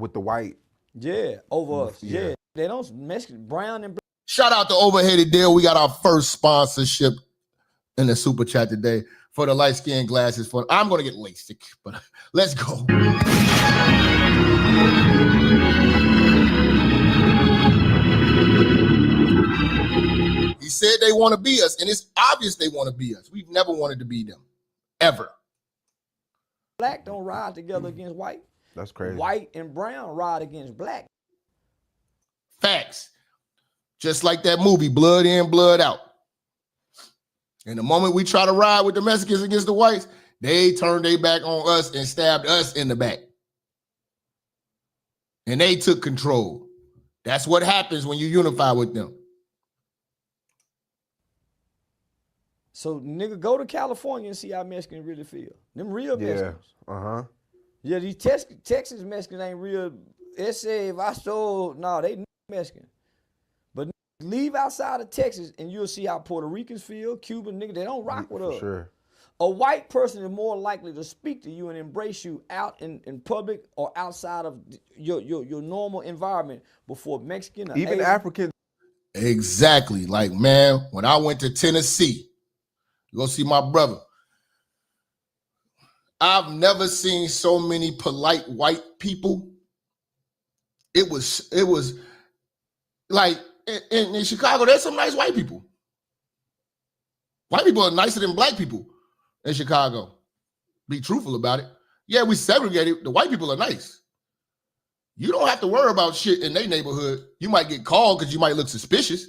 with the white. Yeah, over us. Yeah. They don't Mexican, brown and black. Shout out to Overheaded Deal. We got our first sponsorship in the super chat today for the light skin glasses. I'm going to get LASIK, but let's go. He said they want to be us, and it's obvious they want to be us. We've never wanted to be them, ever. Black don't ride together against white. That's crazy. White and brown ride against black. Facts. Just like that movie, Blood In, Blood Out. And the moment we try to ride with the Mexicans against the whites, they turned their back on us and stabbed us in the back. And they took control. That's what happens when you unify with them. So, nigga, go to California and see how Mexicans really feel. Them real Mexicans. Uh-huh. Yeah, these Texas Mexicans ain't real. Ese, Vaso, no, they Mexican. But leave outside of Texas and you'll see how Puerto Ricans feel, Cuban niggas, they don't rock with us. Sure. A white person is more likely to speak to you and embrace you out in public or outside of your normal environment before Mexican or even Asian. African. Exactly. Like, man, when I went to Tennessee, go see my brother, I've never seen so many polite white people. It was like in Chicago, there's some nice white people. White people are nicer than black people in Chicago. Be truthful about it. Yeah, we segregated. The white people are nice. You don't have to worry about shit in their neighborhood. You might get called because you might look suspicious,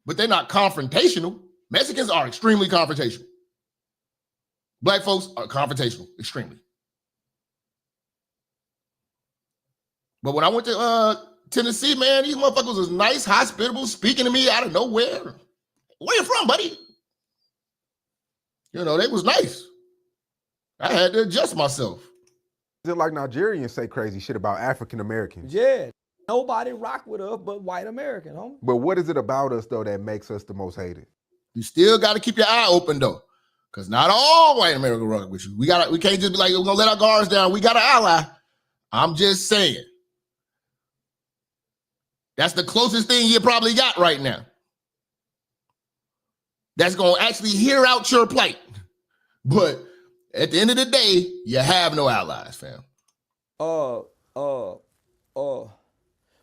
but they're not confrontational. Mexicans are extremely confrontational. Black folks are confrontational, extremely. But when I went to Tennessee, man, these motherfuckers was nice, hospitable, speaking to me out of nowhere. Where you from, buddy? You know, they was nice. I had to adjust myself. Is it like Nigerians say crazy shit about African Americans? Yeah. Nobody rock with us but white American, homie. But what is it about us, though, that makes us the most hated? You still got to keep your eye open, though, because not all white America rock with you. We can't just be like, we're going to let our guards down. We got an ally. I'm just saying. That's the closest thing you probably got right now. That's going to actually hear out your plight. But at the end of the day, you have no allies, fam.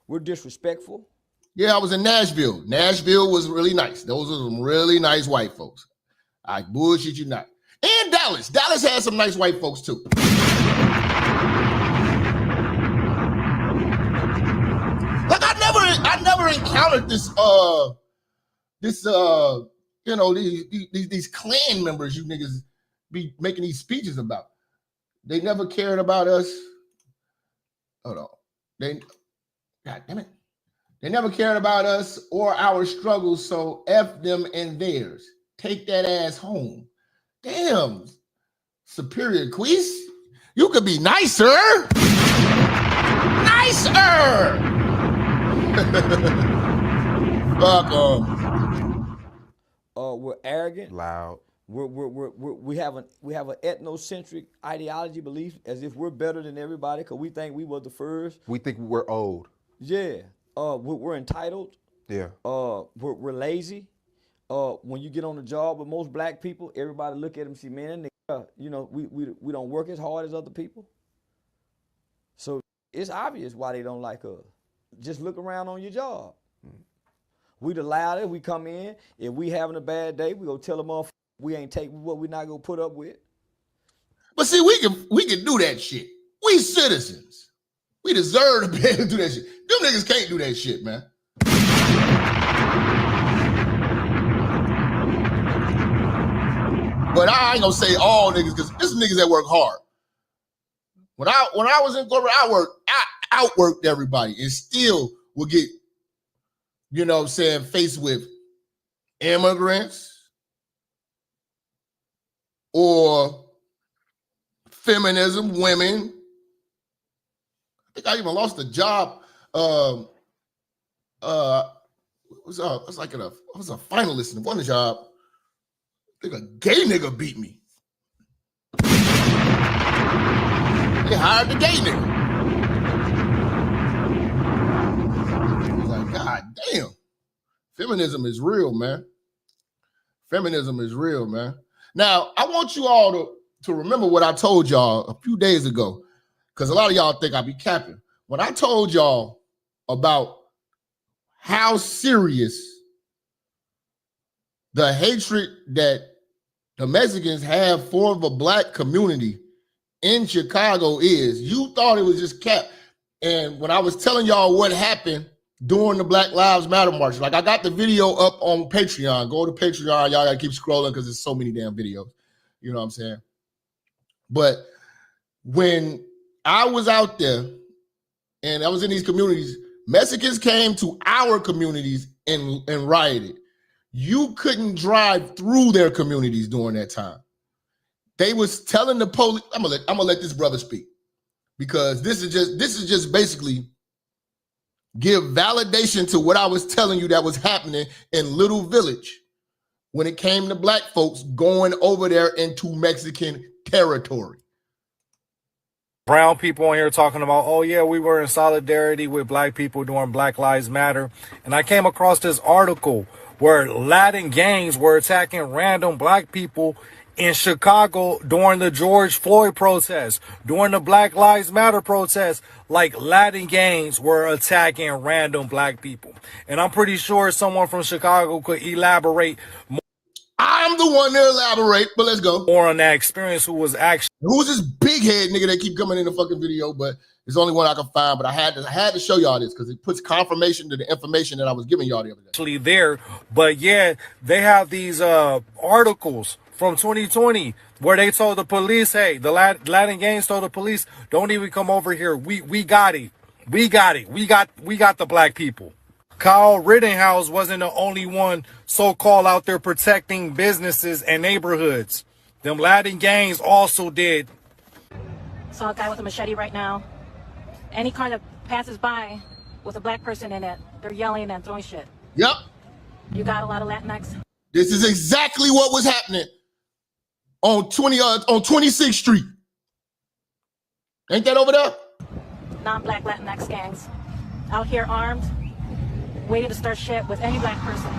We're disrespectful. Yeah, I was in Nashville. Nashville was really nice. Those are some really nice white folks. I bullshit you not. And Dallas. Dallas has some nice white folks too. Like I never encountered this these Klan members you niggas be making these speeches about. They never cared about us. Hold on. God damn it. They never cared about us or our struggles, so F them and theirs. Take that ass home. Damn. Superior Queez. You could be nicer. Nicer. Fuck them. We're arrogant. Loud. We have an ethnocentric ideology belief as if we're better than everybody because we think we were the first. We think we're old. Yeah. We're entitled. Yeah. We're lazy. When you get on the job with most black people, everybody look at them and see, man, we don't work as hard as other people. So it's obvious why they don't like us. Just look around on your job. We the loudest. We come in. If we having a bad day, we go tell them off. We ain't taking what we not gonna put up with. But see, we can do that shit. We citizens. We deserve to be able to do that shit. Them niggas can't do that shit, man. But I ain't gonna say all niggas because there's niggas that work hard. When I was in corporate, I outworked everybody and still would get, faced with immigrants or feminism, women. I think I even lost a job. I was a finalist in one job. I think a gay nigga beat me. They hired the gay nigga. damn. Feminism is real, man. Feminism is real, man. Now, I want you all to remember what I told y'all a few days ago, because a lot of y'all think I be capping. When I told y'all about how serious the hatred that the Mexicans have for the black community in Chicago is, you thought it was just cap. And when I was telling y'all what happened during the Black Lives Matter march, like I got the video up on Patreon. Go to Patreon. Y'all gotta keep scrolling because there's so many damn videos. You know what I'm saying? But when I was out there and I was in these communities, Mexicans came to our communities and rioted. You couldn't drive through their communities during that time. They was telling the police, I'm gonna let this brother speak, because this is just basically give validation to what I was telling you that was happening in Little Village when it came to black folks going over there into Mexican territory. Brown people on here talking about, oh yeah, we were in solidarity with black people during Black Lives Matter. And I came across this article where Latin gangs were attacking random black people in Chicago during the George Floyd protests, during the Black Lives Matter protests. Like, Latin gangs were attacking random black people. And I'm pretty sure someone from Chicago could elaborate more. I'm the one to elaborate, but let's go. More on that experience. Who's this big head nigga that keep coming in the fucking video, but it's the only one I can find. But I had to show y'all this because it puts confirmation to the information that I was giving y'all the other day. Actually there, but yeah, they have these articles from 2020 where they told the police, hey, the Latin gangs told the police, don't even come over here. We got it. We got it. We got the black people. Kyle Rittenhouse wasn't the only one so-called out there protecting businesses and neighborhoods. Them Latin gangs also did. Saw a guy with a machete right now. Any car that passes by with a black person in it, they're yelling and throwing shit. Yep. You got a lot of Latinx? This is exactly what was happening on 26th Street. Ain't that over there? Non-black Latinx gangs out here armed, waiting to start shit with any black person.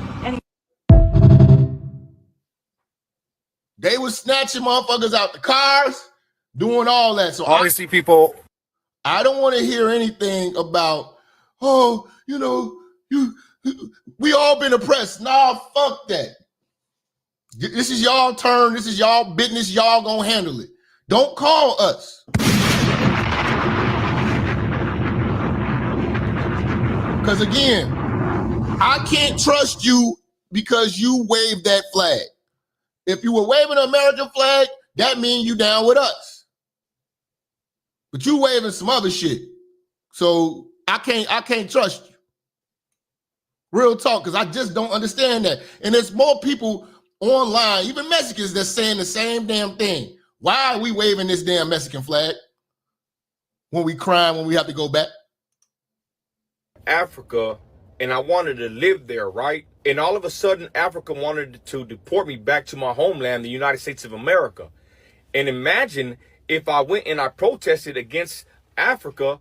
They was snatching motherfuckers out the cars, doing all that. So always see people. I don't want to hear anything about, oh, you know, we all been oppressed. Nah, fuck that. This is y'all turn. This is y'all business. Y'all gonna handle it. Don't call us. Because again, I can't trust you because you waved that flag. If you were waving an American flag, that means you down with us. But you waving some other shit. So I can't trust you. Real talk, because I just don't understand that. And there's more people online, even Mexicans, that's saying the same damn thing. Why are we waving this damn Mexican flag when we crying, when we have to go back? Africa, and I wanted to live there, right? And all of a sudden, Africa wanted to deport me back to my homeland, the United States of America. And imagine if I went and I protested against Africa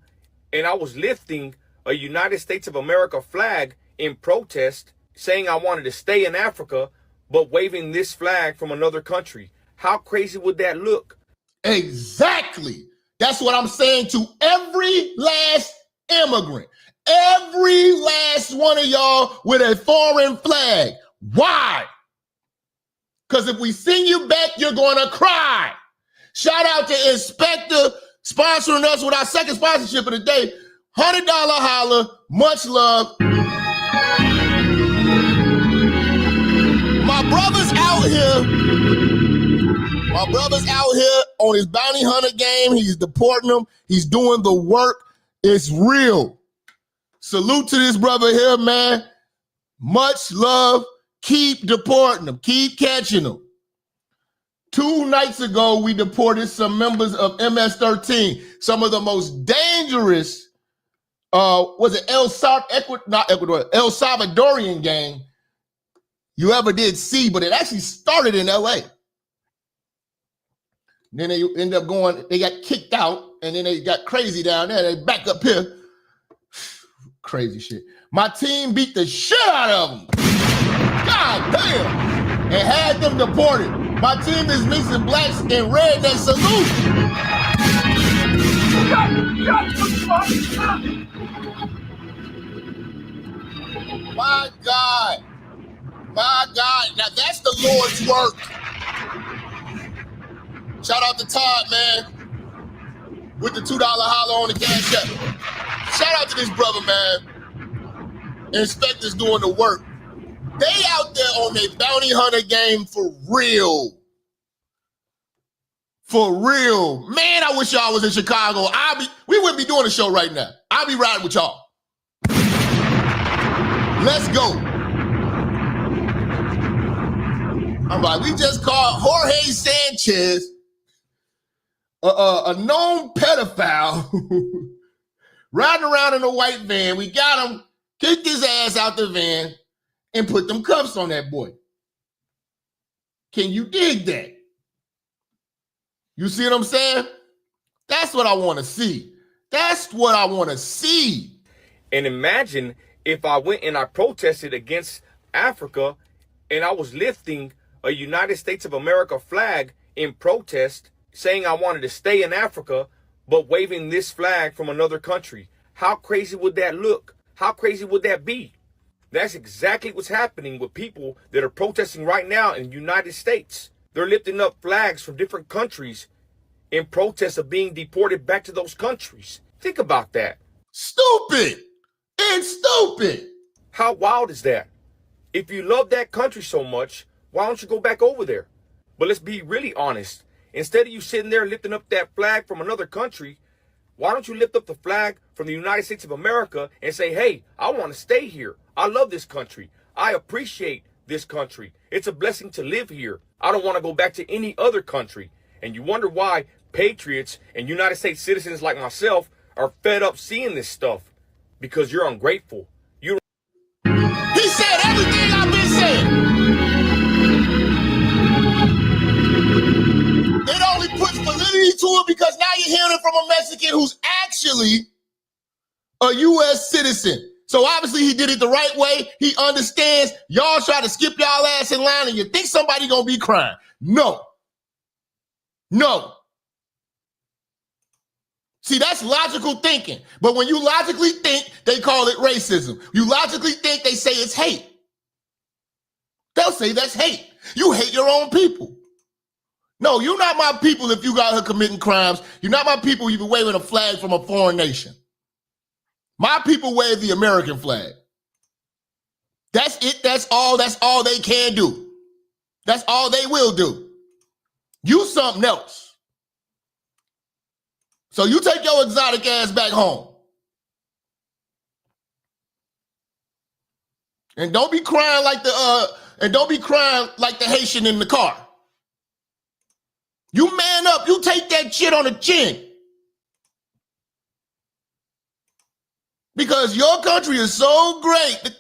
and I was lifting a United States of America flag in protest, saying I wanted to stay in Africa, but waving this flag from another country. How crazy would that look? Exactly. That's what I'm saying to every last immigrant. Every last one of y'all with a foreign flag. Why? Because if we send you back, you're going to cry. Shout out to Inspector sponsoring us with our second sponsorship of the day. $100 holla. Much love. My brother's out here. My brother's out here on his bounty hunter game. He's deporting them. He's doing the work. It's real. Salute to this brother here, man. Much love. Keep deporting them. Keep catching them. 2 nights ago, we deported some members of MS-13, some of the most dangerous, was it El Salvadorian gang you ever did see, but it actually started in LA. Then they end up going, they got kicked out, and then they got crazy down there. They back up here. Crazy shit. My team beat the shit out of them. God damn. And had them deported. My team is mixing blacks and redneck salute. My God. My God. Now that's the Lord's work. Shout out to Todd, man. With the $2 holler on the Cash App. Shout out to this brother, man. Inspectors doing the work. They out there on their bounty hunter game for real. For real. Man, I wish y'all was in Chicago. We wouldn't be doing a show right now. I'll be riding with y'all. Let's go. All right, we just caught Jorge Sanchez, a known pedophile, riding around in a white van. We got him, kicked his ass out the van, and put them cuffs on that boy. Can you dig that? You see what I'm saying? That's what I want to see. That's what I want to see. And imagine if I went and I protested against Africa and I was lifting a United States of America flag in protest, saying I wanted to stay in Africa, but waving this flag from another country. How crazy would that look? How crazy would that be? That's exactly what's happening with people that are protesting right now in the United States. They're lifting up flags from different countries in protest of being deported back to those countries. Think about that. Stupid and stupid. How wild is that? If you love that country so much, why don't you go back over there? But let's be really honest. Instead of you sitting there lifting up that flag from another country, why don't you lift up the flag from the United States of America and say, hey, I want to stay here. I love this country. I appreciate this country. It's a blessing to live here. I don't want to go back to any other country. And you wonder why patriots and United States citizens like myself are fed up seeing this stuff. Because you're ungrateful. He said everything I've been saying. It only puts validity to it because now you're hearing it from a Mexican who's actually a U.S. citizen. So obviously he did it the right way. He understands. Y'all try to skip y'all ass in line and you think somebody gonna be crying. No. No. See, that's logical thinking. But when you logically think, they call it racism. You logically think, they say it's hate. They'll say that's hate. You hate your own people. No, you're not my people if you got her committing crimes. You're not my people if you've been waving a flag from a foreign nation. My people wave the American flag. That's it. That's all they can do. That's all they will do. You something else. So you take your exotic ass back home. And don't be crying like the Haitian in the car. You man up, you take that shit on the chin. Because your country is so great, the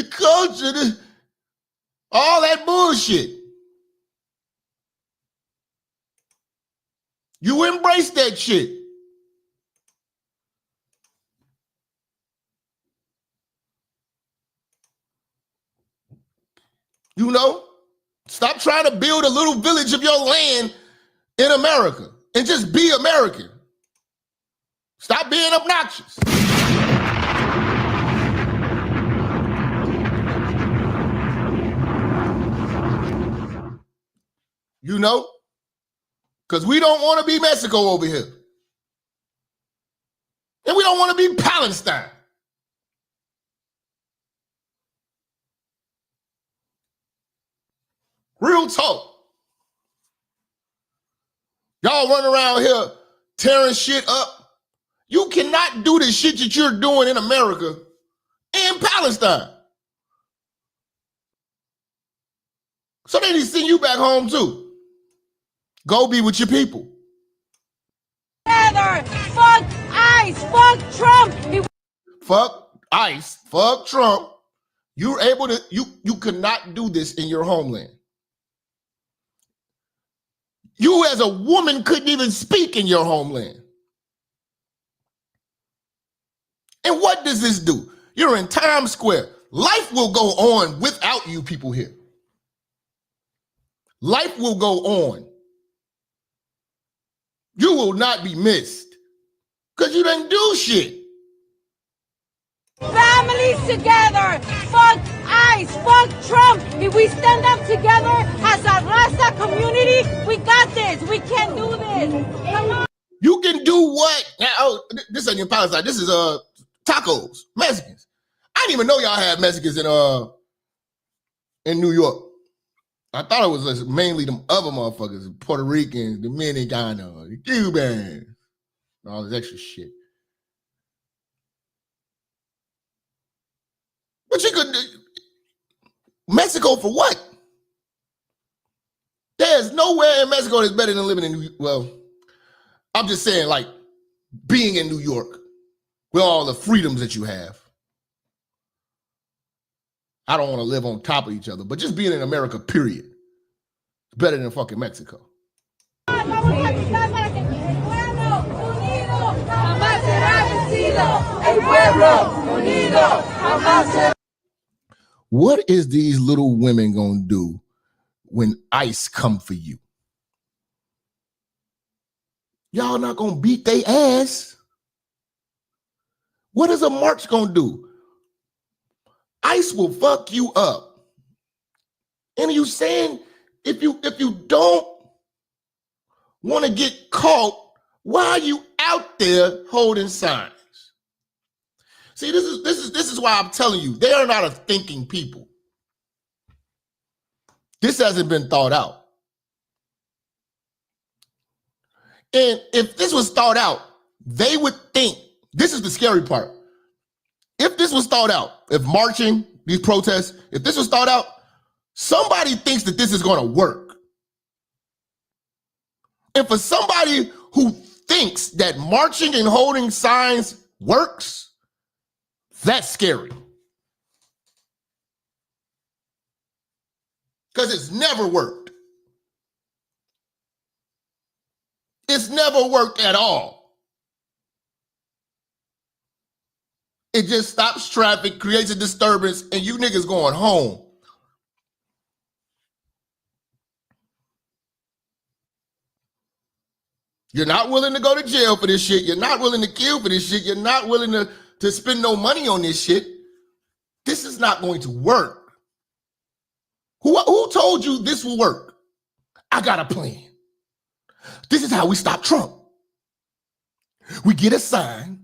culture, all that bullshit. You embrace that shit. You know? Stop trying to build a little village of your land in America and just be American. Stop being obnoxious. You know? Because we don't want to be Mexico over here. And we don't want to be Palestine. Real talk. Y'all run around here tearing shit up. You cannot do the shit that you're doing in America and Palestine. So they need to send you back home too. Go be with your people. Fuck ICE. Fuck Trump. Fuck ICE. Fuck Trump. You're able to, you cannot do this in your homeland. You as a woman couldn't even speak in your homeland. And what does this do? You're in Times Square. Life will go on without you people here. Life will go on. You will not be missed because you didn't do shit. Families together. Fuck ICE. Fuck Trump. If we stand up together as a Raza community, we got this. We can do this. Come on. You can do what? Now, oh, this ain't in Palestine. This is tacos, Mexicans. I didn't even know y'all had Mexicans in New York. I thought it was mainly them other motherfuckers, Puerto Ricans, Dominicanos, the Cubans, all this extra shit. But you could Mexico for what? There's nowhere in Mexico that's better than living in New York. Well, I'm just saying, like, being in New York with all the freedoms that you have. I don't want to live on top of each other, but just being in America, period, is better than fucking Mexico. What is these little women gonna do when ICE come for you? Y'all not gonna beat their ass. What is a march gonna do? ICE will fuck you up. And you saying if you don't want to get caught, why are you out there holding signs? See, this is why I'm telling you, they are not a thinking people. This hasn't been thought out. And if this was thought out, they would think, this is the scary part. If this was thought out, if marching, these protests, if this was thought out, somebody thinks that this is going to work. And for somebody who thinks that marching and holding signs works, that's scary. Because it's never worked. It's never worked at all. It just stops traffic, creates a disturbance, and you niggas going home. You're not willing to go to jail for this shit. You're not willing to kill for this shit. You're not willing to spend no money on this shit. This is not going to work. Who told you this will work? I got a plan. This is how we stop Trump. We get a sign,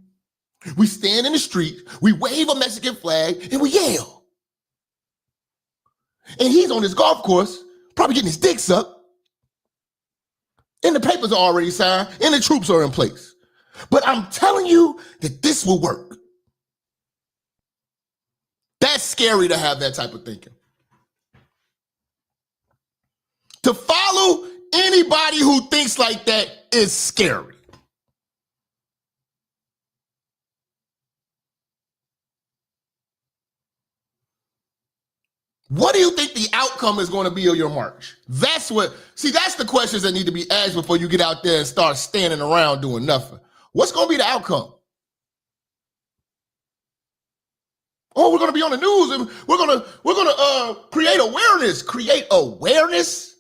we stand in the street, we wave a Mexican flag, and we yell. And he's on his golf course, probably getting his dick sucked. And the papers are already signed, and the troops are in place. But I'm telling you that this will work. That's scary to have that type of thinking. To follow anybody who thinks like that is scary. What do you think the outcome is going to be of your march? That's the questions that need to be asked before you get out there and start standing around doing nothing. What's going to be the outcome? Oh, we're going to be on the news and we're going to create awareness. Create awareness?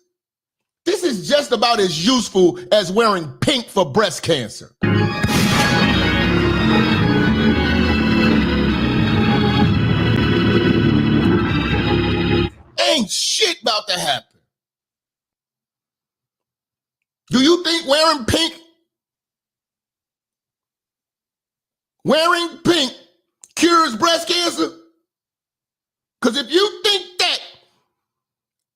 This is just about as useful as wearing pink for breast cancer. Ain't shit about to happen. Do you think wearing pink cures breast cancer? Because if you think that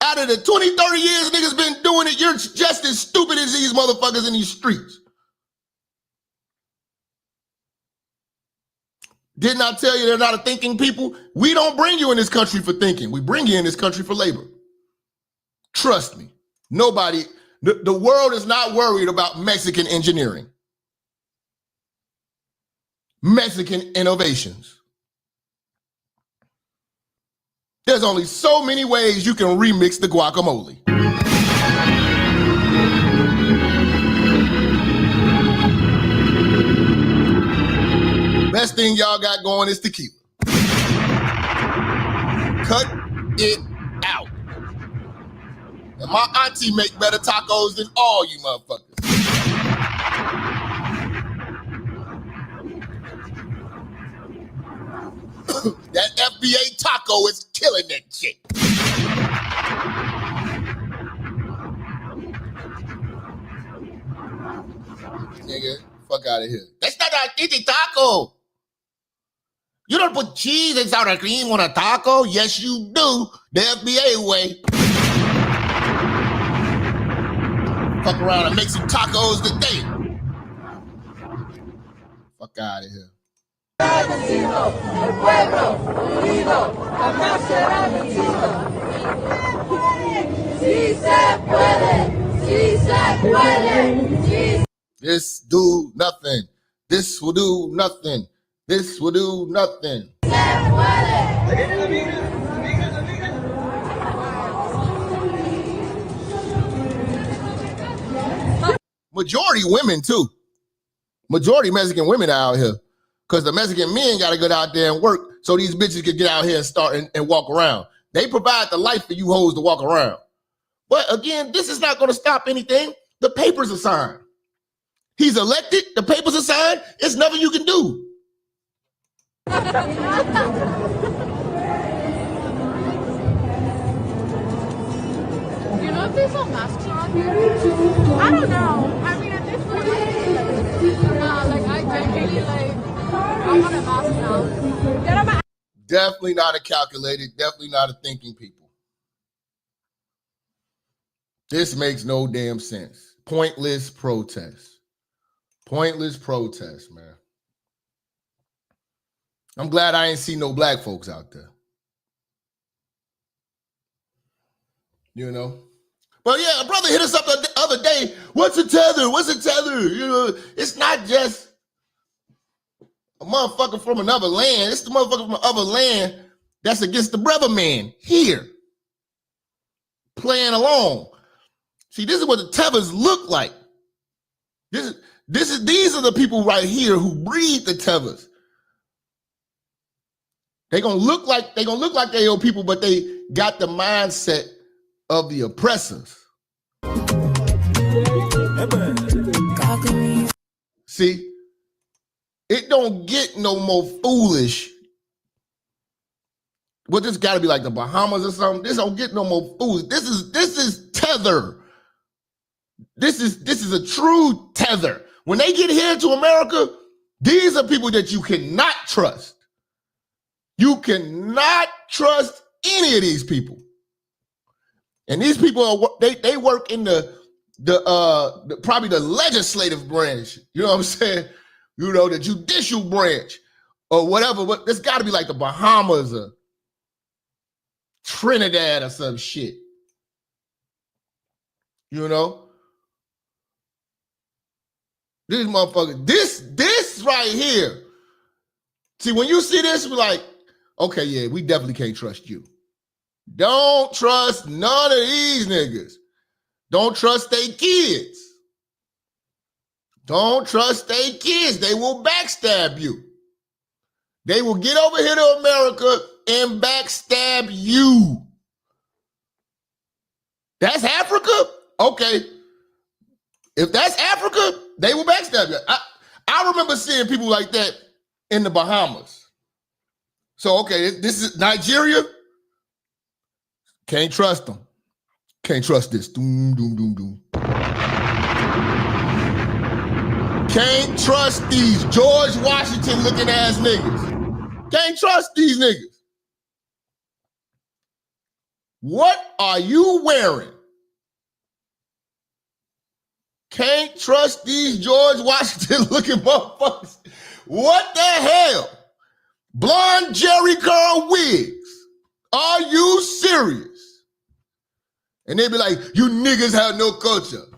out of the 20, 30 years niggas been doing it, you're just as stupid as these motherfuckers in these streets. Didn't I tell you they're not a thinking people? We don't bring you in this country for thinking. We bring you in this country for labor. Trust me. Nobody, the world is not worried about Mexican engineering. Mexican innovations. There's only so many ways you can remix the guacamole. best thing y'all got going is tequila. Cut it out. And my auntie make better tacos than all you motherfuckers. That FBA taco is killing that shit. Nigga, fuck out of here. That's not an authentic taco. You don't put cheese and sour cream on a taco? Yes, you do. The FBA way. Fuck around and make some tacos today. Fuck out of here. This do nothing. This will do nothing. This will do nothing. Majority women too. Majority Mexican women out here. Because the Mexican men got to get out there and work so these bitches can get out here and start and walk around. They provide the life for you hoes to walk around. But again, this is not going to stop anything. The papers are signed. He's elected. The papers are signed. It's nothing you can do. You know if there's a mask on here? I don't know. I mean, at this point, I genuinely, I want a mask now. Definitely not a calculated, definitely not a thinking people. This makes no damn sense. Pointless protest. Pointless protest, man. I'm glad I ain't see no black folks out there. You know? But yeah, a brother hit us up the other day. What's a tether? What's a tether? You know, it's not just a motherfucker from another land. It's the motherfucker from other land that's against the brother man here. Playing along. See, this is what the tethers look like. These are the people right here who breed the tethers. They're gonna look like they your people, but they got the mindset of the oppressors. See, it don't get no more foolish. Well, this got to be like the Bahamas or something. This don't get no more foolish. This is tether. This is a true tether. When they get here to America, these are people that you cannot trust. You cannot trust any of these people. And these people are they work in the probably the legislative branch. You know what I'm saying? You know, the judicial branch or whatever. But there's got to be like the Bahamas or Trinidad or some shit. You know? These motherfuckers, this right here. See, when you see this, we're like, okay, yeah, we definitely can't trust you. Don't trust none of these niggas. Don't trust they kids. Don't trust they kids. They will backstab you. They will get over here to America and backstab you. That's Africa? Okay. If that's Africa, they will backstab you. I remember seeing people like that in the Bahamas. So, okay, this is Nigeria. Can't trust them. Can't trust this. Doom, doom, doom, doom. Can't trust these George Washington looking ass niggas. Can't trust these niggas. What are you wearing? Can't trust these George Washington looking motherfuckers. What the hell? Blonde Jerry curl wigs. Are you serious? And they be like, you niggas have no culture.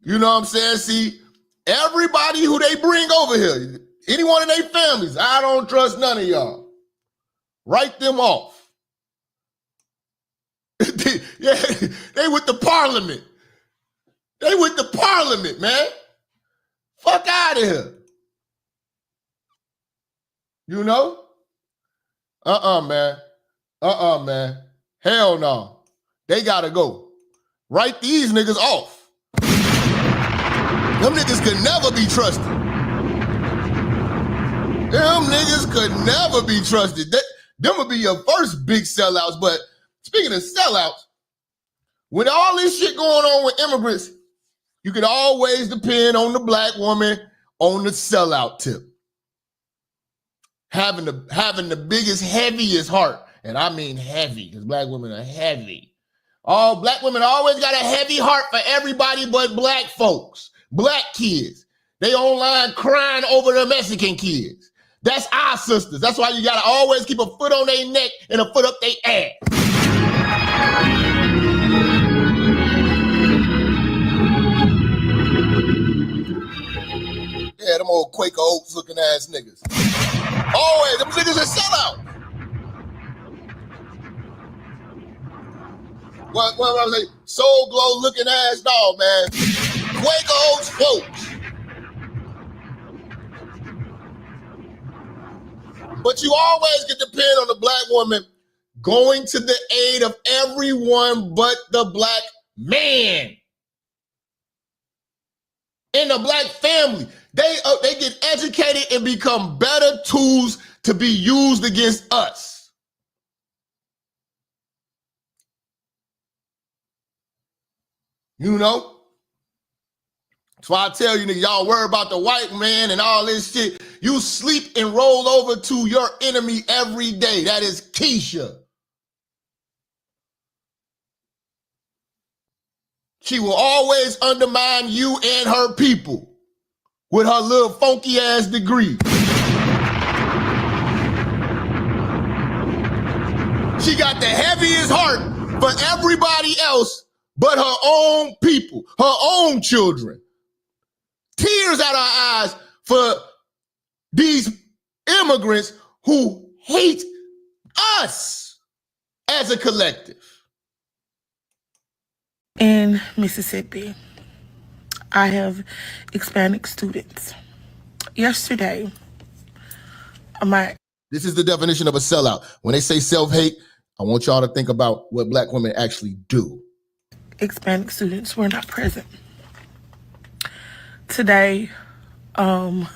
You know what I'm saying? See, everybody who they bring over here, any one of their families, I don't trust none of y'all. Write them off. Yeah, they with the parliament. They with the parliament, man. Fuck out of here. You know? Man. Man. Hell no. They gotta go. Write these niggas off. Them niggas could never be trusted. Them niggas could never be trusted. Them would be your first big sellouts. But speaking of sellouts, with all this shit going on with immigrants, you can always depend on the black woman on the sellout tip. Having the biggest, heaviest heart. And I mean heavy, because black women are heavy. All black women always got a heavy heart for everybody but black folks, black kids. They online crying over the Mexican kids. That's our sisters. That's why you gotta always keep a foot on their neck and a foot up their ass. Yeah, them old Quaker Oats looking ass niggas. Always, them niggas are sellout. What I was saying? Soul Glow looking ass dog, man. Quaker Oats folks. But you always can depend on the black woman going to the aid of everyone but the black man. In the black family, they get educated and become better tools to be used against us. You know? That's why I tell you, niggas, y'all worry about the white man and all this shit. You sleep and roll over to your enemy every day. That is Keisha. She will always undermine you and her people with her little funky ass degree. She got the heaviest heart for everybody else but her own people, her own children. Tears out her eyes for these immigrants who hate us as a collective. In Mississippi, I have Hispanic students. Yesterday, This is the definition of a sellout. When they say self-hate, I want y'all to think about what black women actually do. Hispanic students were not present. Today, one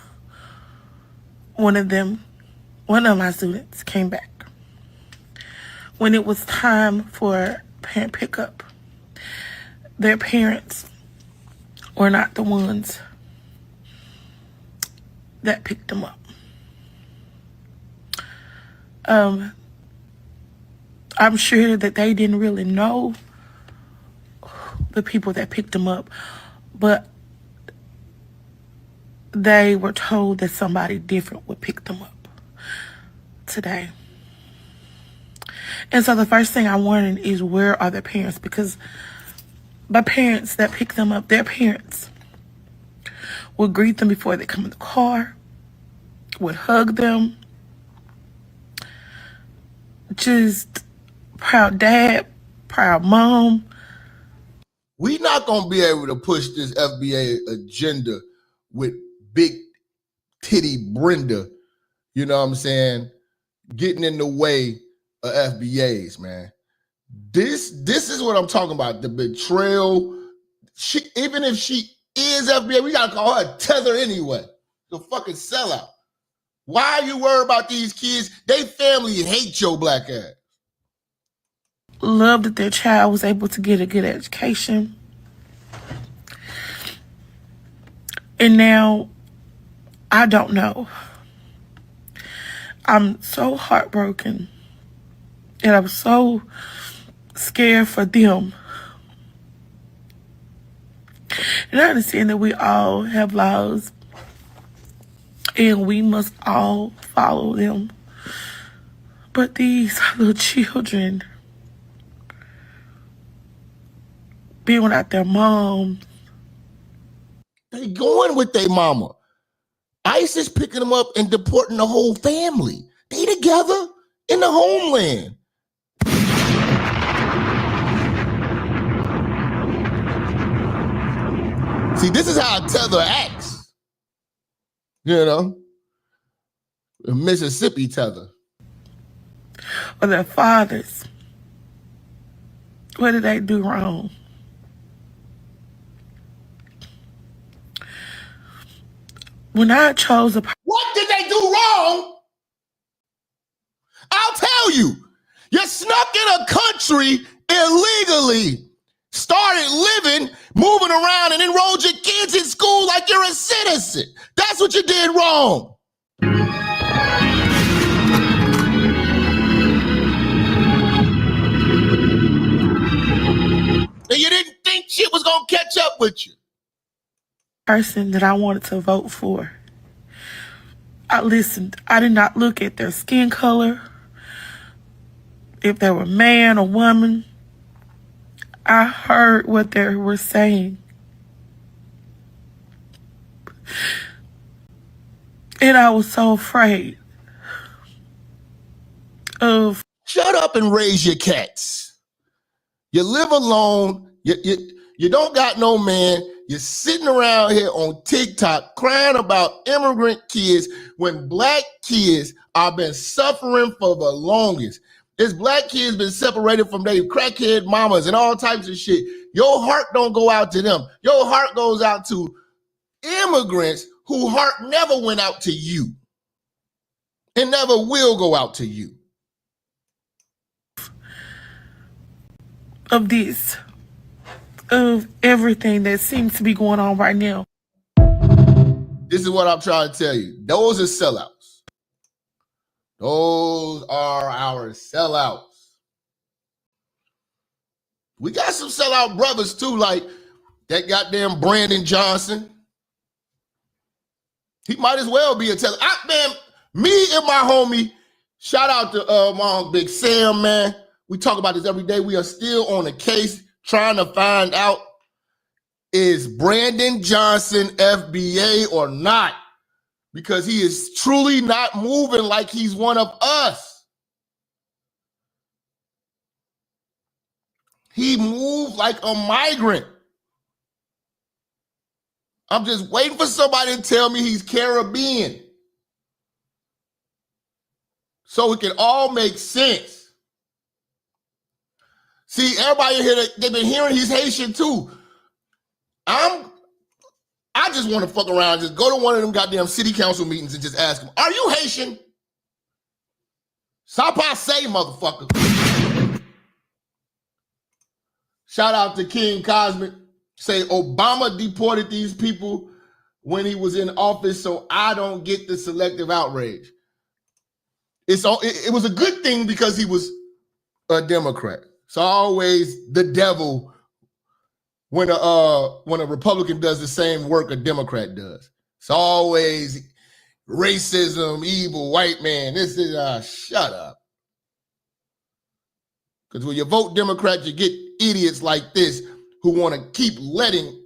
of my students came back. When it was time for parent pickup, their parents were not the ones that picked them up. I'm sure that they didn't really know the people that picked them up, but they were told that somebody different would pick them up today. And so the first thing I'm wondering is, where are their parents? Because the parents that pick them up, their parents would greet them before they come in the car, would hug them. Just proud dad, proud mom. We not gonna be able to push this FBA agenda with big titty Brenda, you know what I'm saying, getting in the way of FBAs, man. This is what I'm talking about, the betrayal. Even if she is FBA, we gotta call her a tether anyway. The fucking sellout. Why are you worried about these kids? They family hate your black ass. Love that their child was able to get a good education. And now, I don't know. I'm so heartbroken. And I'm so scared for them. And I understand that we all have laws. And we must all follow them. But these little children being without their mom. They going with their mama. ICE is picking them up and deporting the whole family. They together in the homeland. See, this is how a tether acts. You know? A Mississippi tether. Or their fathers. What did they do wrong? When I chose a... What did they do wrong? I'll tell you. You snuck in a country illegally, started living, moving around, and enrolled your kids in school like you're a citizen. That's what you did wrong. And you didn't think shit was gonna catch up with you. Person that I wanted to vote for. I listened. I did not look at their skin color, if they were man or woman. I heard what they were saying. And I was so afraid of... Shut up and raise your cats. You live alone. You don't got no man. You're sitting around here on TikTok crying about immigrant kids when black kids have been suffering for the longest. This black kids been separated from their crackhead mamas and all types of shit. Your heart don't go out to them. Your heart goes out to immigrants whose heart never went out to you and never will go out to you. Of this, of everything that seems to be going on right now. This is what I'm trying to tell you. Those are sellouts. Those are our sellouts. We got some sellout brothers too, like that goddamn Brandon Johnson. He might as well be a teller. Man, me and my homie, shout out to my Big Sam, man. We talk about this every day. We are still on the case trying to find out, is Brandon Johnson FBA or not? Because he is truly not moving like he's one of us. He moved like a migrant. I'm just waiting for somebody to tell me he's Caribbean, so it can all make sense. See, everybody here, they've been hearing he's Haitian too. I just want to fuck around, just go to one of them goddamn city council meetings and just ask him, are you Haitian? Ça passe, motherfucker. Shout out to King Cosmic. Say Obama deported these people when he was in office, so I don't get the selective outrage. It was a good thing because he was a Democrat. It's always the devil when a Republican does the same work a Democrat does. It's always racism, evil, white man. This is shut up. Because when you vote Democrat, you get idiots like this who want to keep letting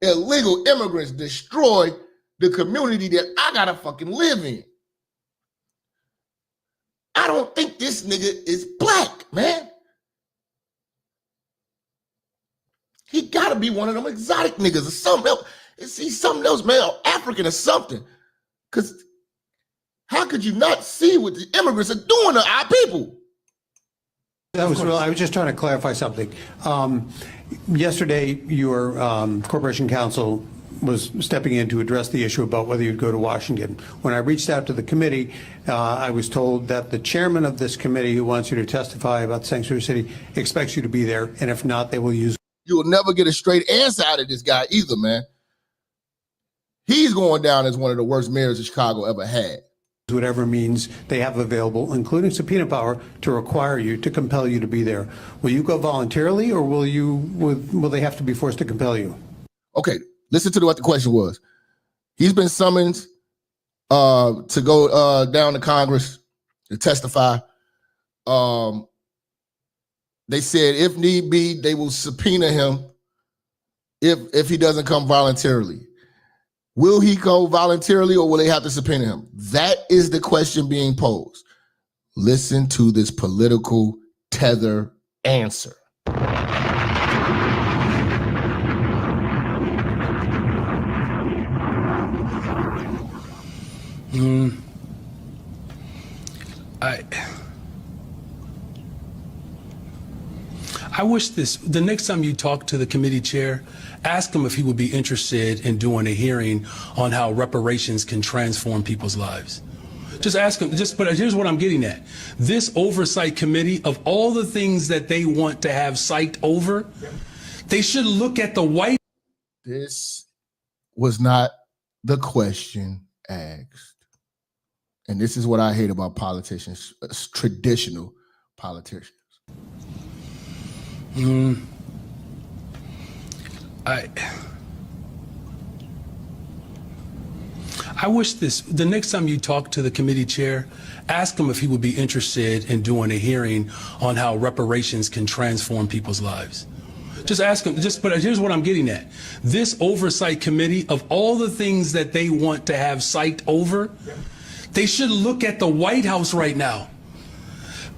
illegal immigrants destroy the community that I gotta fucking live in. I don't think this nigga is black, man. He gotta be one of them exotic niggas or something else. He's something else, man, or African or something. Because how could you not see what the immigrants are doing to our people? I was just trying to clarify something. Yesterday, your corporation counsel was stepping in to address the issue about whether you'd go to Washington. When I reached out to the committee, I was told that the chairman of this committee, who wants you to testify about Sanctuary City, expects you to be there, and if not, they will use... You will never get a straight answer out of this guy either, man. He's going down as one of the worst mayors of Chicago ever had. Whatever means they have available, including subpoena power, to require you, to compel you to be there. Will you go voluntarily, or will they have to be forced to compel you? Okay, listen to what the question was. He's been summoned to go down to Congress to testify. They said if need be, they will subpoena him if he doesn't come voluntarily. Will he go voluntarily, or will they have to subpoena him? That is the question being posed. Listen to this political tether answer. I wish the next time you talk to the committee chair, ask him if he would be interested in doing a hearing on how reparations can transform people's lives. Just ask him, but here's what I'm getting at. This oversight committee, of all the things that they want to have sight over, they should look at the White. This was not the question asked. And this is what I hate about politicians, traditional politicians. I wish the next time you talk to the committee chair, ask him if he would be interested in doing a hearing on how reparations can transform people's lives. Just ask him, but here's what I'm getting at. This oversight committee, of all the things that they want to have sight over, they should look at the White House right now.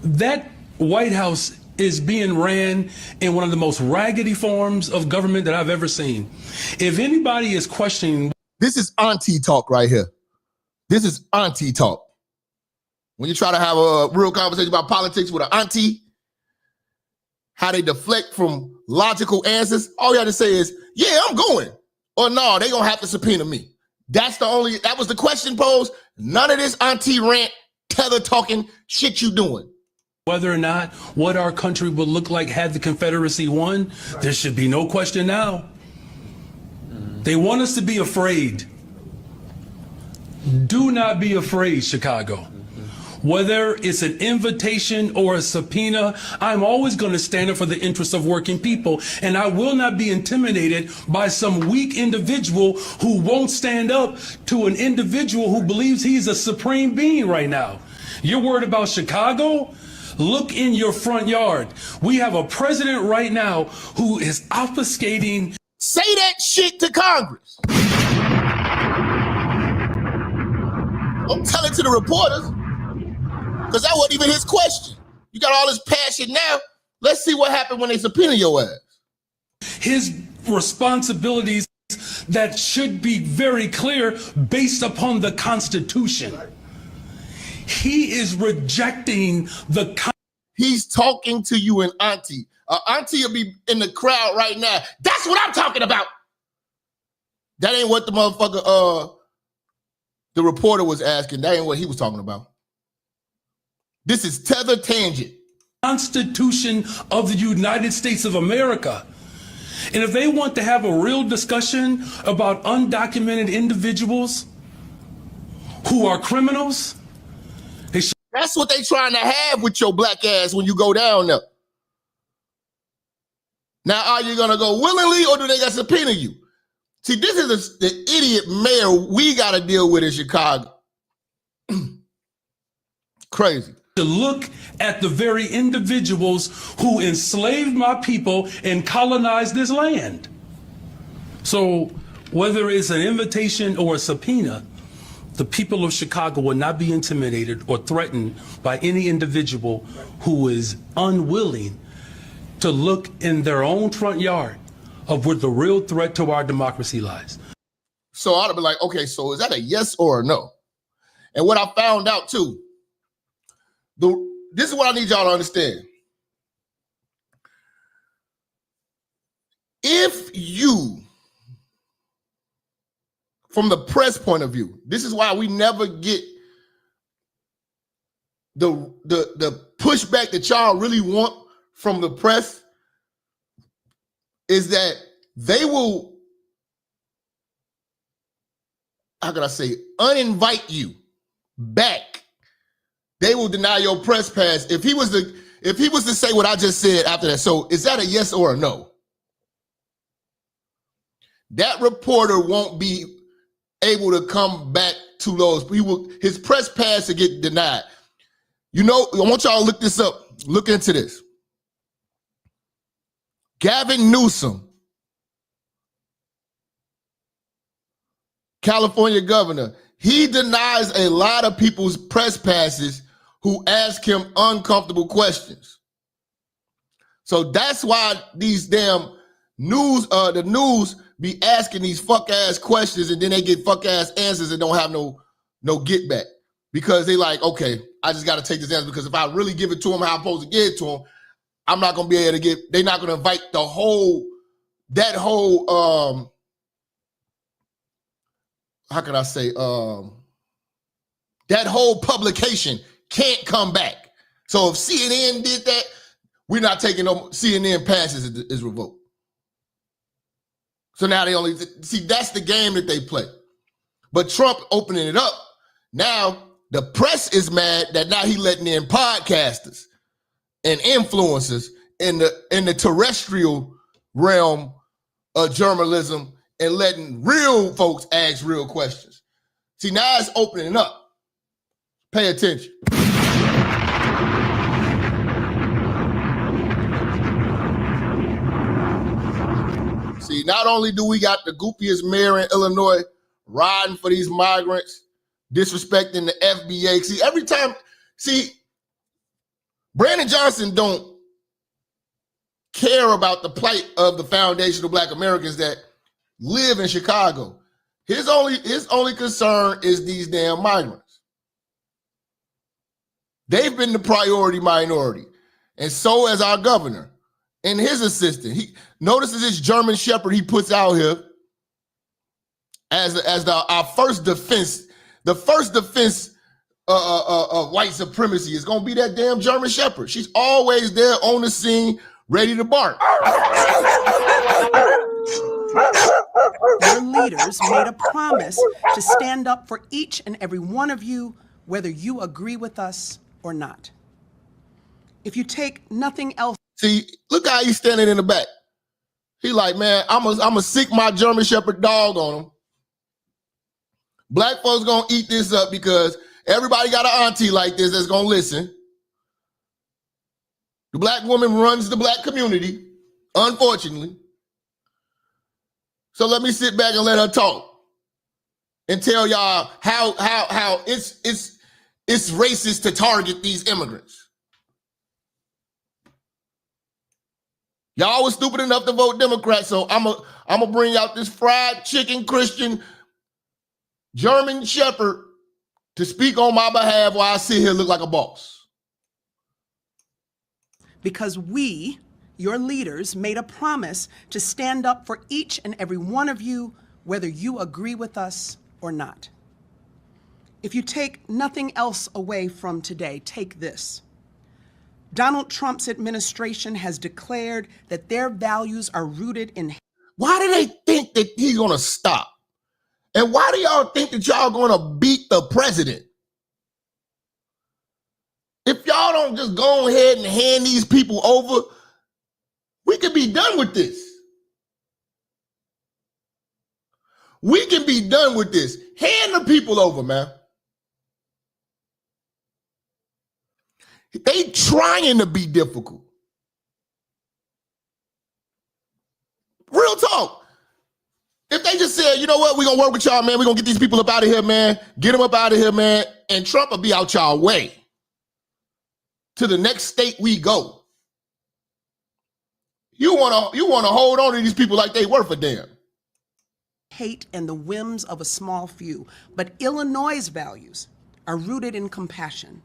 That White House is being ran in one of the most raggedy forms of government that I've ever seen. If anybody is questioning... This is auntie talk right here. This is auntie talk. When you try to have a real conversation about politics with an auntie, how they deflect from logical answers, all you have to say is, yeah, I'm going. Or no, they gonna have to subpoena me. That was the question posed. None of this auntie rant, tether talking shit you doing. Whether or not what our country would look like had the Confederacy won, there should be no question now. They want us to be afraid. Do not be afraid, Chicago. Whether it's an invitation or a subpoena, I'm always going to stand up for the interests of working people, and I will not be intimidated by some weak individual who won't stand up to an individual who believes he's a supreme being right now. You're worried about Chicago? Look in your front yard. We have a president right now who is obfuscating. Say that shit to Congress. Don't tell it to the reporters, because that wasn't even his question. You got all this passion now. Let's see what happened when they subpoena your ass. His responsibilities that should be very clear based upon the Constitution. He is rejecting the... He's talking to you and auntie. Auntie will be in the crowd right now. That's what I'm talking about. That ain't what the motherfucker, the reporter was asking. That ain't what he was talking about. This is tether tangent. Constitution of the United States of America. And if they want to have a real discussion about undocumented individuals who are criminals, that's what they trying to have with your black ass when you go down there. Now, are you going to go willingly, or do they got to subpoena you? See, this is the idiot mayor we got to deal with in Chicago. Crazy. To look at the very individuals who enslaved my people and colonized this land. So whether it's an invitation or a subpoena, the people of Chicago will not be intimidated or threatened by any individual who is unwilling to look in their own front yard of where the real threat to our democracy lies. So I'd be like, okay, so is that a yes or a no? And what I found out too, this is what I need y'all to understand. If you, from the press point of view, this is why we never get the pushback that y'all really want from the press, is that they will, how can I say, uninvite you back. They will deny your press pass. If he was to say what I just said after that, so is that a yes or a no? That reporter won't be able to come back to those. His press pass to get denied. You know, I want y'all to look this up. Look into this. Gavin Newsom, California governor, he denies a lot of people's press passes who ask him uncomfortable questions. So that's why these damn news, the news be asking these fuck ass questions, and then they get fuck ass answers and don't have no get back, because they like, okay, I just got to take this answer because if I really give it to them how I'm supposed to give it to them, I'm not going to be able to they're not going to invite that whole, how can I say, that whole publication can't come back. So if CNN did that, we're not taking no CNN passes is revoked. So now they only see that's the game that they play. But Trump opening it up, now the press is mad that now he letting in podcasters and influencers in the terrestrial realm of journalism and letting real folks ask real questions. See, now it's opening up. Pay attention. See, not only do we got the goofiest mayor in Illinois riding for these migrants, disrespecting the FBA. See, every time, Brandon Johnson don't care about the plight of the foundational Black Americans that live in Chicago. His only concern is these damn migrants. They've been the priority minority, and so has our governor and his assistant. He notices this German Shepherd he puts out here as our first defense. The first defense of white supremacy is gonna be that damn German Shepherd. She's always there on the scene, ready to bark. Your leaders made a promise to stand up for each and every one of you, whether you agree with us or not. If you take nothing else. See, look how he's standing in the back. He like, man, I'm gonna sick my German Shepherd dog on him. Black folks gonna eat this up because everybody got an auntie like this that's gonna listen. The Black woman runs the Black community, unfortunately. So let me sit back and let her talk and tell y'all how it's racist to target these immigrants. Y'all was stupid enough to vote Democrat, so I'm gonna bring out this fried chicken Christian German Shepherd to speak on my behalf while I sit here look like a boss. Because we, your leaders, made a promise to stand up for each and every one of you, whether you agree with us or not. If you take nothing else away from today, take this. Donald Trump's administration has declared that their values are rooted in. Why do they think that he's gonna stop? And why do y'all think that y'all gonna beat the president? If y'all don't just go ahead and hand these people over, we can be done with this. We can be done with this. Hand the people over, man. They trying to be difficult. Real talk. If they just said, you know what, we're going to work with y'all, man. We're going to get these people up out of here, man. Get them up out of here, man. And Trump will be out y'all way. To the next state we go. You want to hold on to these people like they worth a damn. Hate and the whims of a small few. But Illinois' values are rooted in compassion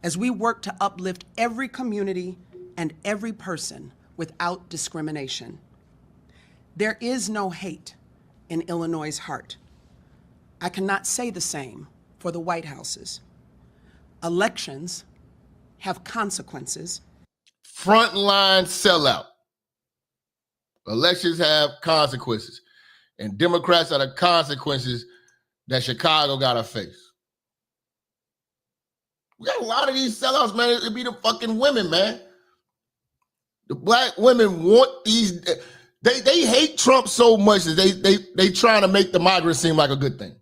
as we work to uplift every community and every person without discrimination. There is no hate in Illinois' heart. I cannot say the same for the White Houses. Elections have consequences. Frontline sellout. Elections have consequences. And Democrats are the consequences that Chicago gotta face. We got a lot of these sellouts, man. It'd be the fucking women, man. The Black women want these. They hate Trump so much that they trying to make the migrants seem like a good thing.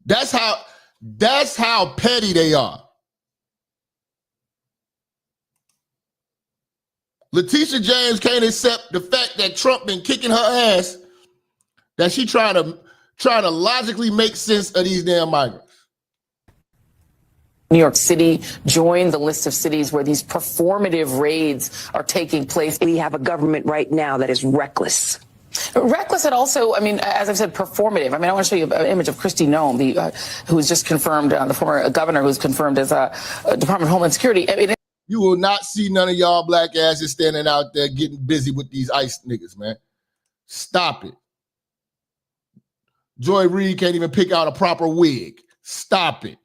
That's how petty they are. Letitia James can't accept the fact that Trump been kicking her ass, that she trying to logically make sense of these damn migrants. New York City joined the list of cities where these performative raids are taking place. We have a government right now that is reckless. Reckless and also, I mean, as I've said, performative. I mean, I want to show you an image of Kristi Noem, who was just confirmed, the former governor who was confirmed as Department of Homeland Security. I mean, You will not see none of y'all black asses standing out there getting busy with these ICE niggas, man. Stop it. Joy Reid can't even pick out a proper wig. Stop it.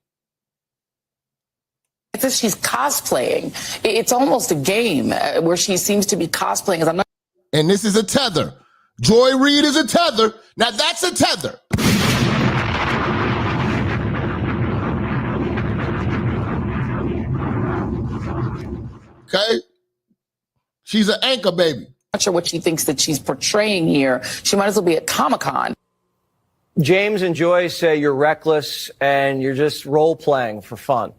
it's as she's cosplaying. It's almost a game where she seems to be cosplaying as I'm not. And this is a tether. Joy Reid is a tether. Now that's a tether. Okay? She's an anchor baby. Not sure what she thinks that she's portraying here. She might as well be at Comic-Con. James and Joy say you're reckless and you're just role-playing for fun.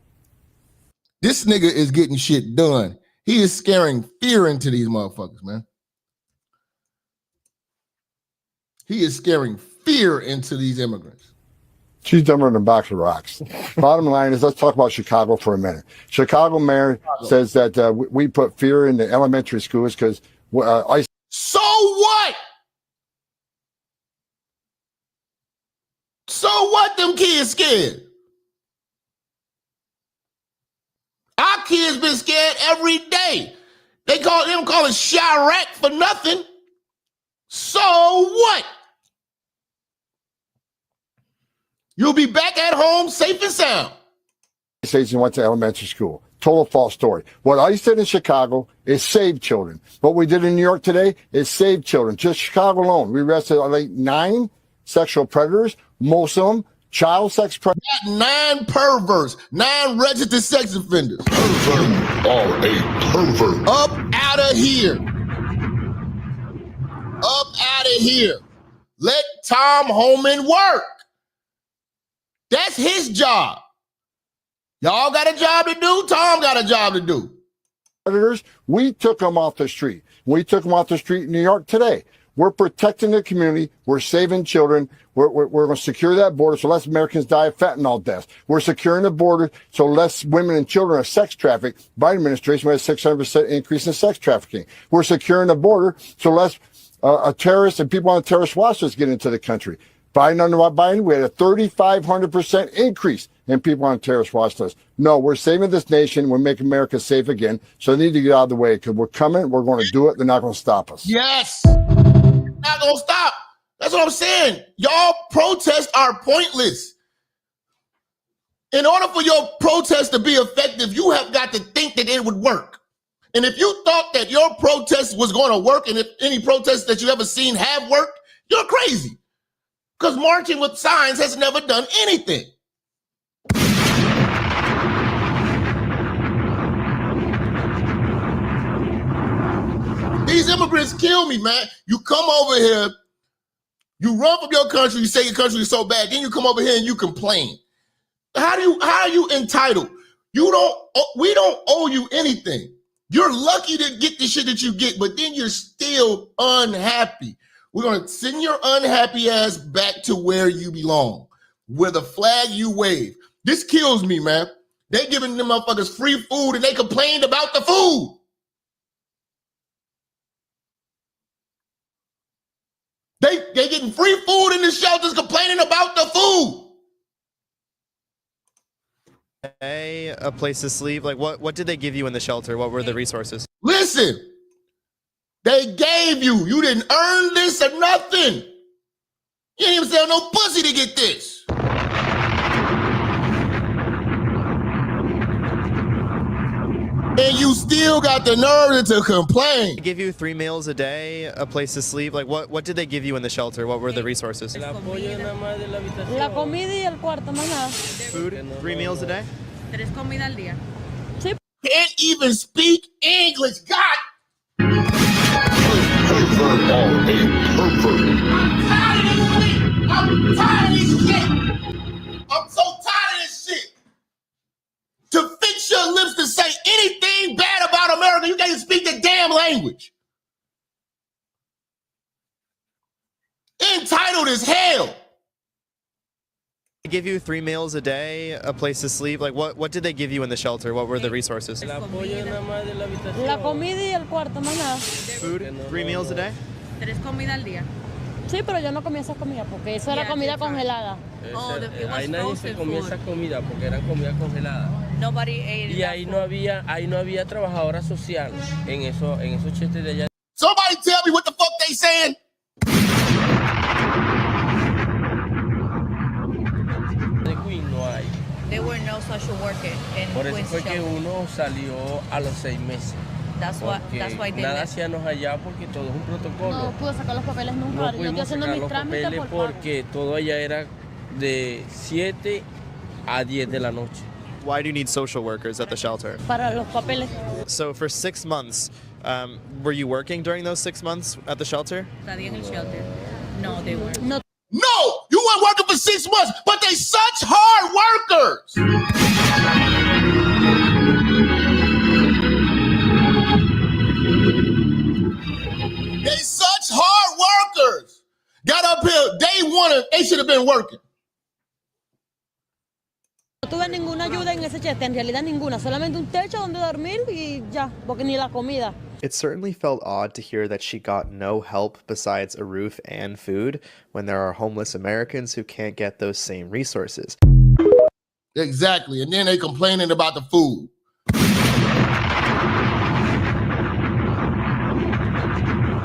This nigga is getting shit done. He is scaring fear into these motherfuckers, man. He is scaring fear into these immigrants. She's dumber than a box of rocks. Bottom line is, let's talk about Chicago for a minute. Chicago mayor says that we put fear in the elementary schools because ICE. So what? So what? Them kids scared. Our kids been scared every day. They call it Chirac for nothing. So what? You'll be back at home safe and sound. Says he went to elementary school. Total false story. What ICE did in Chicago is save children. What we did in New York today is save children. Just Chicago alone, we arrested like 9 sexual predators, most of them child sex predators. 9 perverts, 9 registered sex offenders. Pervert or a pervert. Up out of here. Up out of here. Let Tom Homan work. That's his job. Y'all got a job to do. Tom got a job to do. Predators, we took them off the street. We took them off the street in New York today. We're protecting the community. We're saving children. We're going to secure that border so less Americans die of fentanyl deaths. We're securing the border so less women and children are sex trafficked. Biden administration had a 600% increase in sex trafficking. We're securing the border so less terrorists and people on the terrorist watch lists get into the country. Under Biden, we had a 3,500% increase in people on terrorist watch lists. No, we're saving this nation. We're making America safe again. So they need to get out of the way because we're coming. We're going to do it. They're not going to stop us. Yes. Not going to stop. That's what I'm saying. Y'all protests are pointless. In order for your protest to be effective, you have got to think that it would work. And if you thought that your protest was going to work, and if any protests that you ever seen have worked, you're crazy. Because marching with signs has never done anything. These immigrants kill me, man. You come over here, you run from your country, you say your country is so bad, then you come over here and you complain. How are you entitled? We don't owe you anything. You're lucky to get the shit that you get, but then you're still unhappy. We're going to send your unhappy ass back to where you belong, where the flag you wave. This kills me, man. They giving them motherfuckers free food and they complained about the food. They getting free food in the shelters complaining about the food. A place to sleep. Like what did they give you in the shelter? What were the resources? Listen. They gave you. You didn't earn this or nothing. You didn't even sell no pussy to get this. And you still got the nerve to complain. They give you 3 meals a day, a place to sleep. Like what did they give you in the shelter? What were the resources? La comida y el cuarto, más nada. Food, 3 meals a day? 3 comidas al día. Can't even speak English. God. I'm tired of this shit. I'm so tired of this shit. To fix your lips to say anything bad about America, you can't speak the damn language. Entitled as hell. They give you 3 meals a day, a place to sleep. Like what did they give you in the shelter? What were the resources? La comida y el cuarto, más nada. Food, 3 meals a day? 3 comidas al día. Sí, pero yo no comía esa comida porque eso era comida congelada. Ahí nadie se comía esa comida porque eran comida congelada. Nobody ate Y ahí no había trabajadora social en esos chetes de allá. Somebody tell me what the fuck they saying. De Queen no hay. There were no social workers in Por eso Queens fue que shelter. uno salió a los 6 meses. That's why they nada left. hacíamos allá porque todo es un protocolo. No pude sacar los papeles nunca. No Yo estoy pudimos haciendo sacar mis los trámites papeles por pago. porque todo allá era de 7 a 10 de la noche. Why do you need social workers at the shelter? Para los papeles. So for 6 months, were you working during those 6 months at the shelter? Studying in shelter. No, they weren't. No. No, you weren't working for 6 months, but they such hard workers. They such hard workers. Got up here, they should have been working. No tuve ninguna ayuda en ese chete, en realidad ninguna, solamente un techo donde dormir y ya, porque ni la comida. It certainly felt odd to hear that she got no help besides a roof and food when there are homeless Americans who can't get those same resources. Exactly, and then they complaining about the food.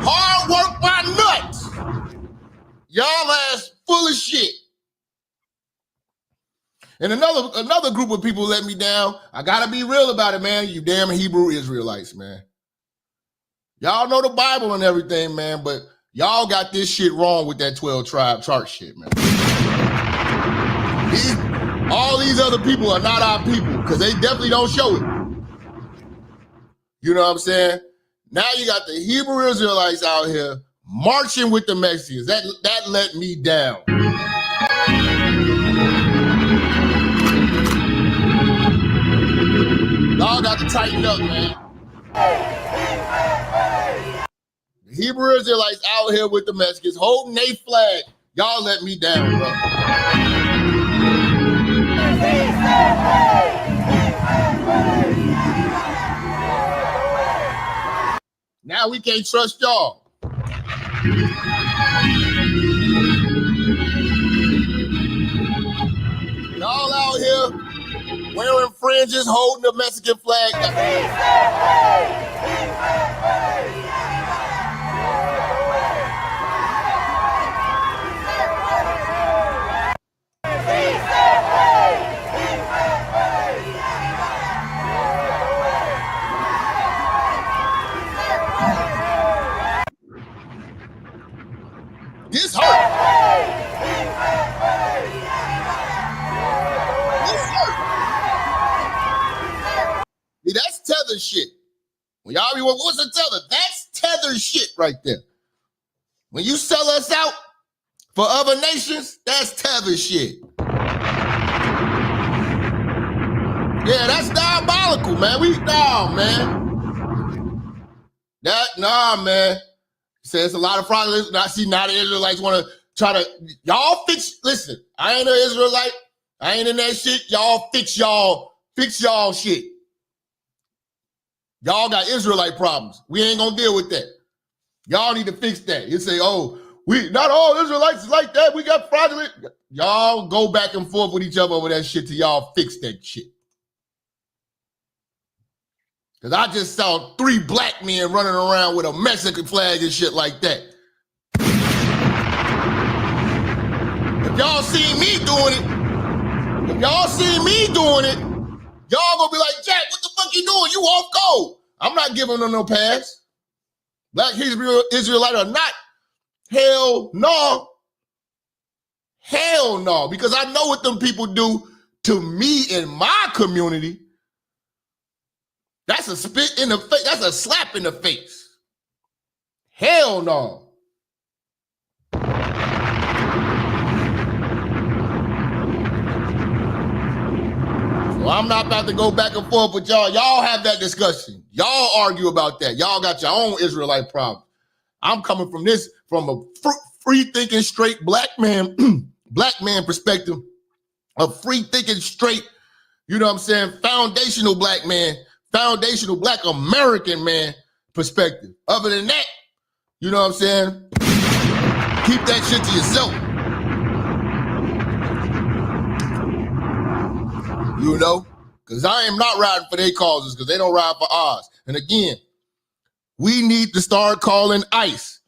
Hard work by nuts. Y'all ass full of shit. And another group of people let me down. I gotta be real about it, man. You damn Hebrew Israelites, man. Y'all know the Bible and everything, man, but y'all got this shit wrong with that 12 tribe chart shit, man. All these other people are not our people because they definitely don't show it. You know what I'm saying? Now you got the Hebrew Israelites out here marching with the Mexicans. That let me down. Y'all got to tighten up, man. The Hebrew Israelites out here with the Mexicans holding their flag. Y'all let me down, bro. Now we can't trust y'all. Y'all out here wearing fringes, holding the Mexican flag. This hurt. This hurt. See, that's tether shit. When y'all be, what's a tether? That's tether shit right there. When you sell us out for other nations, that's tether shit. Yeah, that's diabolical, man. Nah, man. Says a lot of fraudulence. I see now the Israelites want to try to, y'all fix, listen, I ain't an Israelite. I ain't in that shit. Y'all fix y'all shit. Y'all got Israelite problems. We ain't gonna deal with that. Y'all need to fix that. You say, oh, we not all Israelites is like that. We got fraudulent. Y'all go back and forth with each other over that shit till y'all fix that shit. Because I just saw 3 black men running around with a Mexican flag and shit like that. If y'all see me doing it, y'all gonna be like, Jack, what the fuck you doing? You off code. I'm not giving them no pass. Black Hebrew Israelite or not. Hell no. Hell no. Because I know what them people do to me in my community. That's a spit in the face. That's a slap in the face. Hell no. So I'm not about to go back and forth with y'all. Y'all have that discussion. Y'all argue about that. Y'all got your own Israelite problem. I'm coming from a free-thinking, straight black man perspective, a free-thinking, straight, you know what I'm saying, foundational black man, foundational black American man perspective. Other than that, you know what I'm saying? Keep that shit to yourself. You know? Because I am not riding for their causes because they don't ride for ours. And again, we need to start calling ICE.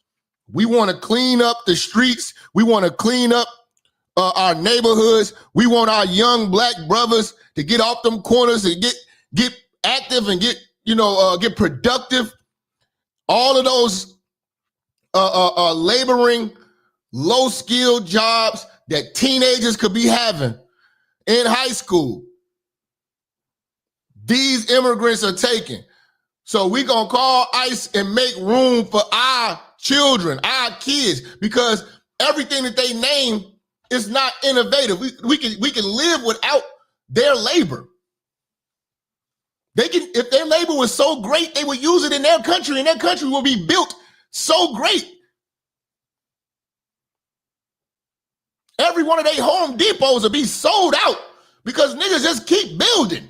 We want to clean up the streets. We want to clean up our neighborhoods. We want our young black brothers to get off them corners and get active and get productive. All of those laboring, low-skilled jobs that teenagers could be having in high school. These immigrants are taking. So we're going to call ICE and make room for our children, our kids, because everything that they name is not innovative. We can live without their labor. They can, if their labor was so great, they would use it in their country, and their country will be built so great. Every one of their Home Depots will be sold out because niggas just keep building.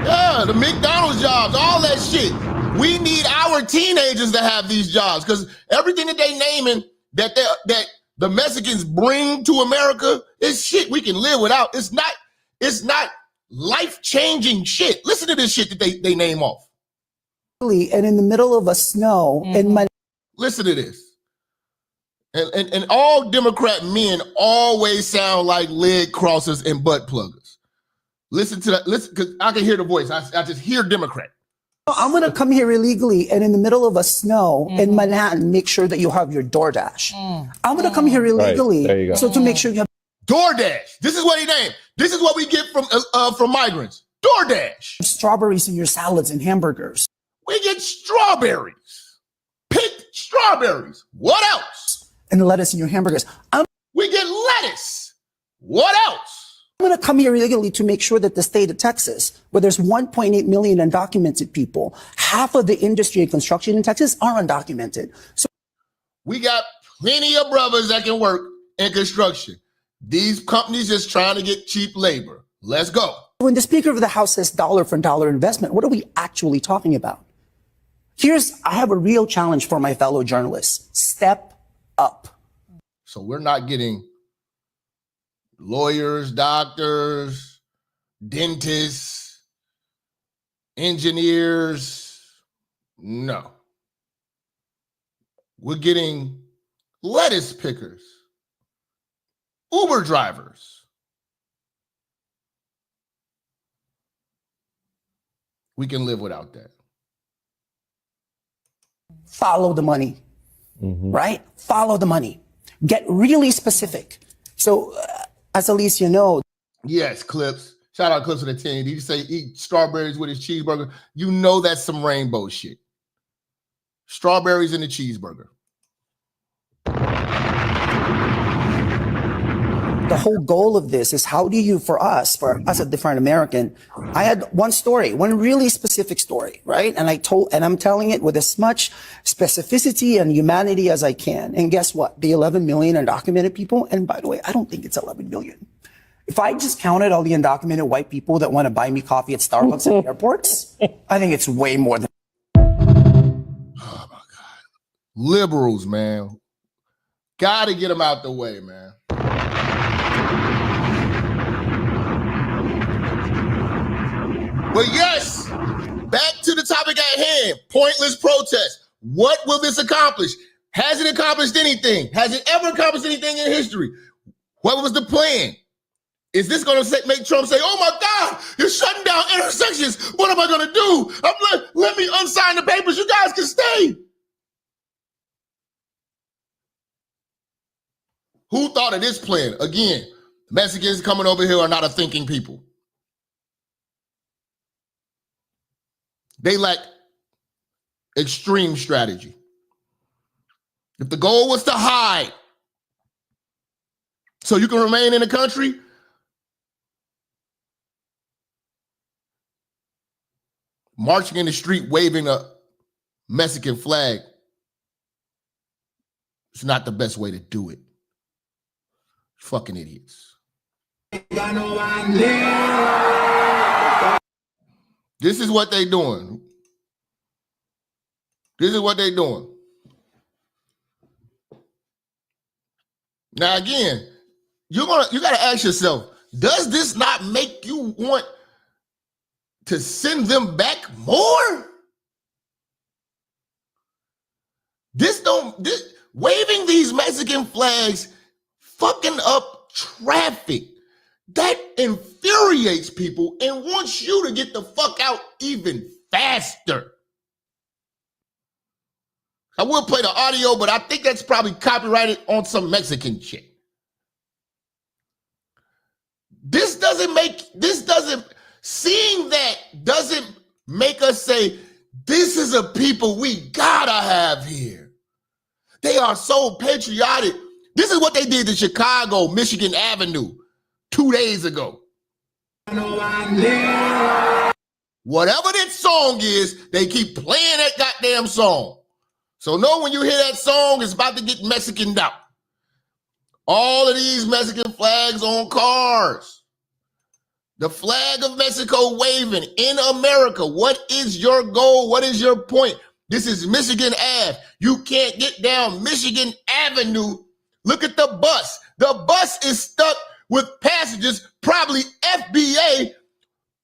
Yeah, the McDonald's jobs, all that shit. We need our teenagers to have these jobs because everything that they naming that the Mexicans bring to America is shit we can live without. It's not life-changing shit. Listen to this shit that they name off. And in the middle of a snow in my Listen to this. And all Democrat men always sound like leg crossers and butt pluggers. Listen to that. Listen, because I can hear the voice. I just hear Democrat. I'm going to come here illegally and in the middle of a snow in Manhattan, make sure that you have your DoorDash. I'm going to come here illegally. There you go. So to make sure you have DoorDash. This is what he named. This is what we get from migrants. DoorDash. Strawberries in your salads and hamburgers. We get strawberries. Picked strawberries. What else? And lettuce in your hamburgers. We get lettuce. What else? I'm going to come here illegally to make sure that the state of Texas, where there's 1.8 million undocumented people, half of the industry and construction in Texas are undocumented. So we got plenty of brothers that can work in construction. These companies just trying to get cheap labor. Let's go. When the Speaker of the House says dollar for dollar investment, what are we actually talking about? I have a real challenge for my fellow journalists. Step up. So we're not getting lawyers, doctors, dentists, engineers. No. We're getting lettuce pickers, Uber drivers. We can live without that. Follow the money, right? Follow the money. Get really specific. So, as Alicia knows. Yes, Clips. Shout out Clips for the 10. Did you say eat strawberries with his cheeseburger? You know that's some rainbow shit. Strawberries in the cheeseburger. The whole goal of this is how do you, for us a different American, I had one story, one really specific story, right? And I'm telling it with as much specificity and humanity as I can. And guess what? The 11 million undocumented people, and by the way, I don't think it's 11 million. If I just counted all the undocumented white people that want to buy me coffee at Starbucks and airports, I think it's way more than. Oh my God. Liberals, man. Gotta get them out the way, man. But yes, back to the topic at hand, pointless protest. What will this accomplish? Has it accomplished anything? Has it ever accomplished anything in history? What was the plan? Is this going to make Trump say, oh my God, you're shutting down intersections. What am I going to do? Let me unsign the papers. You guys can stay. Who thought of this plan? Again, Mexicans coming over here are not a thinking people. They lack extreme strategy. If the goal was to hide so you can remain in the country, marching in the street waving a Mexican flag is not the best way to do it. Fucking idiots. This is what they doing. This is what they're doing. Now again, you gotta ask yourself, does this not make you want to send them back more? Waving these Mexican flags fucking up traffic. That infuriates people and wants you to get the fuck out even faster. I will play the audio, but I think that's probably copyrighted on some Mexican shit. Seeing that doesn't make us say, this is a people we gotta have here. They are so patriotic. This is what they did to Chicago, Michigan Avenue 2 days ago. Whatever that song is, they keep playing that goddamn song. So know when you hear that song, it's about to get Mexicaned out. All of these Mexican flags on cars. The flag of Mexico waving in America. What is your goal? What is your point? This is Michigan Ave. You can't get down Michigan Avenue. Look at the bus. The bus is stuck with passengers, probably FBA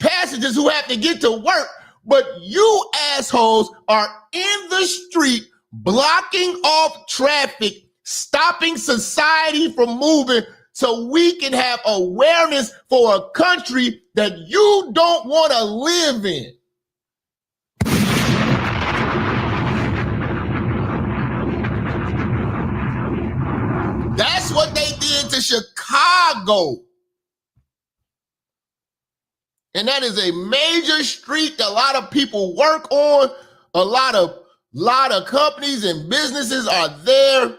passengers who have to get to work. But you assholes are in the street blocking off traffic, stopping society from moving so we can have awareness for a country that you don't want to live in. That's what they did to Chicago. And that is a major street that a lot of people work on. A lot of companies and businesses are there.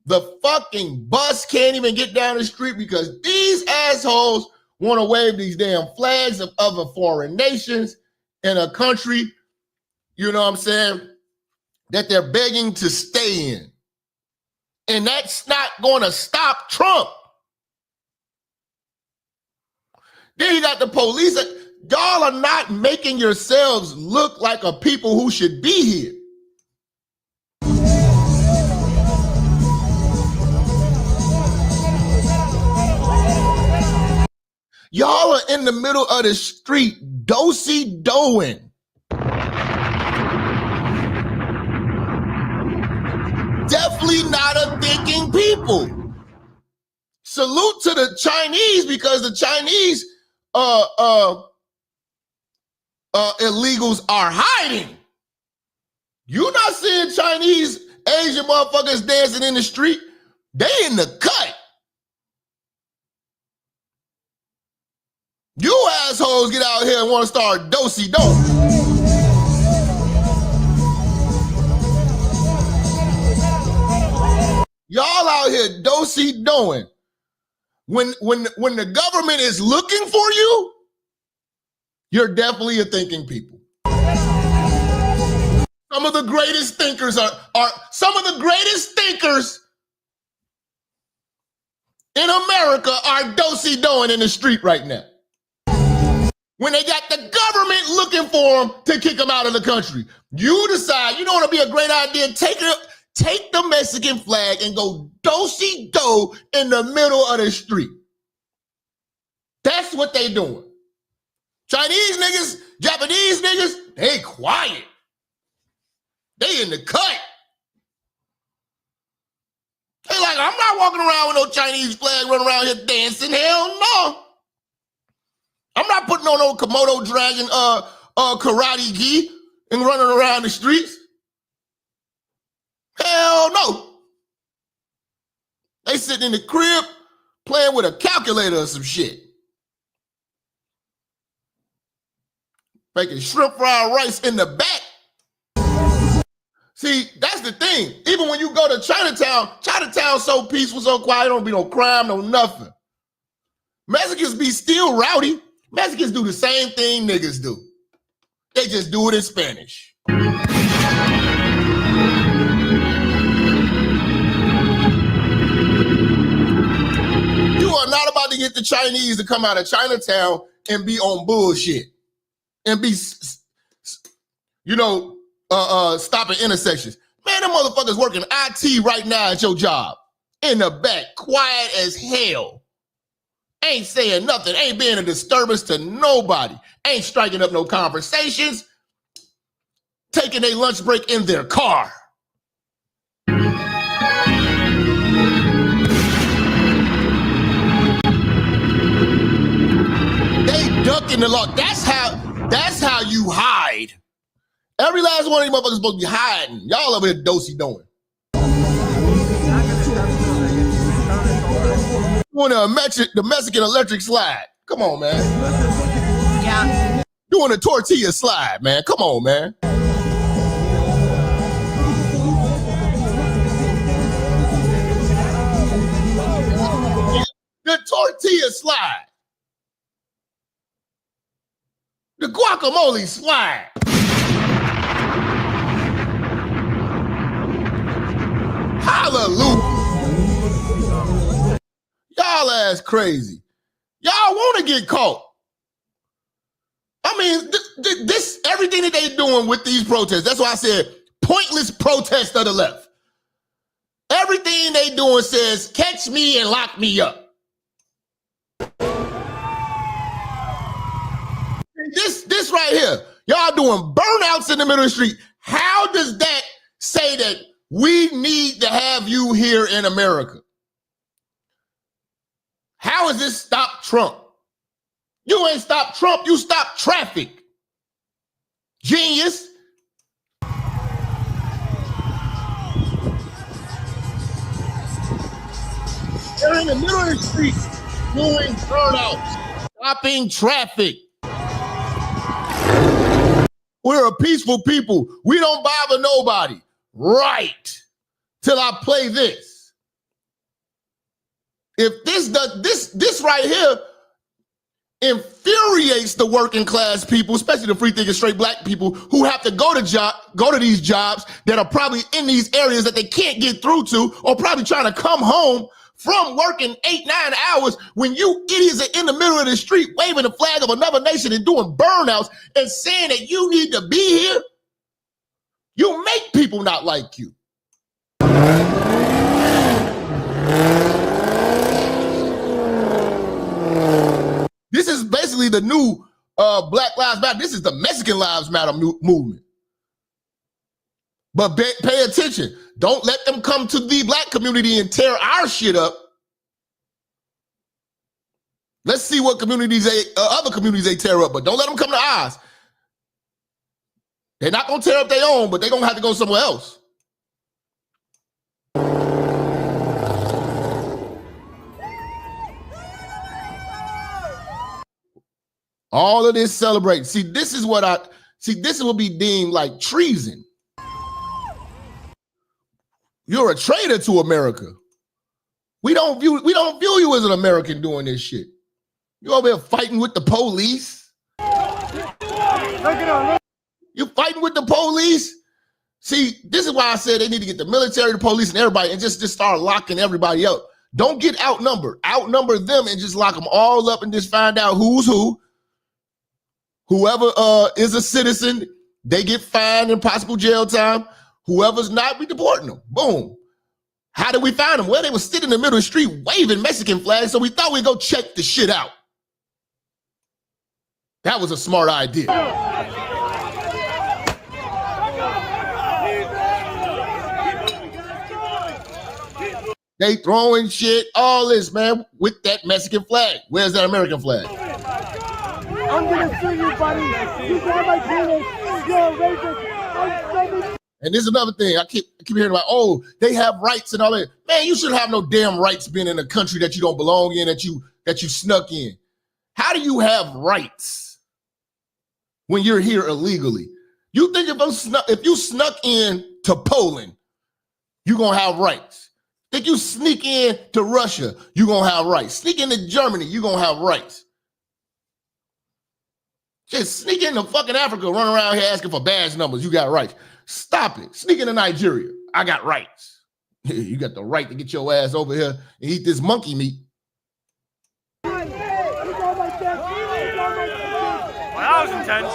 The fucking bus can't even get down the street because these assholes want to wave these damn flags of other foreign nations in a country, you know what I'm saying, that they're begging to stay in. And that's not going to stop Trump. Then you got the police. Y'all are not making yourselves look like a people who should be here. Y'all are in the middle of the street, do-si-doing. Definitely not a thinking people. Salute to the Chinese because the Chinese illegals are hiding. You're not seeing Chinese Asian motherfuckers dancing in the street. They in the cut. You assholes get out here and want to start do-si-do. Y'all out here do-si-doing. When the government is looking for you, you're definitely a thinking people. Some of the greatest thinkers are some of the greatest thinkers in America are do-si-doing in the street right now. When they got the government looking for them to kick them out of the country, you decide, you know what would be a great idea? Take the Mexican flag and go do-si-do in the middle of the street. That's what they doing. Chinese niggas, Japanese niggas, they quiet. They in the cut. They like, I'm not walking around with no Chinese flag running around here dancing. Hell no. I'm not putting on no Komodo dragon karate gi and running around the streets. Hell no. They sitting in the crib playing with a calculator or some shit. Making shrimp fried rice in the back. See, that's the thing. Even when you go to Chinatown's so peaceful, so quiet, don't be no crime, no nothing. Mexicans be still rowdy. Mexicans do the same thing niggas do. They just do it in Spanish. You are not about to get the Chinese to come out of Chinatown and be on bullshit. And be, stopping intersections. Man, them motherfuckers working IT right now at your job. In the back, quiet as hell. Ain't saying nothing, ain't being a disturbance to nobody. Ain't striking up no conversations. Taking a lunch break in their car. They ducking the law. That's how you hide. Every last one of these motherfuckers supposed to be hiding. Y'all over here do-si-doing. Doing the Mexican electric slide. Come on, man. Yeah. Doing a tortilla slide, man. Come on, man. The tortilla slide. The guacamole slide. Hallelujah. Y'all ass crazy. Y'all want to get caught. I mean, this everything that they doing with these protests. That's why I said pointless protest of the left. Everything they doing says catch me and lock me up. This right here, y'all doing burnouts in the middle of the street. How does that say that we need to have you here in America? How has this stopped Trump? You ain't stopped Trump, you stopped traffic. Genius. They're in the middle of the street doing burnouts, stopping traffic. We're a peaceful people. We don't bother nobody. Right. Till I play this. If this right here infuriates the working class people, especially the free thinking straight black people who have to go to these jobs that are probably in these areas that they can't get through to, or probably trying to come home from working 8-9 hours when you idiots are in the middle of the street waving the flag of another nation and doing burnouts and saying that you need to be here. You make people not like you. This is basically the new Black Lives Matter. This is the Mexican Lives Matter movement. But pay attention. Don't let them come to the black community and tear our shit up. Let's see what other communities they tear up, but don't let them come to ours. They're not going to tear up their own, but they're going to have to go somewhere else. All of this celebrating. This is what be deemed like treason. You're a traitor to America. We don't view you as an American doing this shit. You over here fighting with the police. You fighting with the police. See, this is why I said they need to get the military, the police, and everybody, and just start locking everybody up. Don't get outnumbered. Outnumber them and just lock them all up and just find out who's who. Whoever is a citizen, they get fined and possible jail time. Whoever's not, we deporting them. Boom. How did we find them? Well, they were sitting in the middle of the street waving Mexican flags, so we thought we'd go check the shit out. That was a smart idea. They throwing shit, all this, man, with that Mexican flag. Where's that American flag? I'm gonna sue you, buddy. You got my penis. You're a racist. And there's another thing. I keep hearing about, oh, they have rights and all that. Man, you shouldn't have no damn rights being in a country that you don't belong in, that you snuck in. How do you have rights when you're here illegally? You think if you snuck in to Poland, you're gonna have rights. Think you sneak in to Russia, you're gonna have rights. Sneak into Germany, you're gonna have rights. Just sneak into fucking Africa, run around here asking for badge numbers, you got rights. Stop it. Sneak into Nigeria, I got rights. You got the right to get your ass over here and eat this monkey meat. Well, that was intense.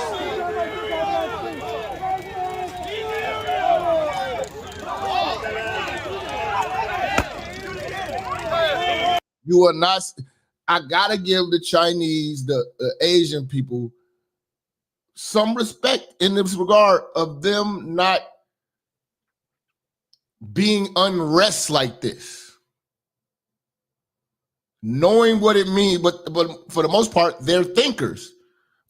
You are not. I gotta give the Chinese, the Asian people, some respect in this regard of them not being unrest like this, knowing what it means. But for the most part, they're thinkers.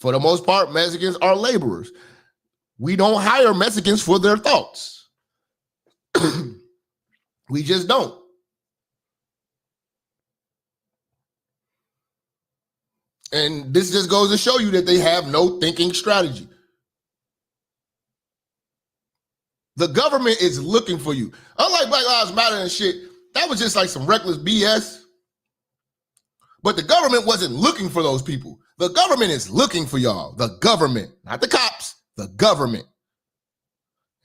For the most part, Mexicans are laborers. We don't hire Mexicans for their thoughts. We just don't. And this just goes to show you that they have no thinking strategy. The government is looking for you. Unlike Black Lives Matter and shit, that was just like some reckless BS. But the government wasn't looking for those people. The government is looking for y'all. The government, not the cops, the government.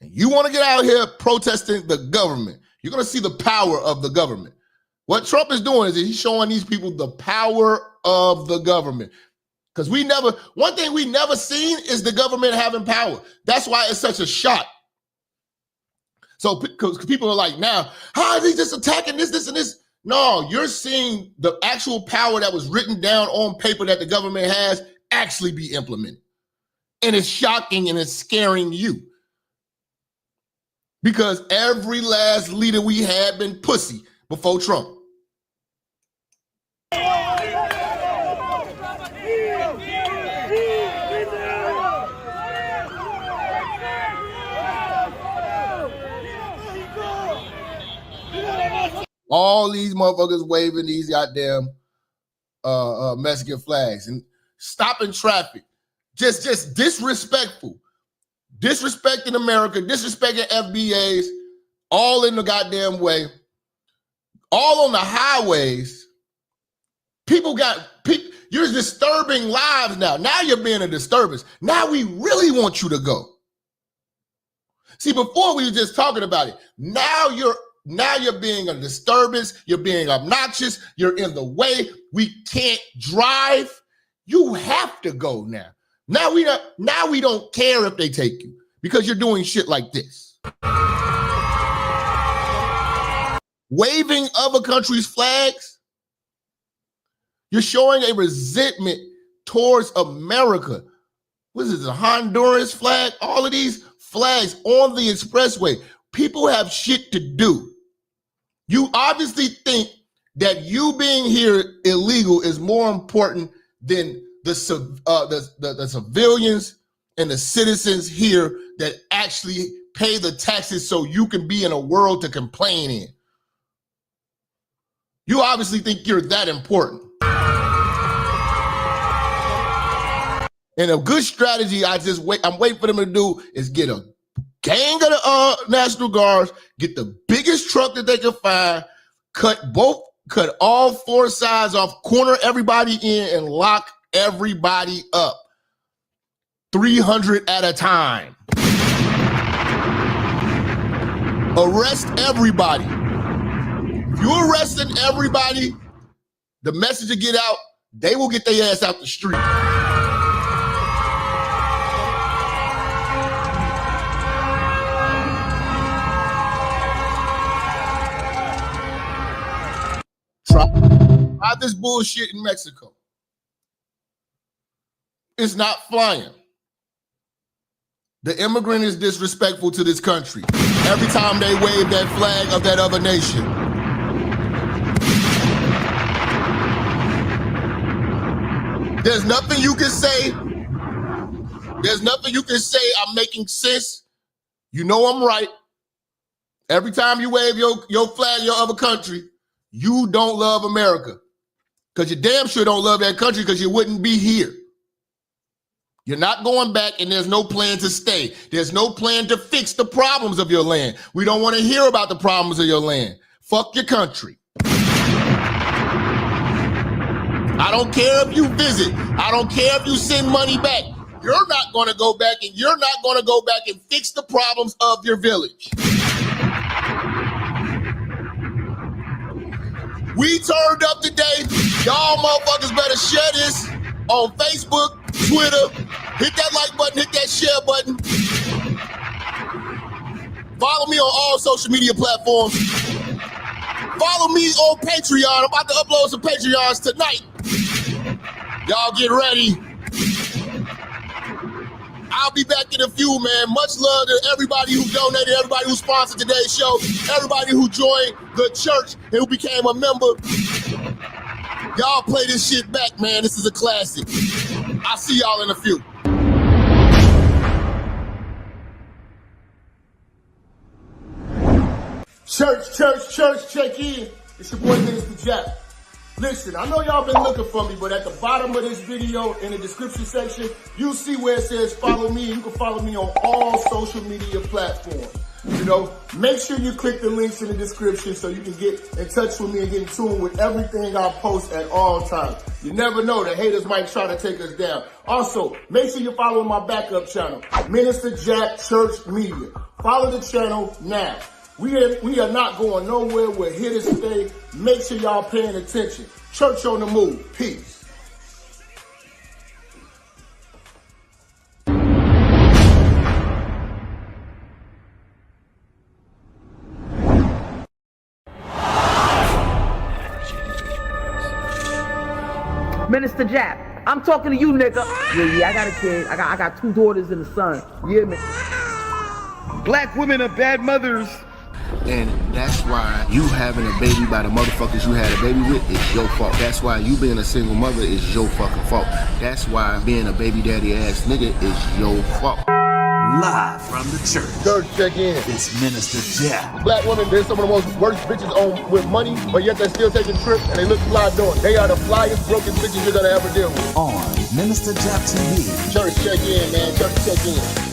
And you want to get out here protesting the government, you're going to see the power of the government. What Trump is doing is he's showing these people the power of the government. Because one thing we never seen is the government having power. That's why it's such a shock. So because people are like, now, how are they just attacking this, and this? No, you're seeing the actual power that was written down on paper that the government has actually be implemented. And it's shocking and it's scaring you. Because every last leader we had been pussy before Trump. All these motherfuckers waving these goddamn Mexican flags and stopping traffic. Just disrespectful. Disrespecting America, disrespecting FBAs, all in the goddamn way. All on the highways. You're disturbing lives now. Now you're being a disturbance. Now we really want you to go. See, before we were just talking about it. Now you're being a disturbance. You're being obnoxious. You're in the way. We can't drive. You have to go now. Now we don't care if they take you because you're doing shit like this. Waving other countries' flags. You're showing a resentment towards America. What is it, the Honduras flag? All of these flags on the expressway. People have shit to do. You obviously think that you being here illegal is more important than the civilians and the citizens here that actually pay the taxes so you can be in a world to complain in. You obviously think you're that important. And a good strategy I'm waiting for them to do is get a gang of the National Guards, get the biggest truck that they can find, cut all four sides off, corner everybody in, and lock everybody up. 300 at a time. Arrest everybody. If you're arresting everybody, the message will get out, they will get their ass out the street. Try this bullshit in Mexico. It's not flying. The immigrant is disrespectful to this country every time they wave that flag of that other nation. There's nothing you can say. There's nothing you can say. I'm making sense. You know I'm right. Every time you wave your flag, your other country, you don't love America. Because you damn sure don't love that country because you wouldn't be here. You're not going back and there's no plan to stay. There's no plan to fix the problems of your land. We don't want to hear about the problems of your land. Fuck your country. I don't care if you visit. I don't care if you send money back. You're not going to go back and you're not going to go back and fix the problems of your village. We turned up today. Y'all motherfuckers better share this on Facebook, Twitter. Hit that like button, hit that share button. Follow me on all social media platforms. Follow me on Patreon. I'm about to upload some Patreons tonight. Y'all get ready. I'll be back in a few, man. Much love to everybody who donated, everybody who sponsored today's show, everybody who joined the church and who became a member. Y'all play this shit back, man. This is a classic. I'll see y'all in a few. Church, check in. It's your boy, Minister Jap. Listen, I know y'all been looking for me, but at the bottom of this video, in the description section, you see where it says follow me. You can follow me on all social media platforms. You know, make sure you click the links in the description so you can get in touch with me and get in tune with everything I post at all times. You never know, the haters might try to take us down. Also, make sure you're following my backup channel, Minister Jap Church Media. Follow the channel now. We are not going nowhere. We're here to stay. Make sure y'all paying attention. Church on the move. Peace. Minister Jap, I'm talking to you, nigga. Yeah, I got a kid. I got 2 daughters and a son. You hear me? Black women are bad mothers. And that's why you having a baby by the motherfuckers you had a baby with is your fault. That's why you being a single mother is your fucking fault. That's why being a baby daddy ass nigga is your fault. Live from the church. Church, check in. It's Minister Jap. Black women, they're some of the most worst bitches on with money, but yet they're still taking trips and they look fly doing it. They are the flyest, broken bitches you're gonna ever deal with. On Minister Jap TV. Church, check in, man. Church, check in.